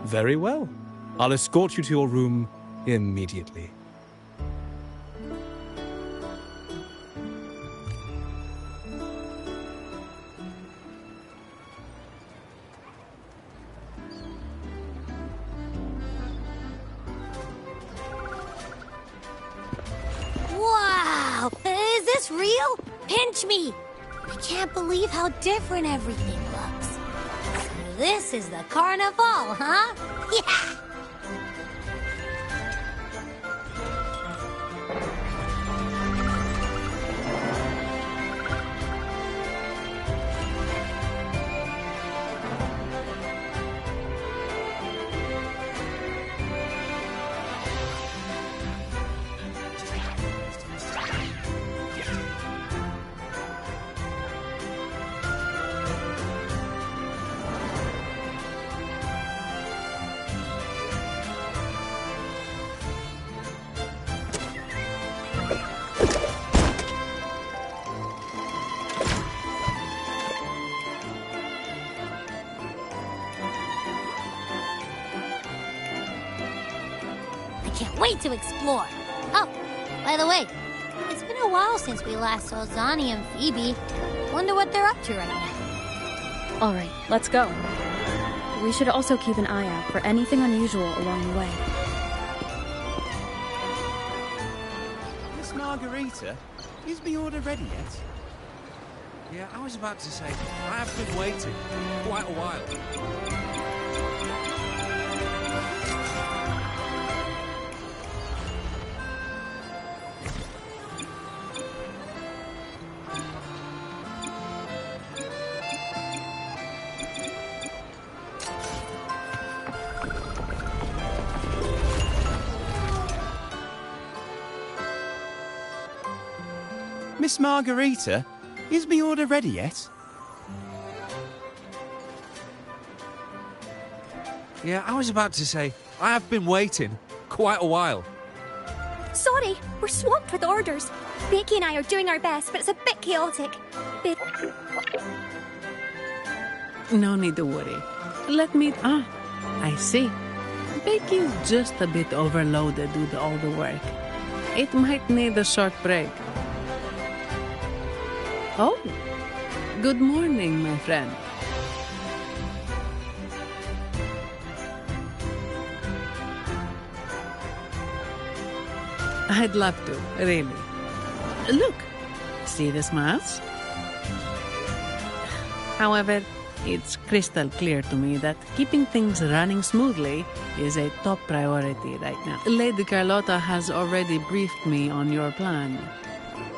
Speaker 16: Very well. I'll escort you to your room immediately.
Speaker 4: Wow! Is this real? Pinch me! I can't believe how different everything looks. So this is the carnival, huh? Yeah! Can't wait to explore. Oh, by the way, it's been a while since we last saw Zani and Phoebe. Wonder what they're up to right now.
Speaker 5: All right, let's go. We should also keep an eye out for anything unusual along the way.
Speaker 15: Miss Margarita, is the order ready yet?
Speaker 2: Yeah, I was about to say, I have been waiting quite a while.
Speaker 15: Miss Margarita, is the order ready yet?
Speaker 2: Yeah, I was about to say, I have been waiting quite a while.
Speaker 17: Sorry, we're swamped with orders. Becky and I are doing our best, but it's a bit chaotic.
Speaker 18: No need to worry. Let me... I see. Becky's just a bit overloaded with all the work. It might need a short break. Oh, good morning, my friend. I'd love to, really. Look, see the smiles? However, it's crystal clear to me that keeping things running smoothly is a top priority right now. Lady Carlotta has already briefed me on your plan.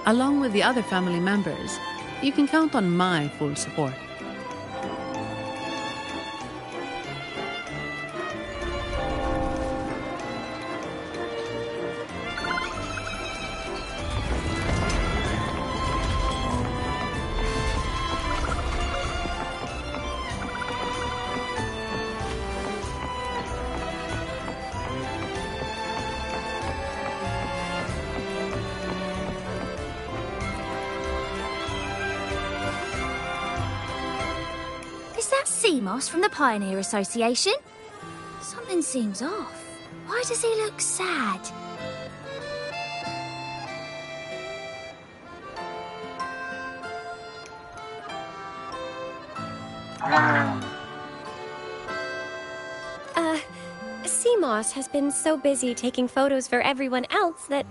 Speaker 18: Along with the other family members, you can count on my full support.
Speaker 17: Seamoss from the Pioneer Association? Something seems off. Why does he look sad?
Speaker 19: Seamoss has been so busy taking photos for everyone else that...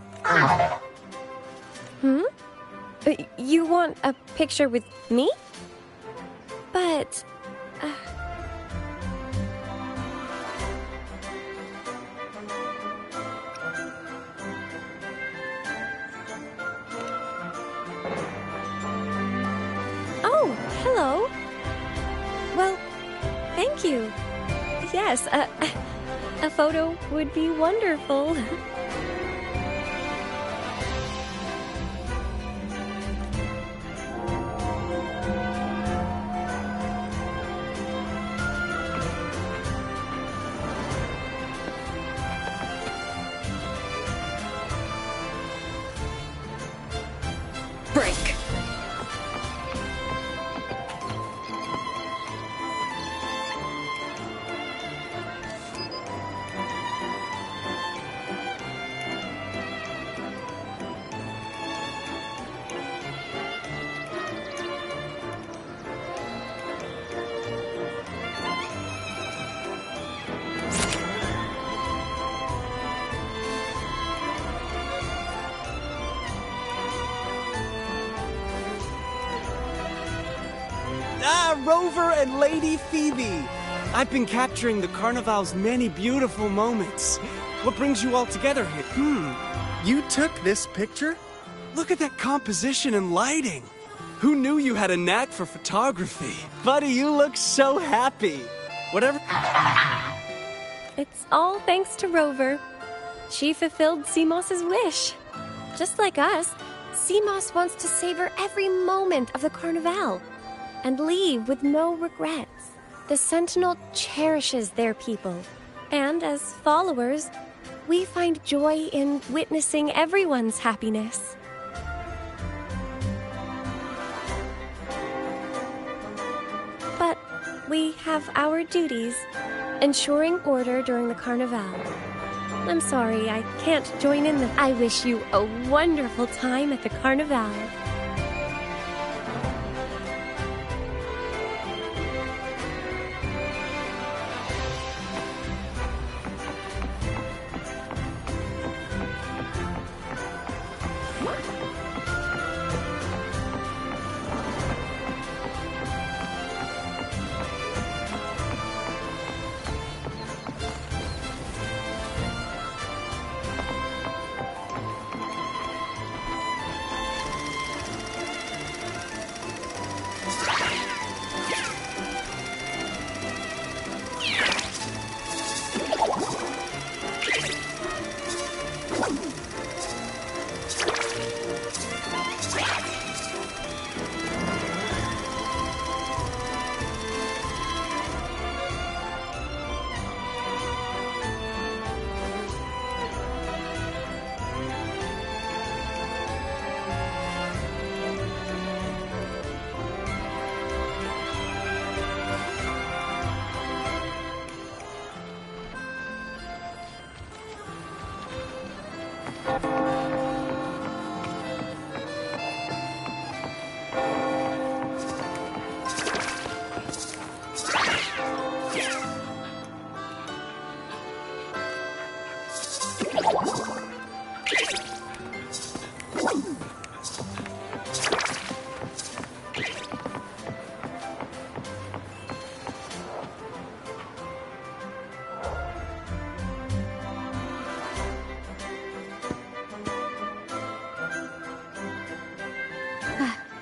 Speaker 19: You want a picture with me? But... Oh, hello. Well, thank you. Yes, A photo would be wonderful.
Speaker 5: Break.
Speaker 20: Rover and Lady Phoebe! I've been capturing the Carnival's many beautiful moments. What brings you all together here? You took this picture? Look at that composition and lighting. Who knew you had a knack for photography? Buddy, you look so happy. Whatever...
Speaker 19: It's all thanks to Rover. She fulfilled Seamoss's wish. Just like us, Seamoss wants to savor every moment of the Carnival and leave with no regrets. The Sentinel cherishes their people, and as followers, we find joy in witnessing everyone's happiness. But we have our duties, ensuring order during the Carnival. I'm sorry, I can't join in I wish you a wonderful time at the Carnival.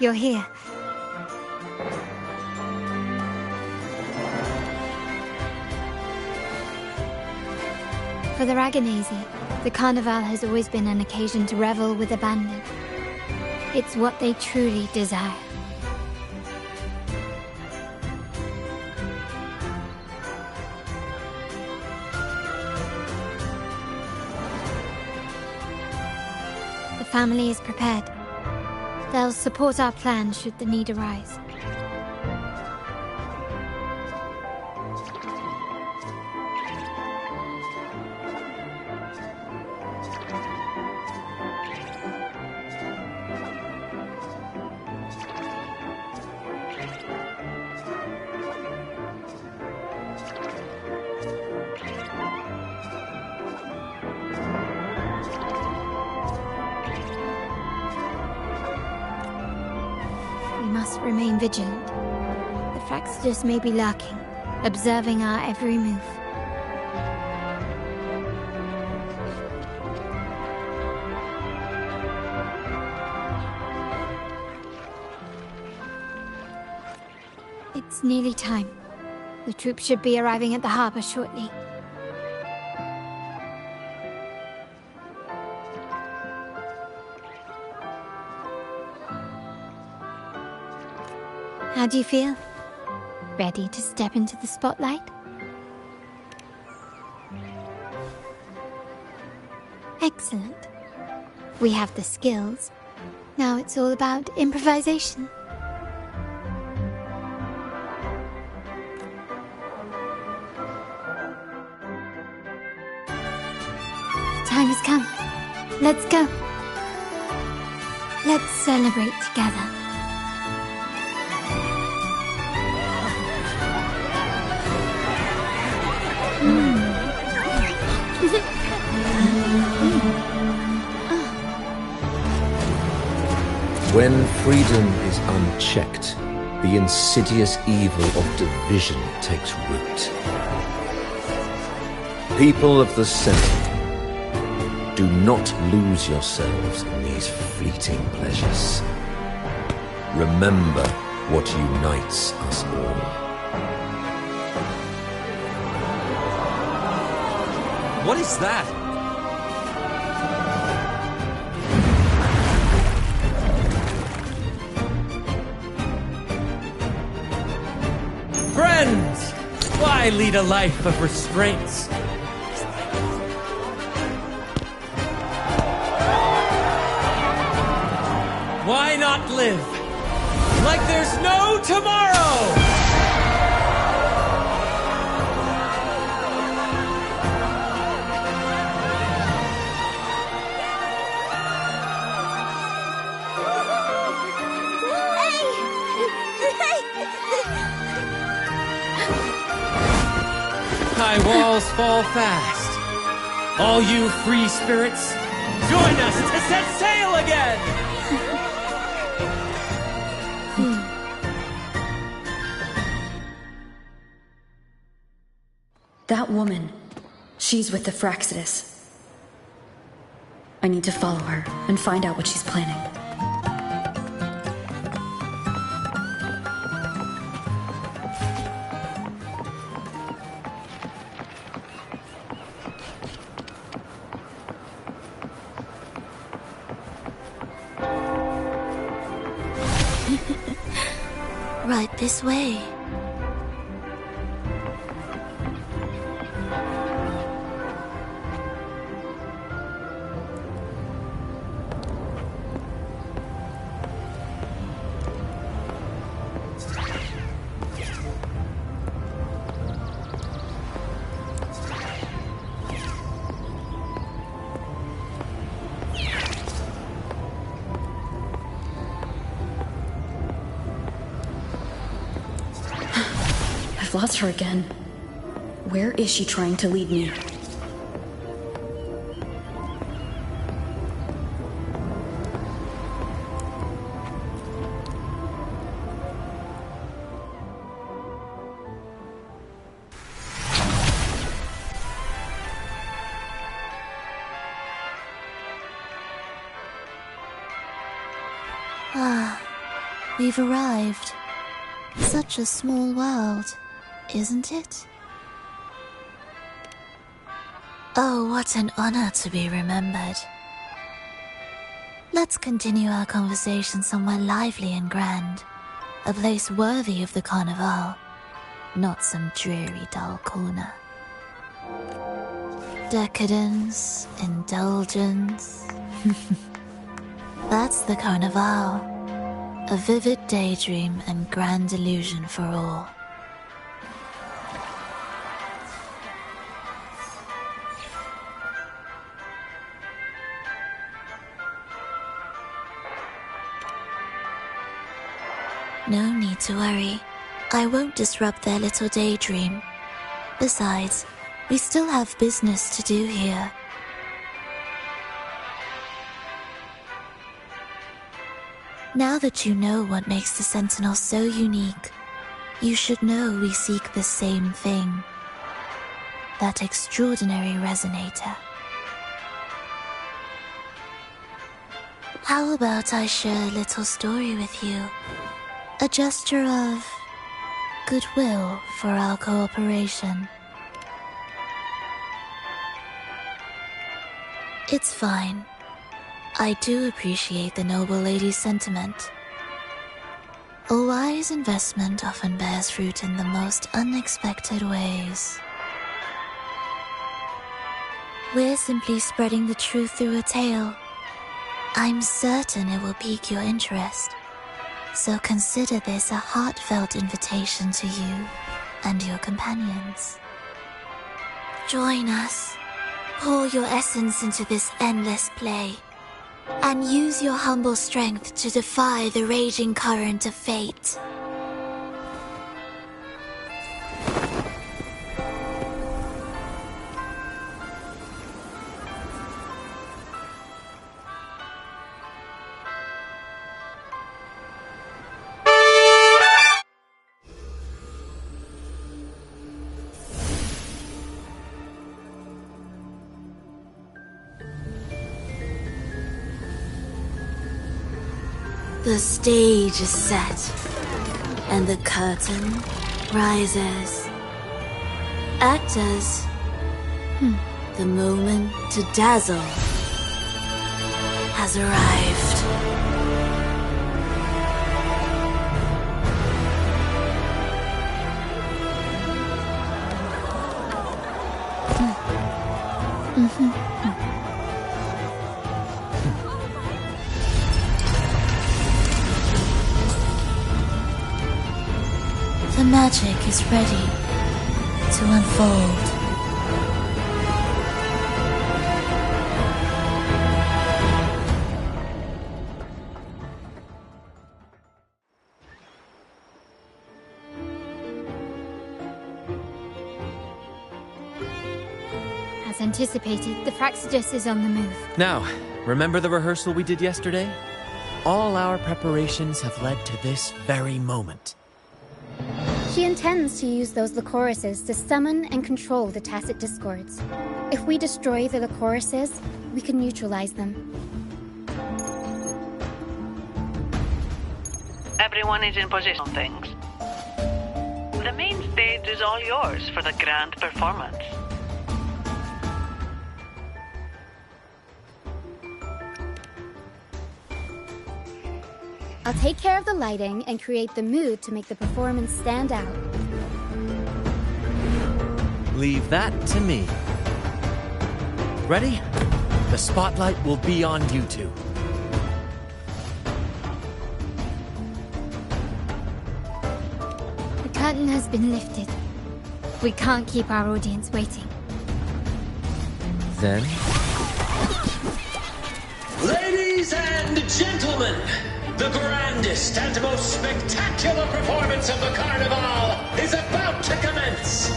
Speaker 1: You're here. For the Raganazi, the Carnival has always been an occasion to revel with abandon. It's what they truly desire. The family is prepared. They'll support our plan should the need arise. Remain vigilant. The Fraxidus may be lurking, observing our every move. It's nearly time. The troops should be arriving at the harbor shortly. How do you feel? Ready to step into the spotlight? Excellent. We have the skills. Now it's all about improvisation. The time has come. Let's go. Let's celebrate together.
Speaker 21: When freedom is unchecked, the insidious evil of division takes root. People of the Sentinel, do not lose yourselves in these fleeting pleasures. Remember what unites us all.
Speaker 9: What is that? Friends! Why lead a life of restraints? Why not live like there's no tomorrow? High walls fall fast. All you free spirits, join us to set sail again!
Speaker 5: That woman, she's with the Fraxidus. I need to follow her and find out what she's planning.
Speaker 11: Right this way.
Speaker 5: I've lost her again. Where is she trying to lead me?
Speaker 11: Ah, we've arrived. Such a small world, isn't it? Oh, what an honor to be remembered. Let's continue our conversation somewhere lively and grand. A place worthy of the Carnival, not some dreary, dull corner. Decadence, indulgence. That's the Carnival. A vivid daydream and grand illusion for all. No need to worry. I won't disrupt their little daydream. Besides, we still have business to do here. Now that you know what makes the Sentinel so unique, you should know we seek the same thing. That extraordinary resonator. How about I share a little story with you? A gesture of goodwill for our cooperation. It's fine. I do appreciate the noble lady's sentiment. A wise investment often bears fruit in the most unexpected ways. We're simply spreading the truth through a tale. I'm certain it will pique your interest, so consider this a heartfelt invitation to you and your companions. Join us. Pour your essence into this endless play, and use your humble strength to defy the raging current of fate. The stage is set, and the curtain rises. Actors, the moment to dazzle has arrived. The magic is ready to unfold.
Speaker 1: As anticipated, the Fraxidus is on the move.
Speaker 9: Now, remember the rehearsal we did yesterday? All our preparations have led to this very moment.
Speaker 7: She intends to use those Lycoruses to summon and control the Tacet Discords. If we destroy the Lycoruses, we can neutralize them.
Speaker 6: Everyone is in position, things. The main stage is all yours for the grand performance.
Speaker 7: I'll take care of the lighting and create the mood to make the performance stand out.
Speaker 9: Leave that to me. Ready? The spotlight will be on you two.
Speaker 1: The curtain has been lifted. We can't keep our audience waiting.
Speaker 9: Then?
Speaker 14: Ladies and gentlemen, the grandest and most spectacular performance of the Carnival is about to commence.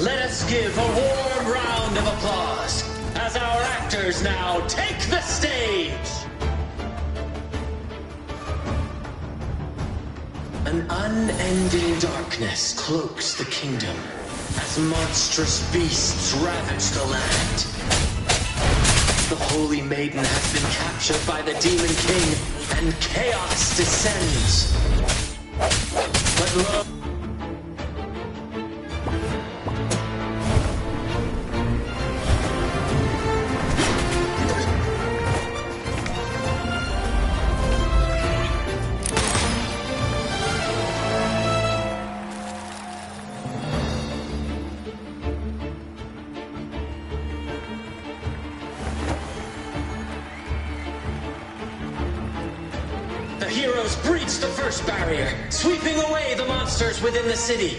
Speaker 14: Let us give a warm round of applause as our actors now take the stage. An unending darkness cloaks the kingdom as monstrous beasts ravage the land. The Holy Maiden has been captured by the Demon King, and chaos descends. But lo... The heroes breach the first barrier, sweeping away the monsters within the city.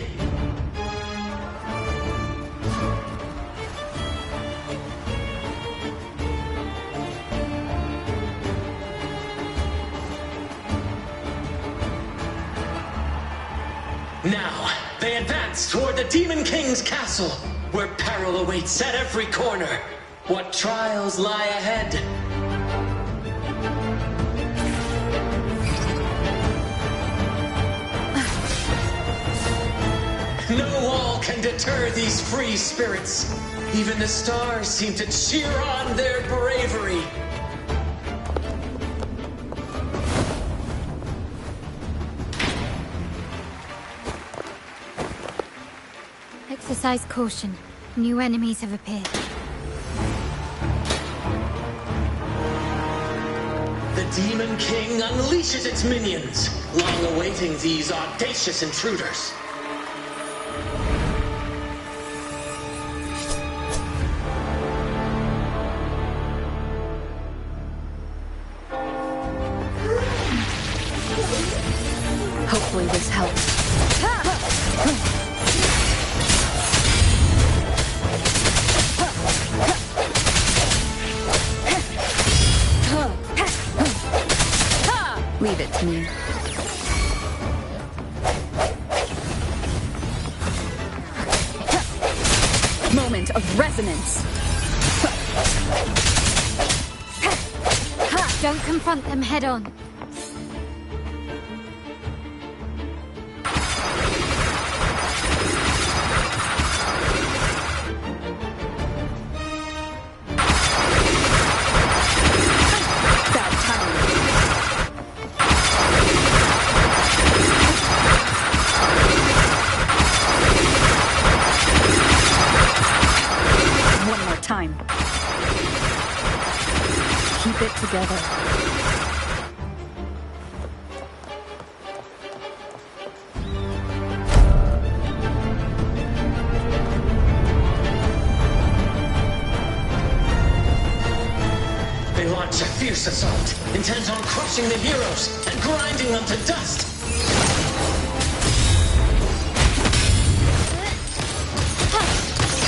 Speaker 14: Now, they advance toward the Demon King's castle, where peril awaits at every corner. What trials lie ahead? No wall can deter these free spirits. Even the stars seem to cheer on their bravery.
Speaker 1: Exercise caution. New enemies have appeared.
Speaker 14: The
Speaker 8: Demon King unleashes its minions, long awaiting these audacious intruders.
Speaker 5: Hopefully this helps. Leave it to me. Moment of resonance.
Speaker 1: Don't confront them head on.
Speaker 5: Keep it together.
Speaker 8: They launch a fierce assault, intent on crushing the heroes and grinding them to dust.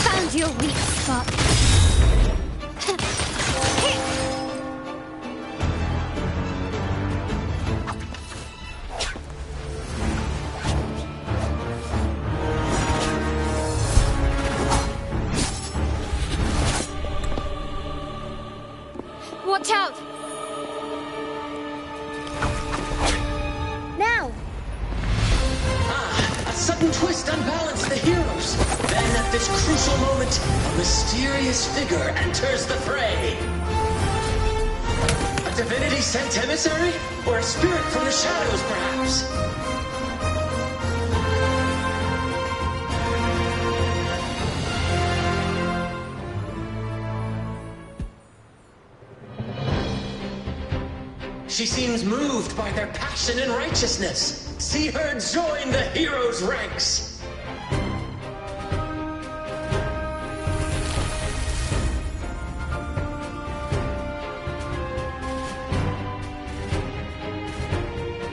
Speaker 1: Found your weak spot. Watch out!
Speaker 7: Now!
Speaker 8: A sudden twist unbalanced the heroes. Then at this crucial moment, a mysterious figure enters the fray. A divinity sent emissary? Or a spirit from the shadows, perhaps? She seems moved by their passion and righteousness. See her join the heroes' ranks.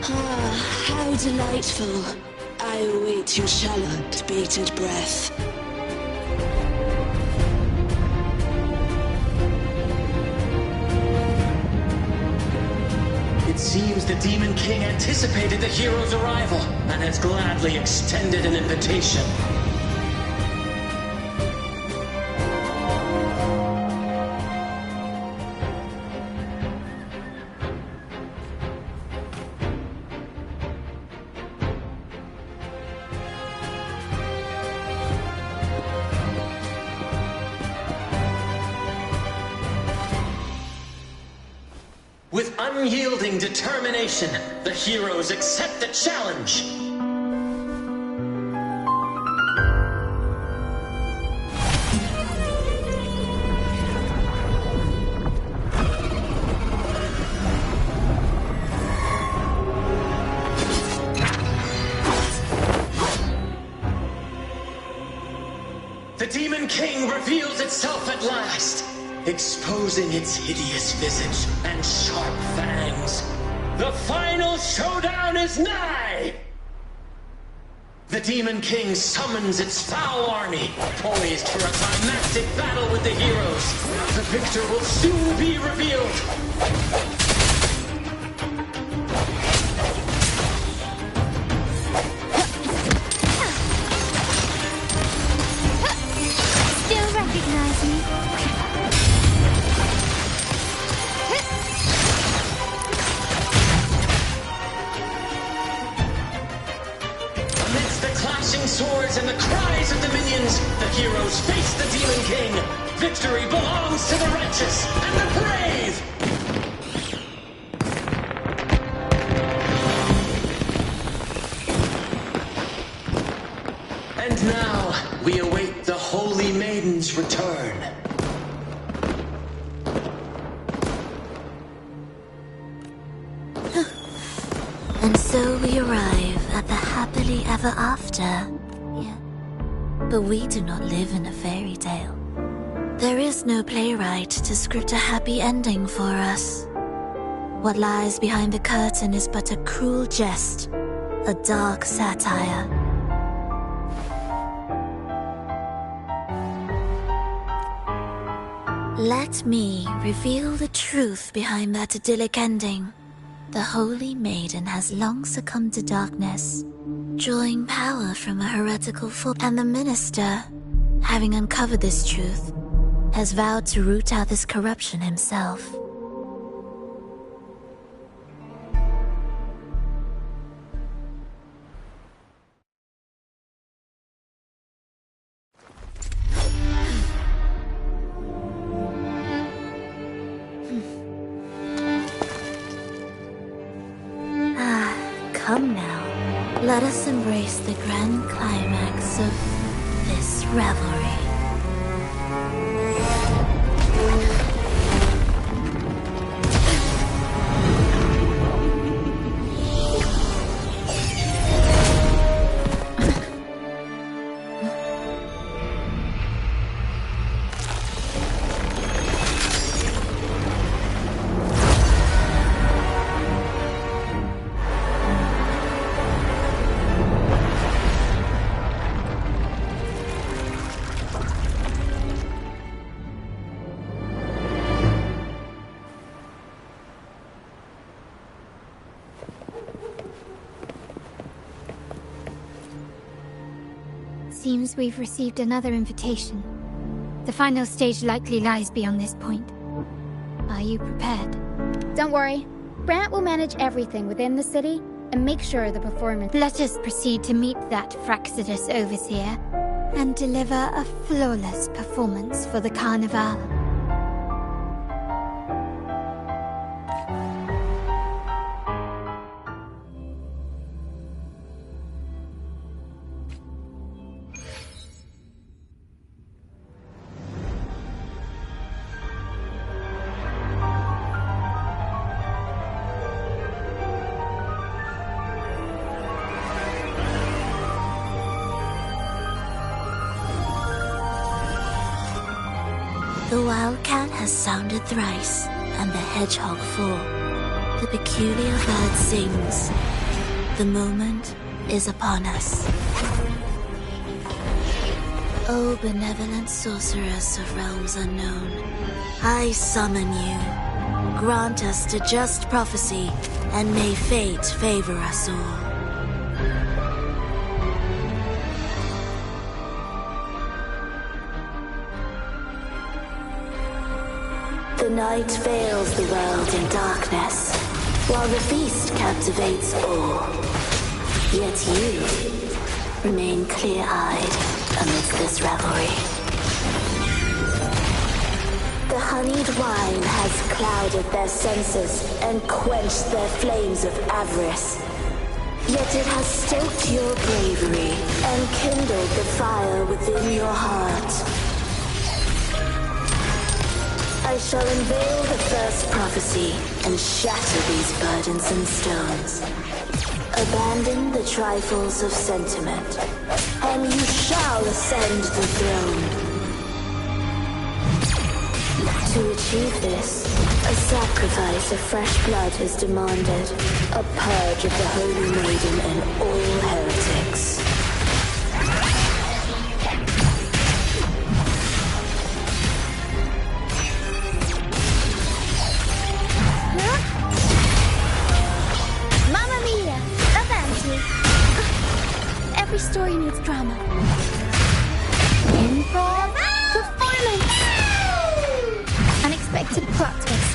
Speaker 22: Ah, how delightful. I await your shallow, bated breath.
Speaker 8: It seems the Demon King anticipated the hero's arrival and has gladly extended an invitation. With unyielding determination, the heroes accept the challenge. The Demon King reveals itself at last, exposing its hideous visage and sharp fangs. The final showdown is nigh! The Demon King summons its foul army, poised for a climactic battle with the heroes. The victor will soon be revealed.
Speaker 1: Still recognize me?
Speaker 8: Amidst the clashing swords and the cries of the minions, the heroes face the Demon King. Victory belongs to the righteous and the brave! And now, we await the Holy Maiden's return.
Speaker 11: happily ever after. Yeah. But we do not live in a fairy tale. There is no playwright to script a happy ending for us. What lies behind the curtain is but a cruel jest, a dark satire. Let me reveal the truth behind that idyllic ending. The Holy Maiden has long succumbed to darkness, drawing power from a heretical foe, and the minister, having uncovered this truth, has vowed to root out this corruption himself. Come now, let us embrace the grand climax of this revelry.
Speaker 1: Seems we've received another invitation. The final stage likely lies beyond this point. Are you prepared?
Speaker 7: Don't worry. Brant will manage everything within the city and make sure the performance...
Speaker 1: Let us proceed to meet that Fraxidus overseer and deliver a flawless performance for the Carnival.
Speaker 11: The wildcat has sounded thrice, and the hedgehog four. The peculiar bird sings. The moment is upon us. O benevolent sorceress of realms unknown, I summon you. Grant us a just prophecy, and may fate favor us all. The night veils the world in darkness, while the feast captivates all. Yet you remain clear-eyed amidst this revelry. The honeyed wine has clouded their senses and quenched their flames of avarice. Yet it has stoked your bravery and kindled the fire within your heart. I shall unveil the first prophecy and shatter these burdensome stones. Abandon the trifles of sentiment, and you shall ascend the throne. To achieve this, a sacrifice of fresh blood is demanded, a purge of the Holy Maiden and all heretics.
Speaker 7: Every story needs drama. Improv performance. Unexpected plot twist.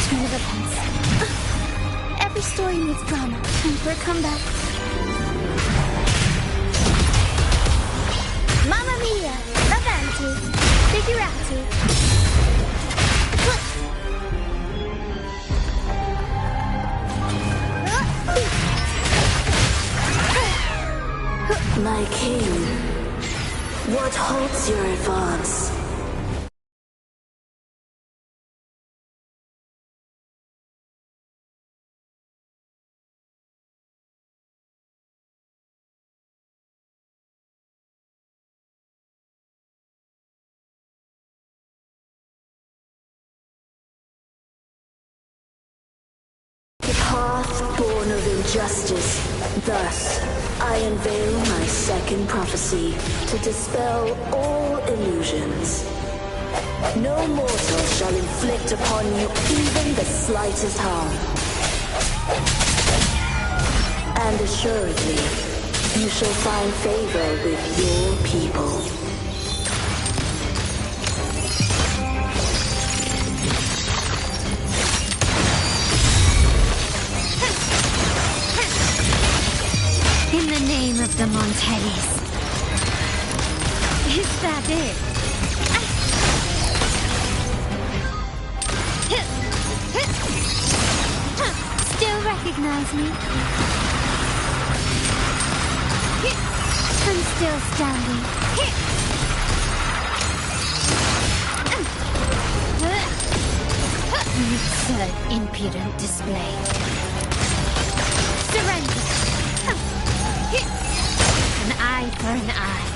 Speaker 7: Turn of events. Every story needs drama. Time for a comeback. Mamma mia! Avanti! Figurati!
Speaker 22: justice. Thus, I unveil my second prophecy to dispel all illusions. No mortal shall inflict upon you even the slightest harm. And assuredly, you shall find favor with your people.
Speaker 1: In the name of the Montellis. Is that it? Still recognize me? I'm still standing. Absurd, impudent display. Surrender. An eye for an eye.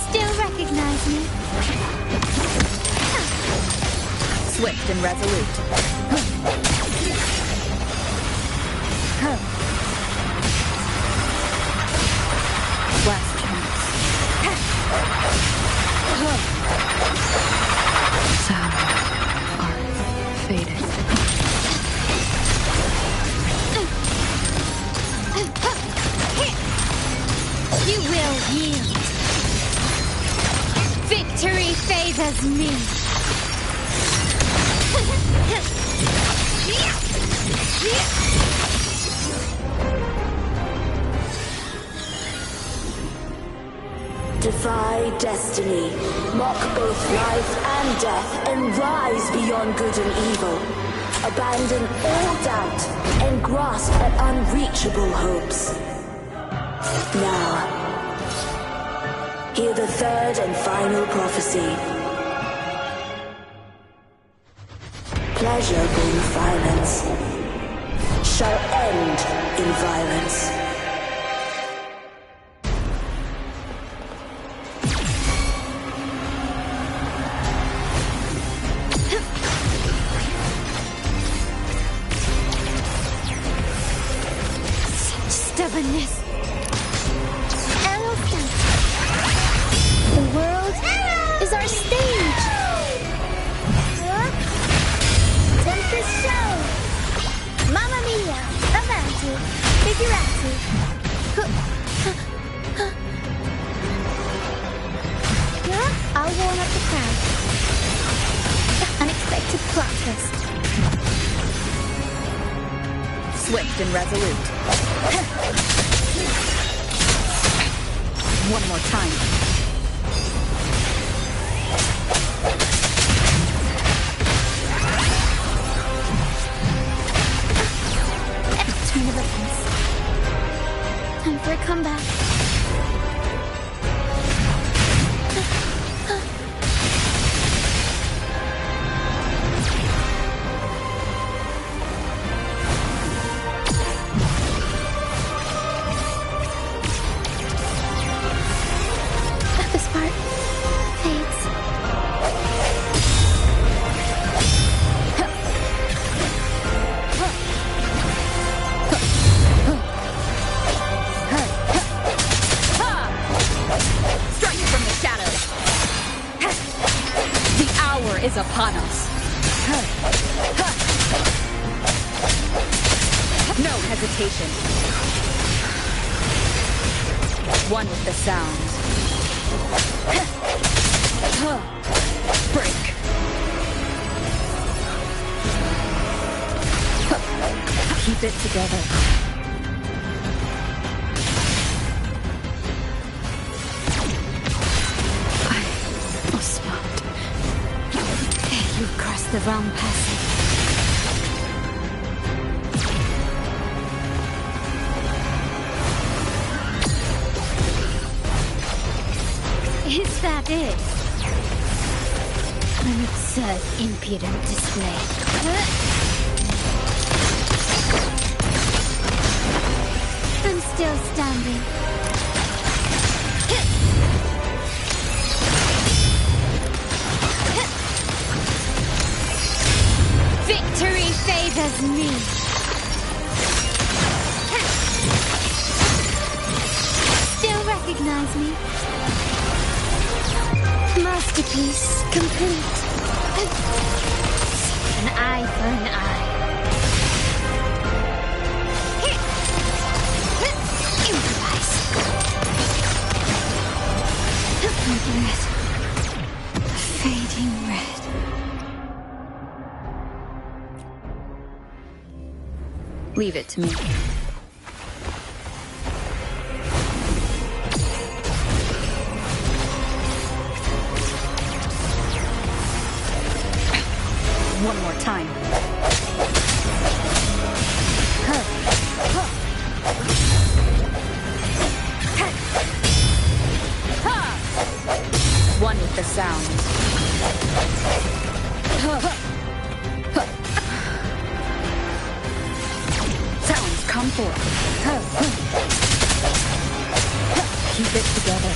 Speaker 1: Still recognize me?
Speaker 3: Swift and resolute. Last chance. Sound, art, faded.
Speaker 1: You will yield. Victory favors me.
Speaker 22: Defy destiny, mock both life and death, and rise beyond good and evil. Abandon all doubt and grasp at unreachable hopes. Now, hear the third and final prophecy. Pleasure born of violence shall end in violence.
Speaker 1: Stubbornness.
Speaker 7: Elephant. The world is our stage. Tempest show. Mamma mia. Avanti. Figurati. I'll warm up the crowd. Unexpected plot twist.
Speaker 3: Swift and resolute. One more time.
Speaker 7: Turn of events. Time for a comeback. This part fades.
Speaker 3: Strike from the shadows. The hour is upon us. No hesitation. One with the sound. Break. Keep it together.
Speaker 1: I must not. You've crossed the wrong passage. Is that it? An absurd, impudent display. I'm still standing. me? Masterpiece complete.
Speaker 4: An eye for an eye. Improvise.
Speaker 1: Red. Fading red.
Speaker 5: Leave it to me. One more time. One with the sound. Sounds come forth. Keep it together.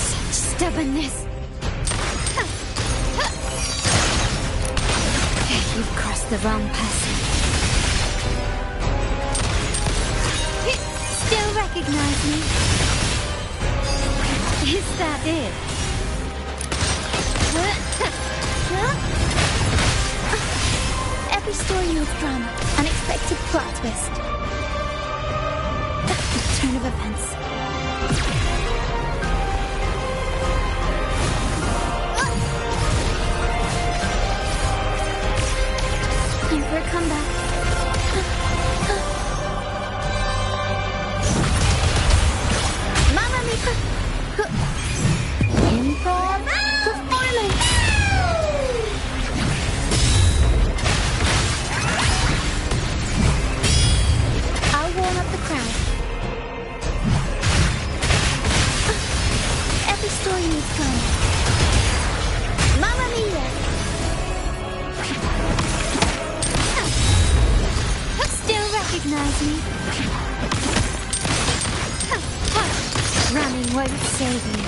Speaker 1: Such stubbornness. You've crossed the wrong person. Still recognize me? Is that it?
Speaker 7: Every story needs drama, unexpected plot twist. Turn of events. Time for a comeback. Mamma mia! Improv performance! I'll warm up the crowd. Every story needs drama. Mamma mia!
Speaker 1: Still recognize me? Running won't save you.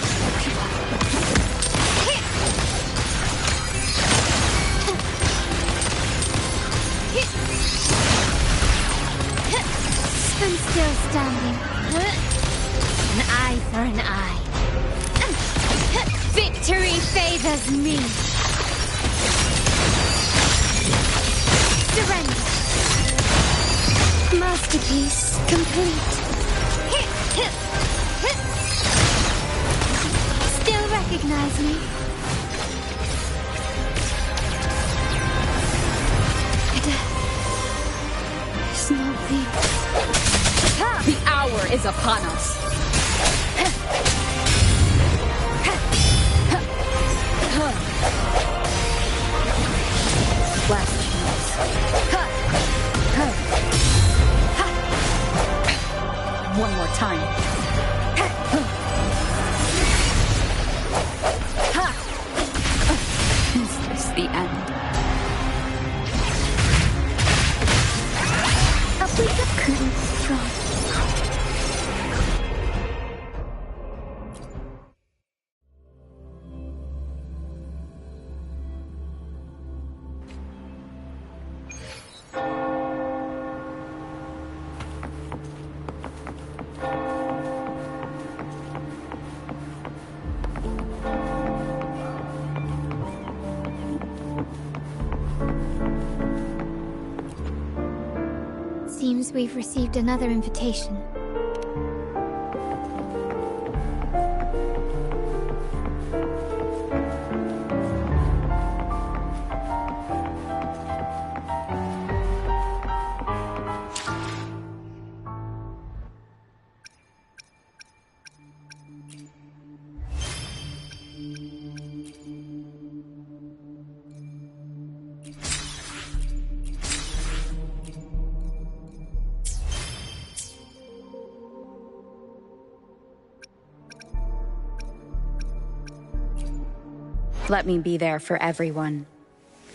Speaker 1: I'm still standing.
Speaker 4: An eye for an eye.
Speaker 1: Victory favors me. Surrender. Masterpiece complete. Still recognize me? It's not the...
Speaker 3: The hour is upon us.
Speaker 5: Last chance. One more time. Is this the end?
Speaker 7: A wake-up curtain strong.
Speaker 1: Seems we've received another invitation.
Speaker 5: Let me be there for everyone,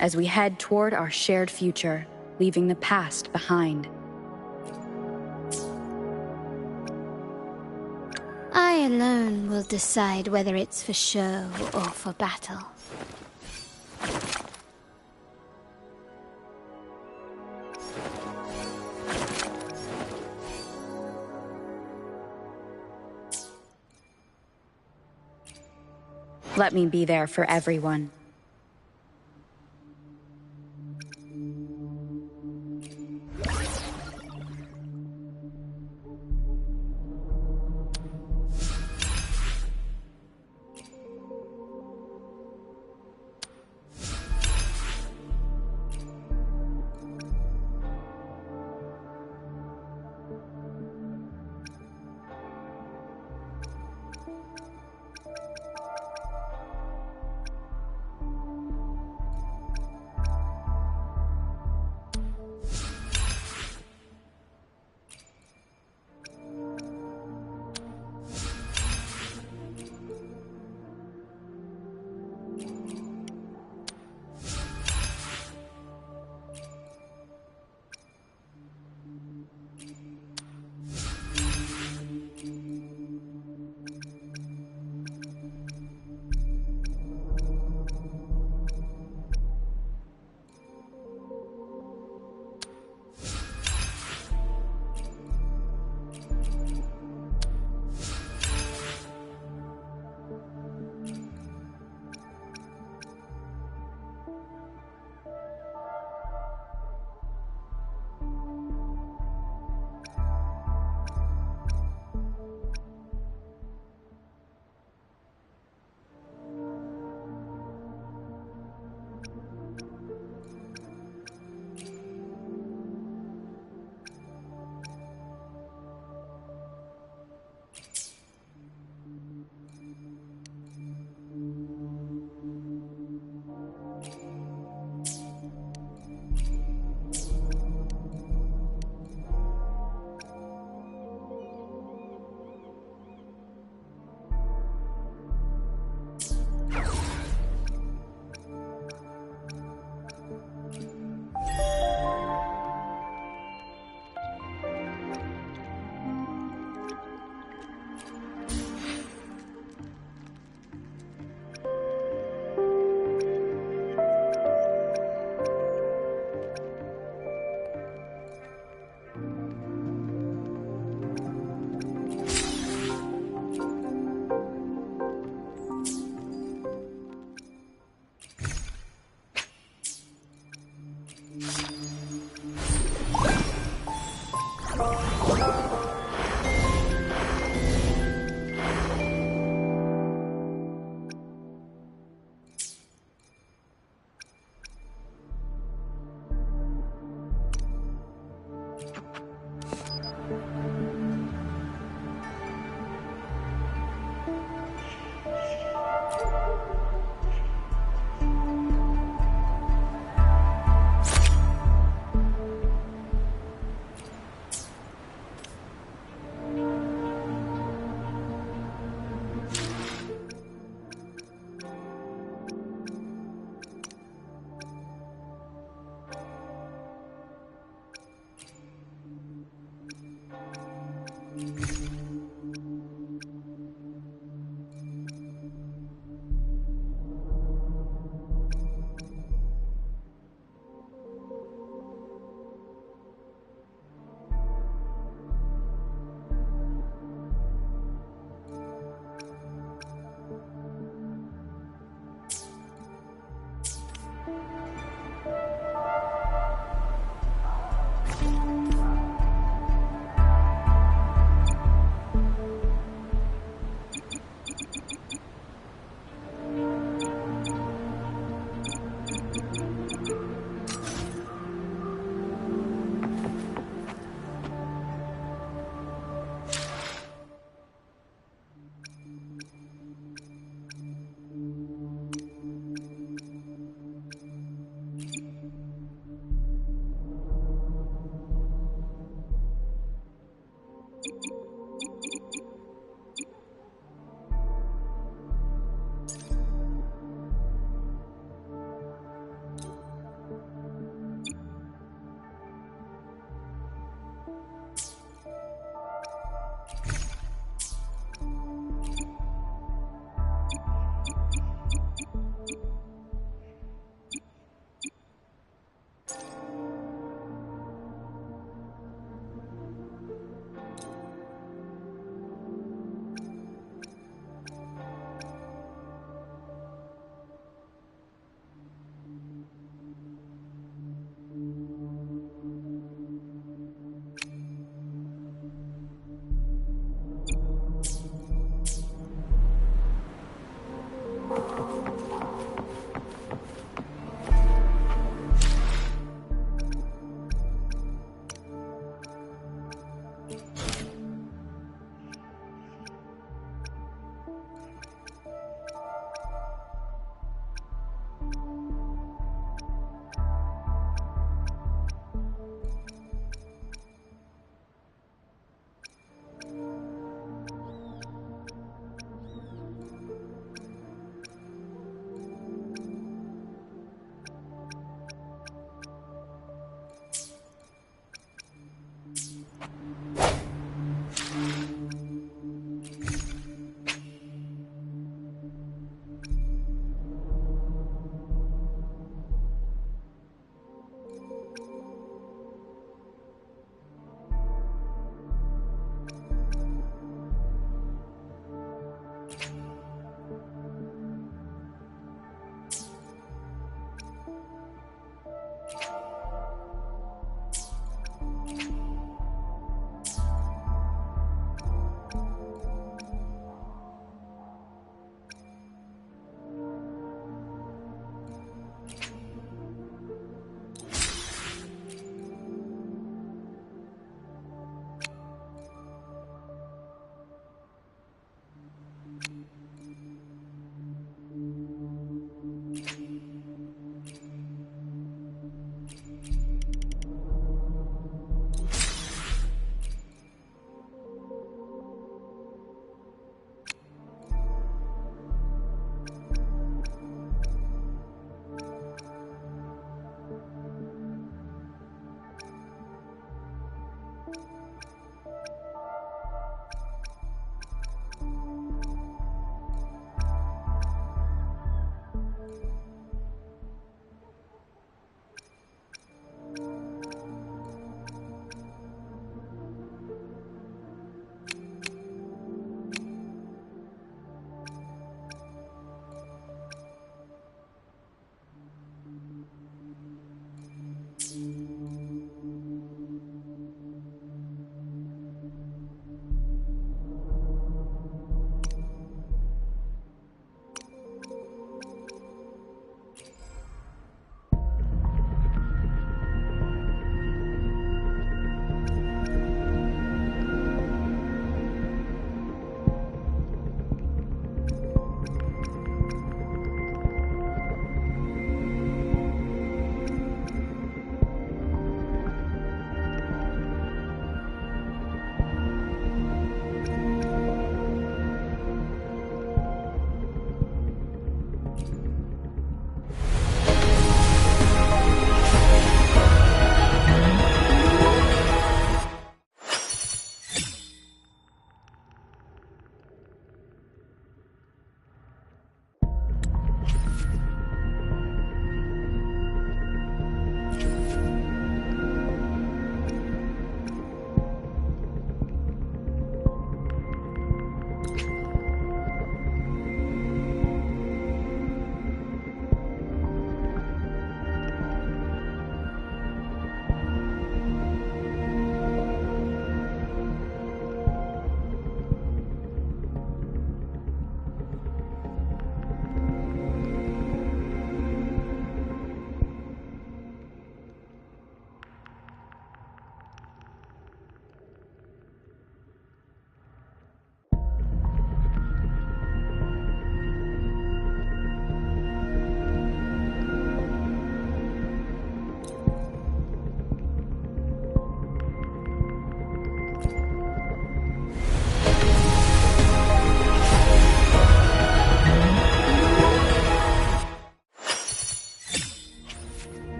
Speaker 5: as we head toward our shared future, leaving the past behind.
Speaker 1: I alone will decide whether it's for show or for battle.
Speaker 5: Let me be there for everyone.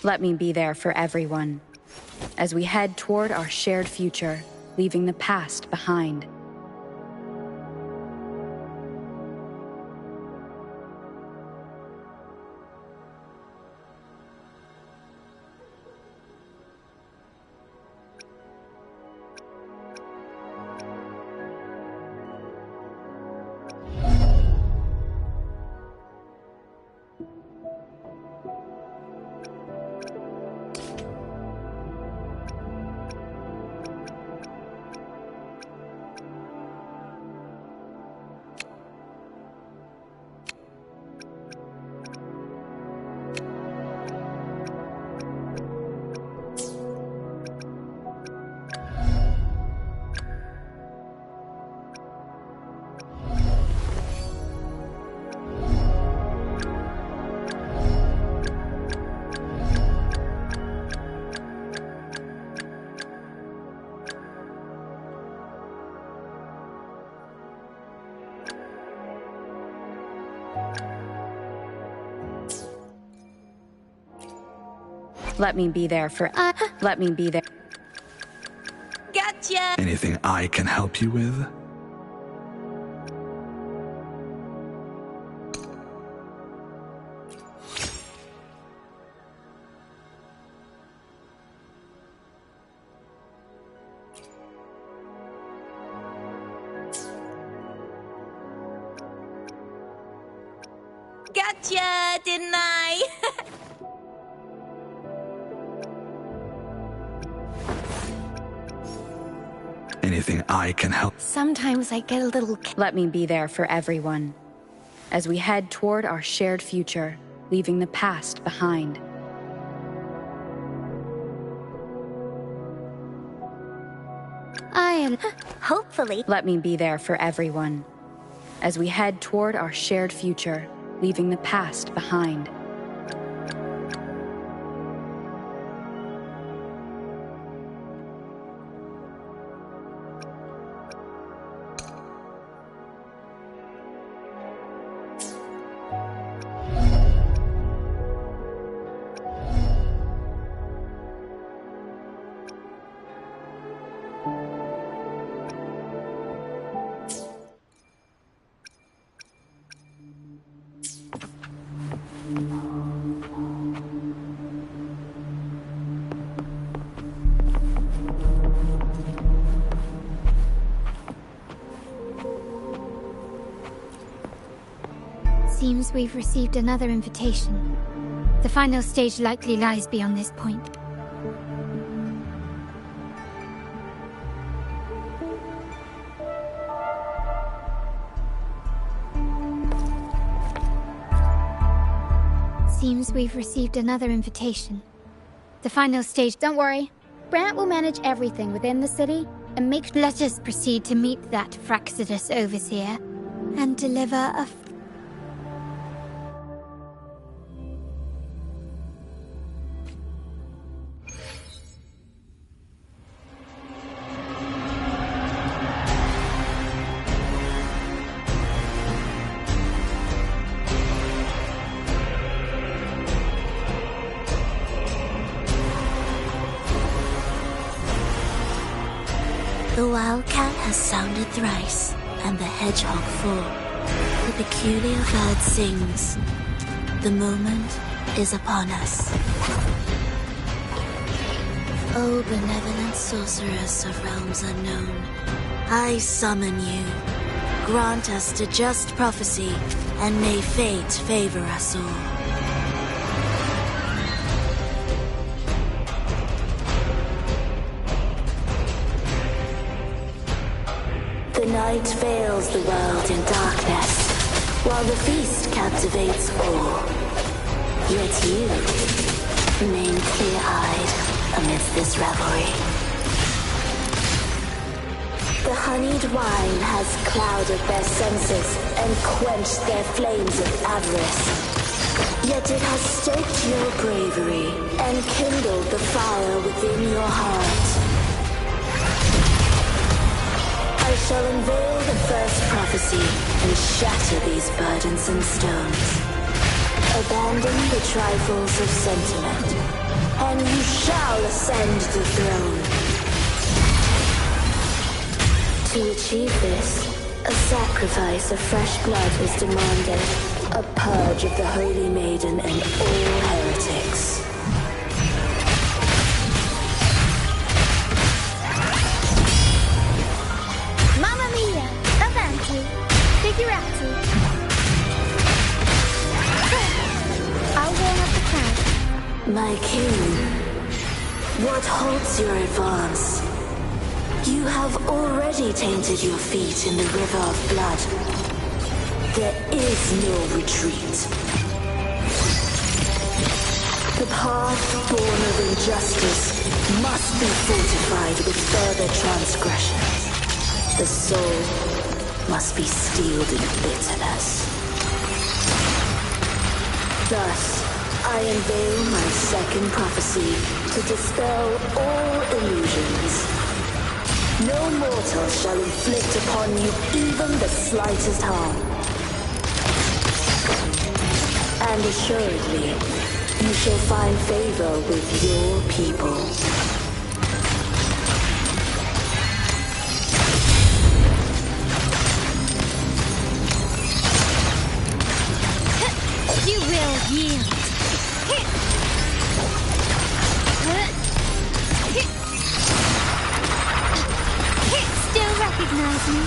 Speaker 5: Let me be there for everyone, as we head toward our shared future, leaving the past behind. Let me be there for... Let me be there.
Speaker 17: Gotcha!
Speaker 10: Anything I can help you with?
Speaker 17: Gotcha, didn't I?
Speaker 10: Anything I can help?
Speaker 7: Sometimes I get a little...
Speaker 5: Let me be there for everyone, as we head toward our shared future, leaving the past behind.
Speaker 17: Hopefully.
Speaker 5: Let me be there for everyone, as we head toward our shared future, leaving the past behind.
Speaker 1: Seems we've received another invitation. The final stage likely lies beyond this point. Seems we've received another invitation. The final stage...
Speaker 7: Don't worry. Brant will manage everything within the city and make...
Speaker 1: Let us proceed to meet that Fraxidus Overseer and deliver a...
Speaker 11: The wildcat has sounded thrice, and the hedgehog four. The peculiar bird sings. The moment is upon us. O benevolent sorceress of realms unknown, I summon you. Grant us to just prophecy, and may fate favor us all.
Speaker 22: The night veils the world in darkness, while the feast captivates all. Yet you remain clear-eyed amidst this revelry. The honeyed wine has clouded their senses and quenched their flames of avarice. Yet it has stoked your bravery and kindled the fire within your heart. I shall unveil the first prophecy and shatter these burdensome stones. Abandon the trifles of sentiment and you shall ascend the throne. To achieve this, a sacrifice of fresh blood was demanded. A purge of the Holy Maiden and all heretics.
Speaker 17: Mamma mia! Avanti! Figurati! I'll warm up the crowd.
Speaker 22: My king, what halts your advance? You have already tainted your feet in the river of blood. There is no retreat. The path born of injustice must be fortified with further transgressions. The soul must be steeled in bitterness. Thus, I unveil my second prophecy to dispel all illusions. No mortal shall inflict upon you even the slightest harm. And assuredly, you shall find favor with your people.
Speaker 17: You will yield. Still recognize me?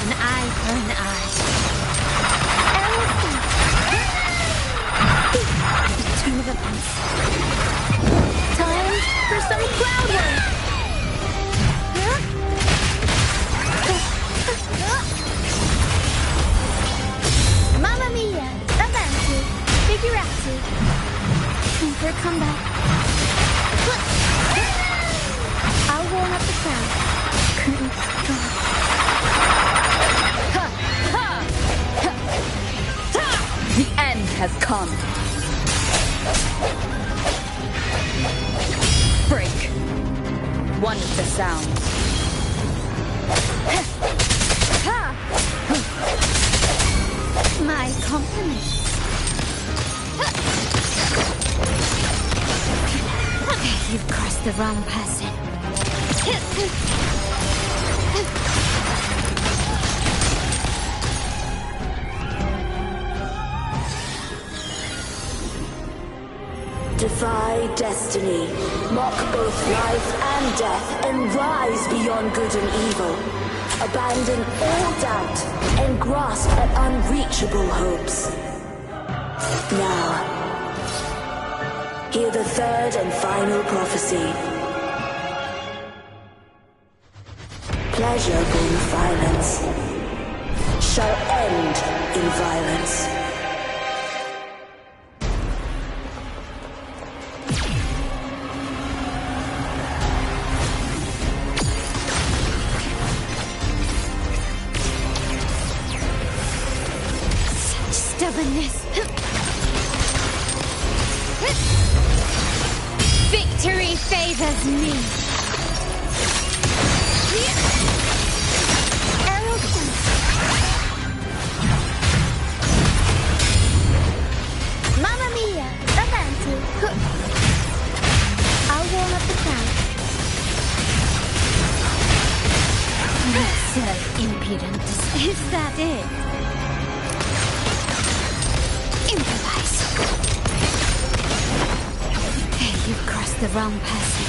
Speaker 17: An eye for an eye. Turn of events. Time for some cloud work. Mamma mia! Avanti! Figurati! Time for a comeback. I'll warm up the crowd. Curtains drawn.
Speaker 3: The end has come. Break. One with the sounds.
Speaker 1: My compliments. You've crossed the wrong person.
Speaker 22: Defy destiny, mock both life and death, and rise beyond good and evil. Abandon all doubt and grasp at unreachable hopes. Now, hear the third and final prophecy. Pleasure born of violence shall end in violence.
Speaker 1: Stubbornness. Victory favors me. Arrogance.
Speaker 17: Mamma mia! Avanti! I'll warm up the crowd.
Speaker 1: So impudent. Is that it? Improvise. You've crossed the wrong person.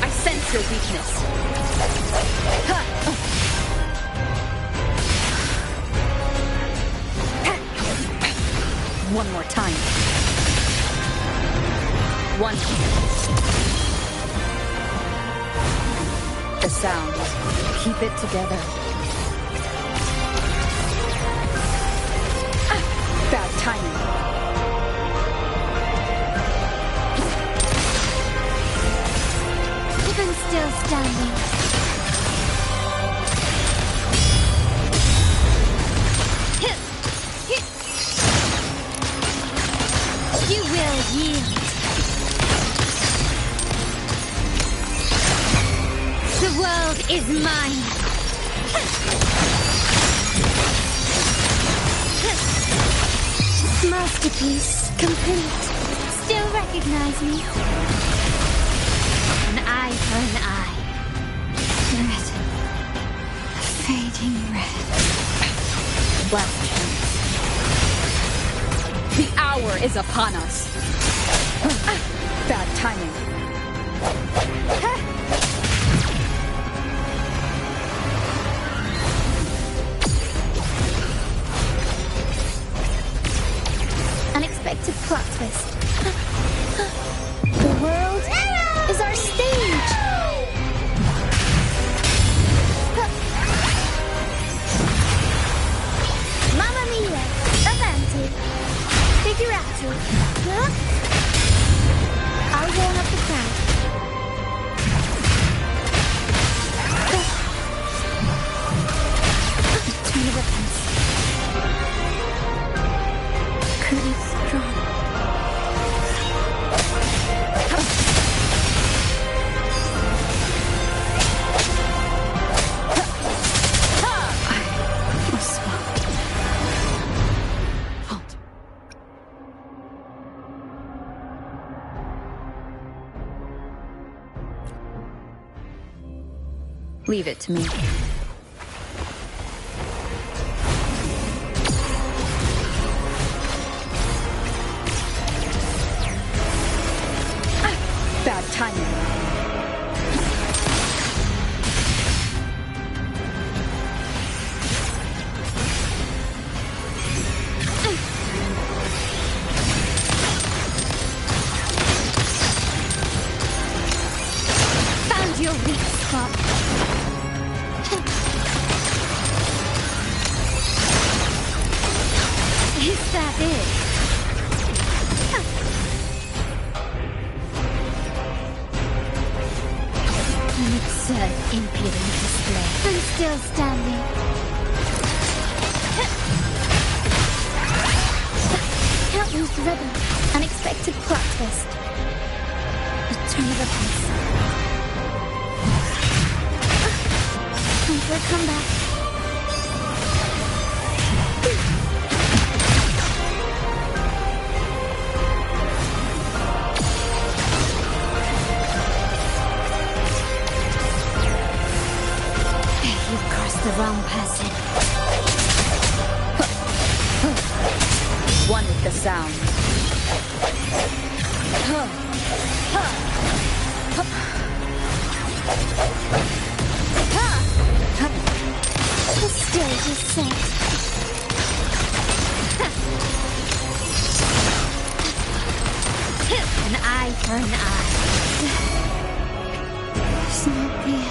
Speaker 3: I sense your weakness. One more time. One. The sound. Keep it together. Bad timing.
Speaker 1: Even still standing. You will yield. The world is mine. masterpiece complete. Still recognize me? An eye for an eye. Red. A fading red.
Speaker 3: Last chance. The hour is upon us. Bad timing.
Speaker 1: Unexpected plot twist. The world is our stage! Mamma mia! Avanti! Figurato! I'll warm up the crowd. Turn of events. Curtains drawn.
Speaker 3: Leave it to me. Bad timing.
Speaker 1: Found your weak spot. Is that it? An absurd, impudent display. I'm still standing. Can't lose the rhythm. Unexpected plot twist. A turn of events. Time for a comeback. You've crossed the wrong person.
Speaker 3: One with the sound.
Speaker 1: The stage is set. An eye for an eye. It's not the end.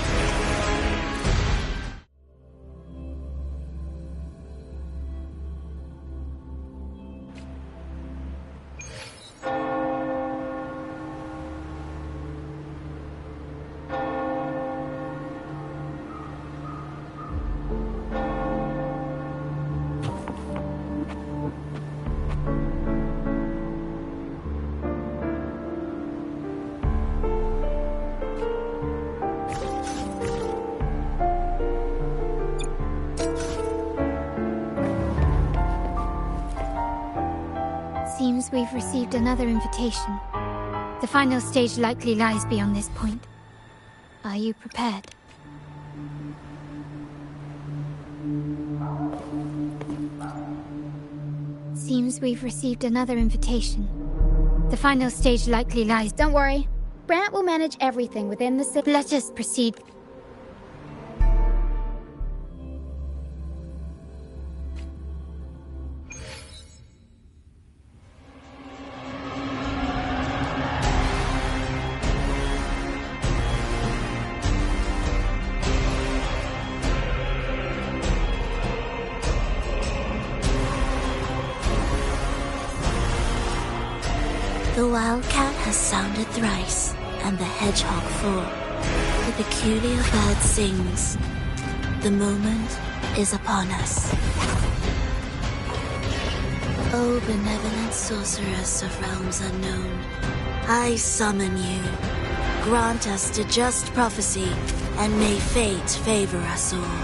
Speaker 1: Seems we've received another invitation. The final stage likely lies beyond this point. Are you prepared? Seems we've received another invitation. The final stage likely lies...
Speaker 7: Don't worry. Brant will manage everything within the city.
Speaker 1: Let us proceed.
Speaker 11: The wildcat has sounded thrice, and the hedgehog four. The peculiar bird sings. The moment is upon us. O benevolent sorceress of realms unknown, I summon you. Grant us to just prophecy, and may fate favor us all.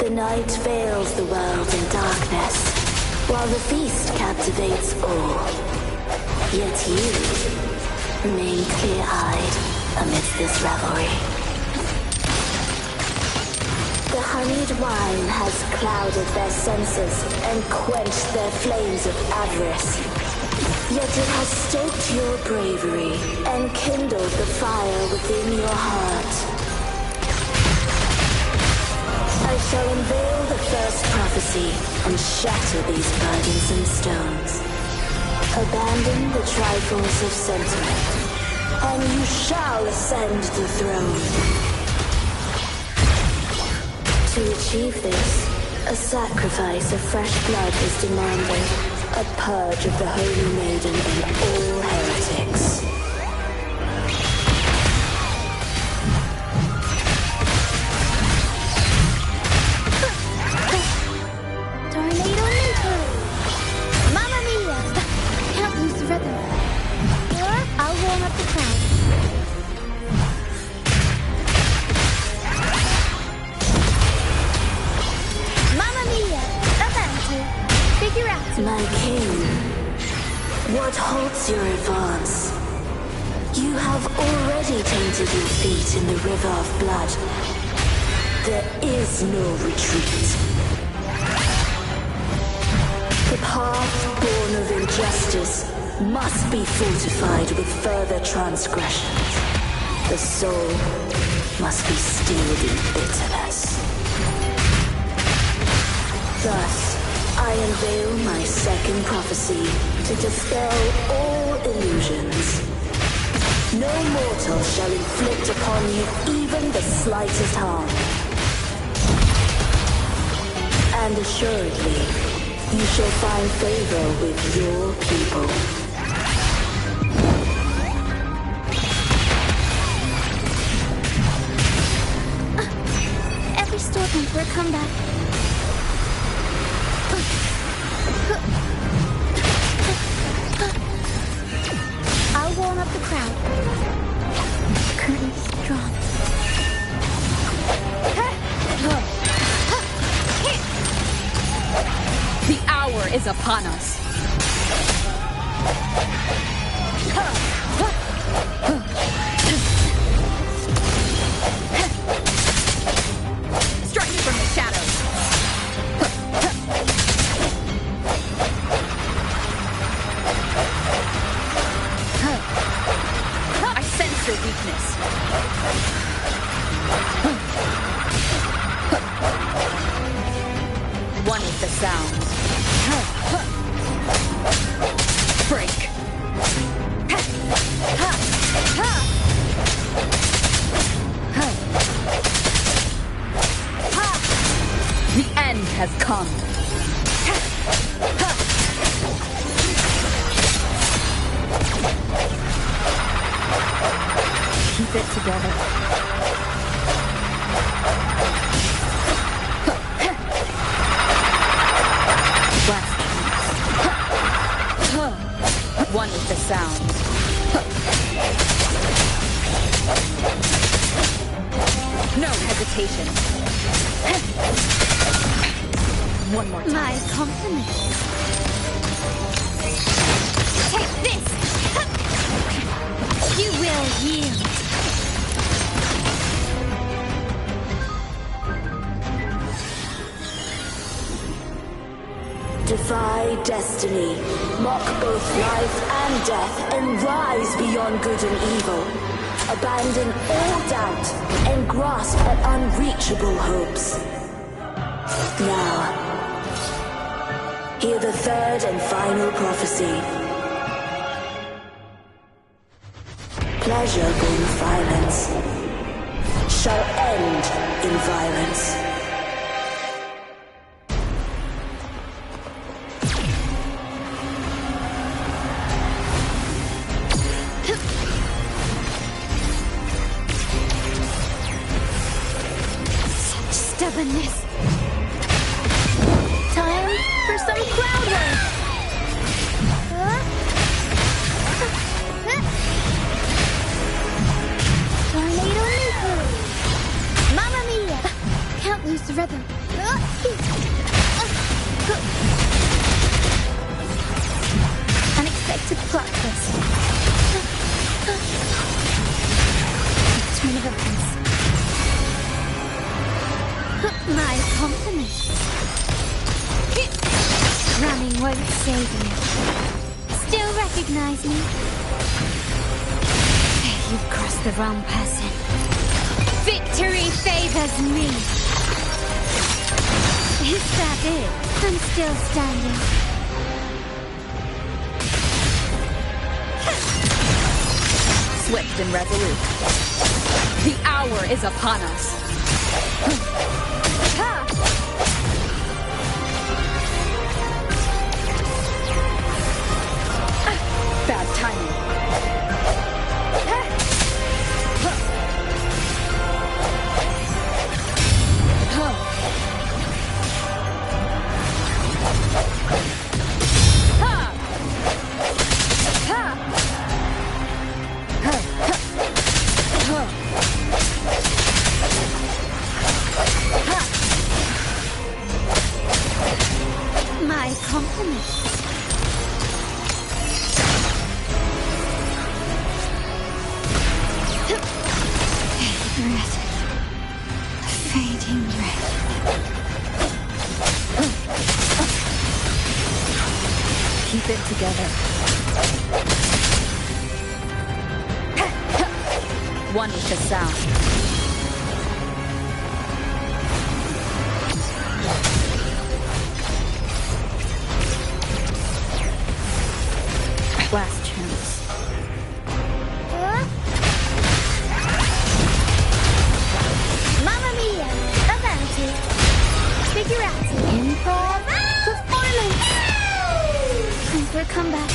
Speaker 22: The night veils the world in darkness, while the feast captivates all. Yet you remain clear-eyed amidst this revelry. The honeyed wine has clouded their senses and quenched their flames of avarice. Yet it has stoked your bravery and kindled the fire within your heart. I shall unveil the first prophecy and shatter these burdensome stones. Abandon the trifles of sentiment, and you shall ascend the throne. To achieve this, a sacrifice of fresh blood is demanded, a purge of the Holy Maiden and all heretics.
Speaker 17: Tornado Ninja! Mamma Mia! Can't lose the rhythm. Or I'll warm up the crowd. Mamma Mia! Avanti! Figure out.
Speaker 22: My king, what halts your advance? You have already tainted your feet in the river of blood. There is no retreat. The path born of injustice must be fortified with further transgressions. The soul must be steeled in bitterness. Thus, I unveil my second prophecy to dispel all illusions. No mortal shall inflict upon you even the slightest harm. And assuredly, you shall find favor with your people.
Speaker 17: Every storm for a comeback. I'll warm up the crowd. Curtains drawn.
Speaker 3: The hour is upon us. Striking from the shadows. I sense your weakness. One is the sound. Break. The end has come. Keep it together. One with the sound. No hesitation. One more time.
Speaker 1: My compliments.
Speaker 17: Take this!
Speaker 1: You will yield.
Speaker 22: Defy destiny, mock both life and death, and rise beyond good and evil. Abandon all doubt and grasp at unreachable hopes. Now, hear the third and final prophecy. Pleasure born of violence shall end in violence.
Speaker 1: Stubbornness.
Speaker 17: Time for some cloud work! Tornado Nuclear! Mamma Mia!
Speaker 1: Can't lose the rhythm.
Speaker 7: Unexpected plot twist. Turn of events.
Speaker 1: My compliments. Running won't save you. Still recognize me? You've crossed the wrong person. Victory favors me. Is that it? I'm still standing.
Speaker 3: Swift and resolute. The hour is upon us. Bad timing.
Speaker 1: My compliments. Red. Fading red.
Speaker 3: Keep it together. One with the sound. Last chance.
Speaker 17: Mamma mia! Avanti! Figurati!
Speaker 7: Improv
Speaker 17: Performance!
Speaker 7: Time for a comeback.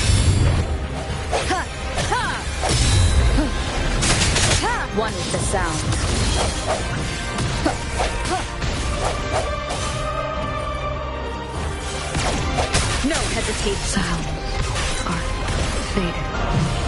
Speaker 3: One with the sound. No hesitation.
Speaker 18: Sounds are fading.